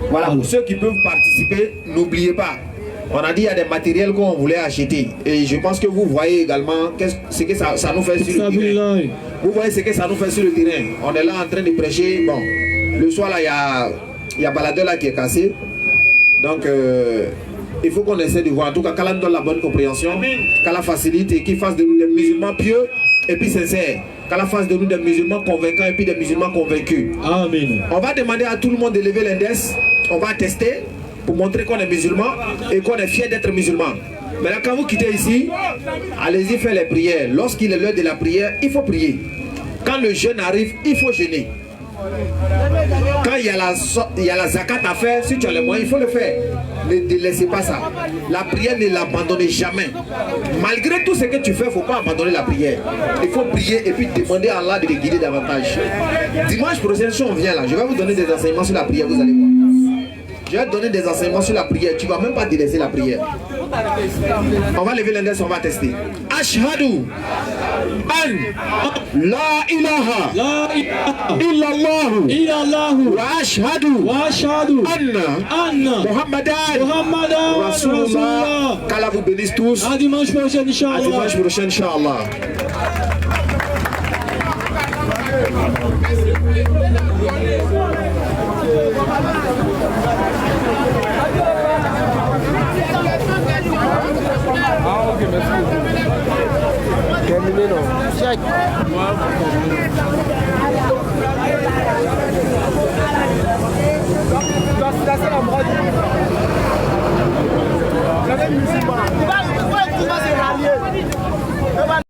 Voilà, pour ceux qui peuvent participer, n'oubliez pas. On a dit qu'il y a des matériels qu'on voulait acheter. Et je pense que vous voyez également ce que ça nous fait sur le terrain. Vous voyez ce que ça nous fait sur le terrain. On est là en train de prêcher. Bon, le soir là, il y a Baladeur là qui est cassé. Donc, il faut qu'on essaie de voir. En tout cas, qu'Allah nous donne la bonne compréhension, qu'Allah facilite et qu'il fasse de nous des musulmans pieux et puis sincères. Qu'Allah fasse de nous des musulmans convaincants et puis des musulmans convaincus. Amen. On va demander à tout le monde de lever l'index. On va tester pour montrer qu'on est musulman et qu'on est fier d'être musulman. Maintenant, quand vous quittez ici, allez-y faire les prières. Lorsqu'il est l'heure de la prière, il faut prier. Quand le jeûne arrive, il faut jeûner. Quand il y a la zakat à faire, si tu as les moyens, il faut le faire. Ne laissez pas ça. La prière, ne l'abandonnez jamais. Malgré tout ce que tu fais, il ne faut pas abandonner la prière. Il faut prier et puis demander à Allah de te guider davantage. Dimanche prochain, si on vient là, je vais vous donner des enseignements sur la prière, vous allez voir. Je vais te donner des enseignements sur la prière. Tu ne vas même pas délaisser la prière. On va lever l'index, on va tester. Ashhadu an la ilaha illallah wa ashhadu anna Muhammadan Rasulullah. Qu'Allah vous bénisse tous. À dimanche prochain, Inch'Allah. À dimanche prochain, Inch'Allah. Ah, ok, merci. Terminé, non? Check. Tu vas se lasser la bras.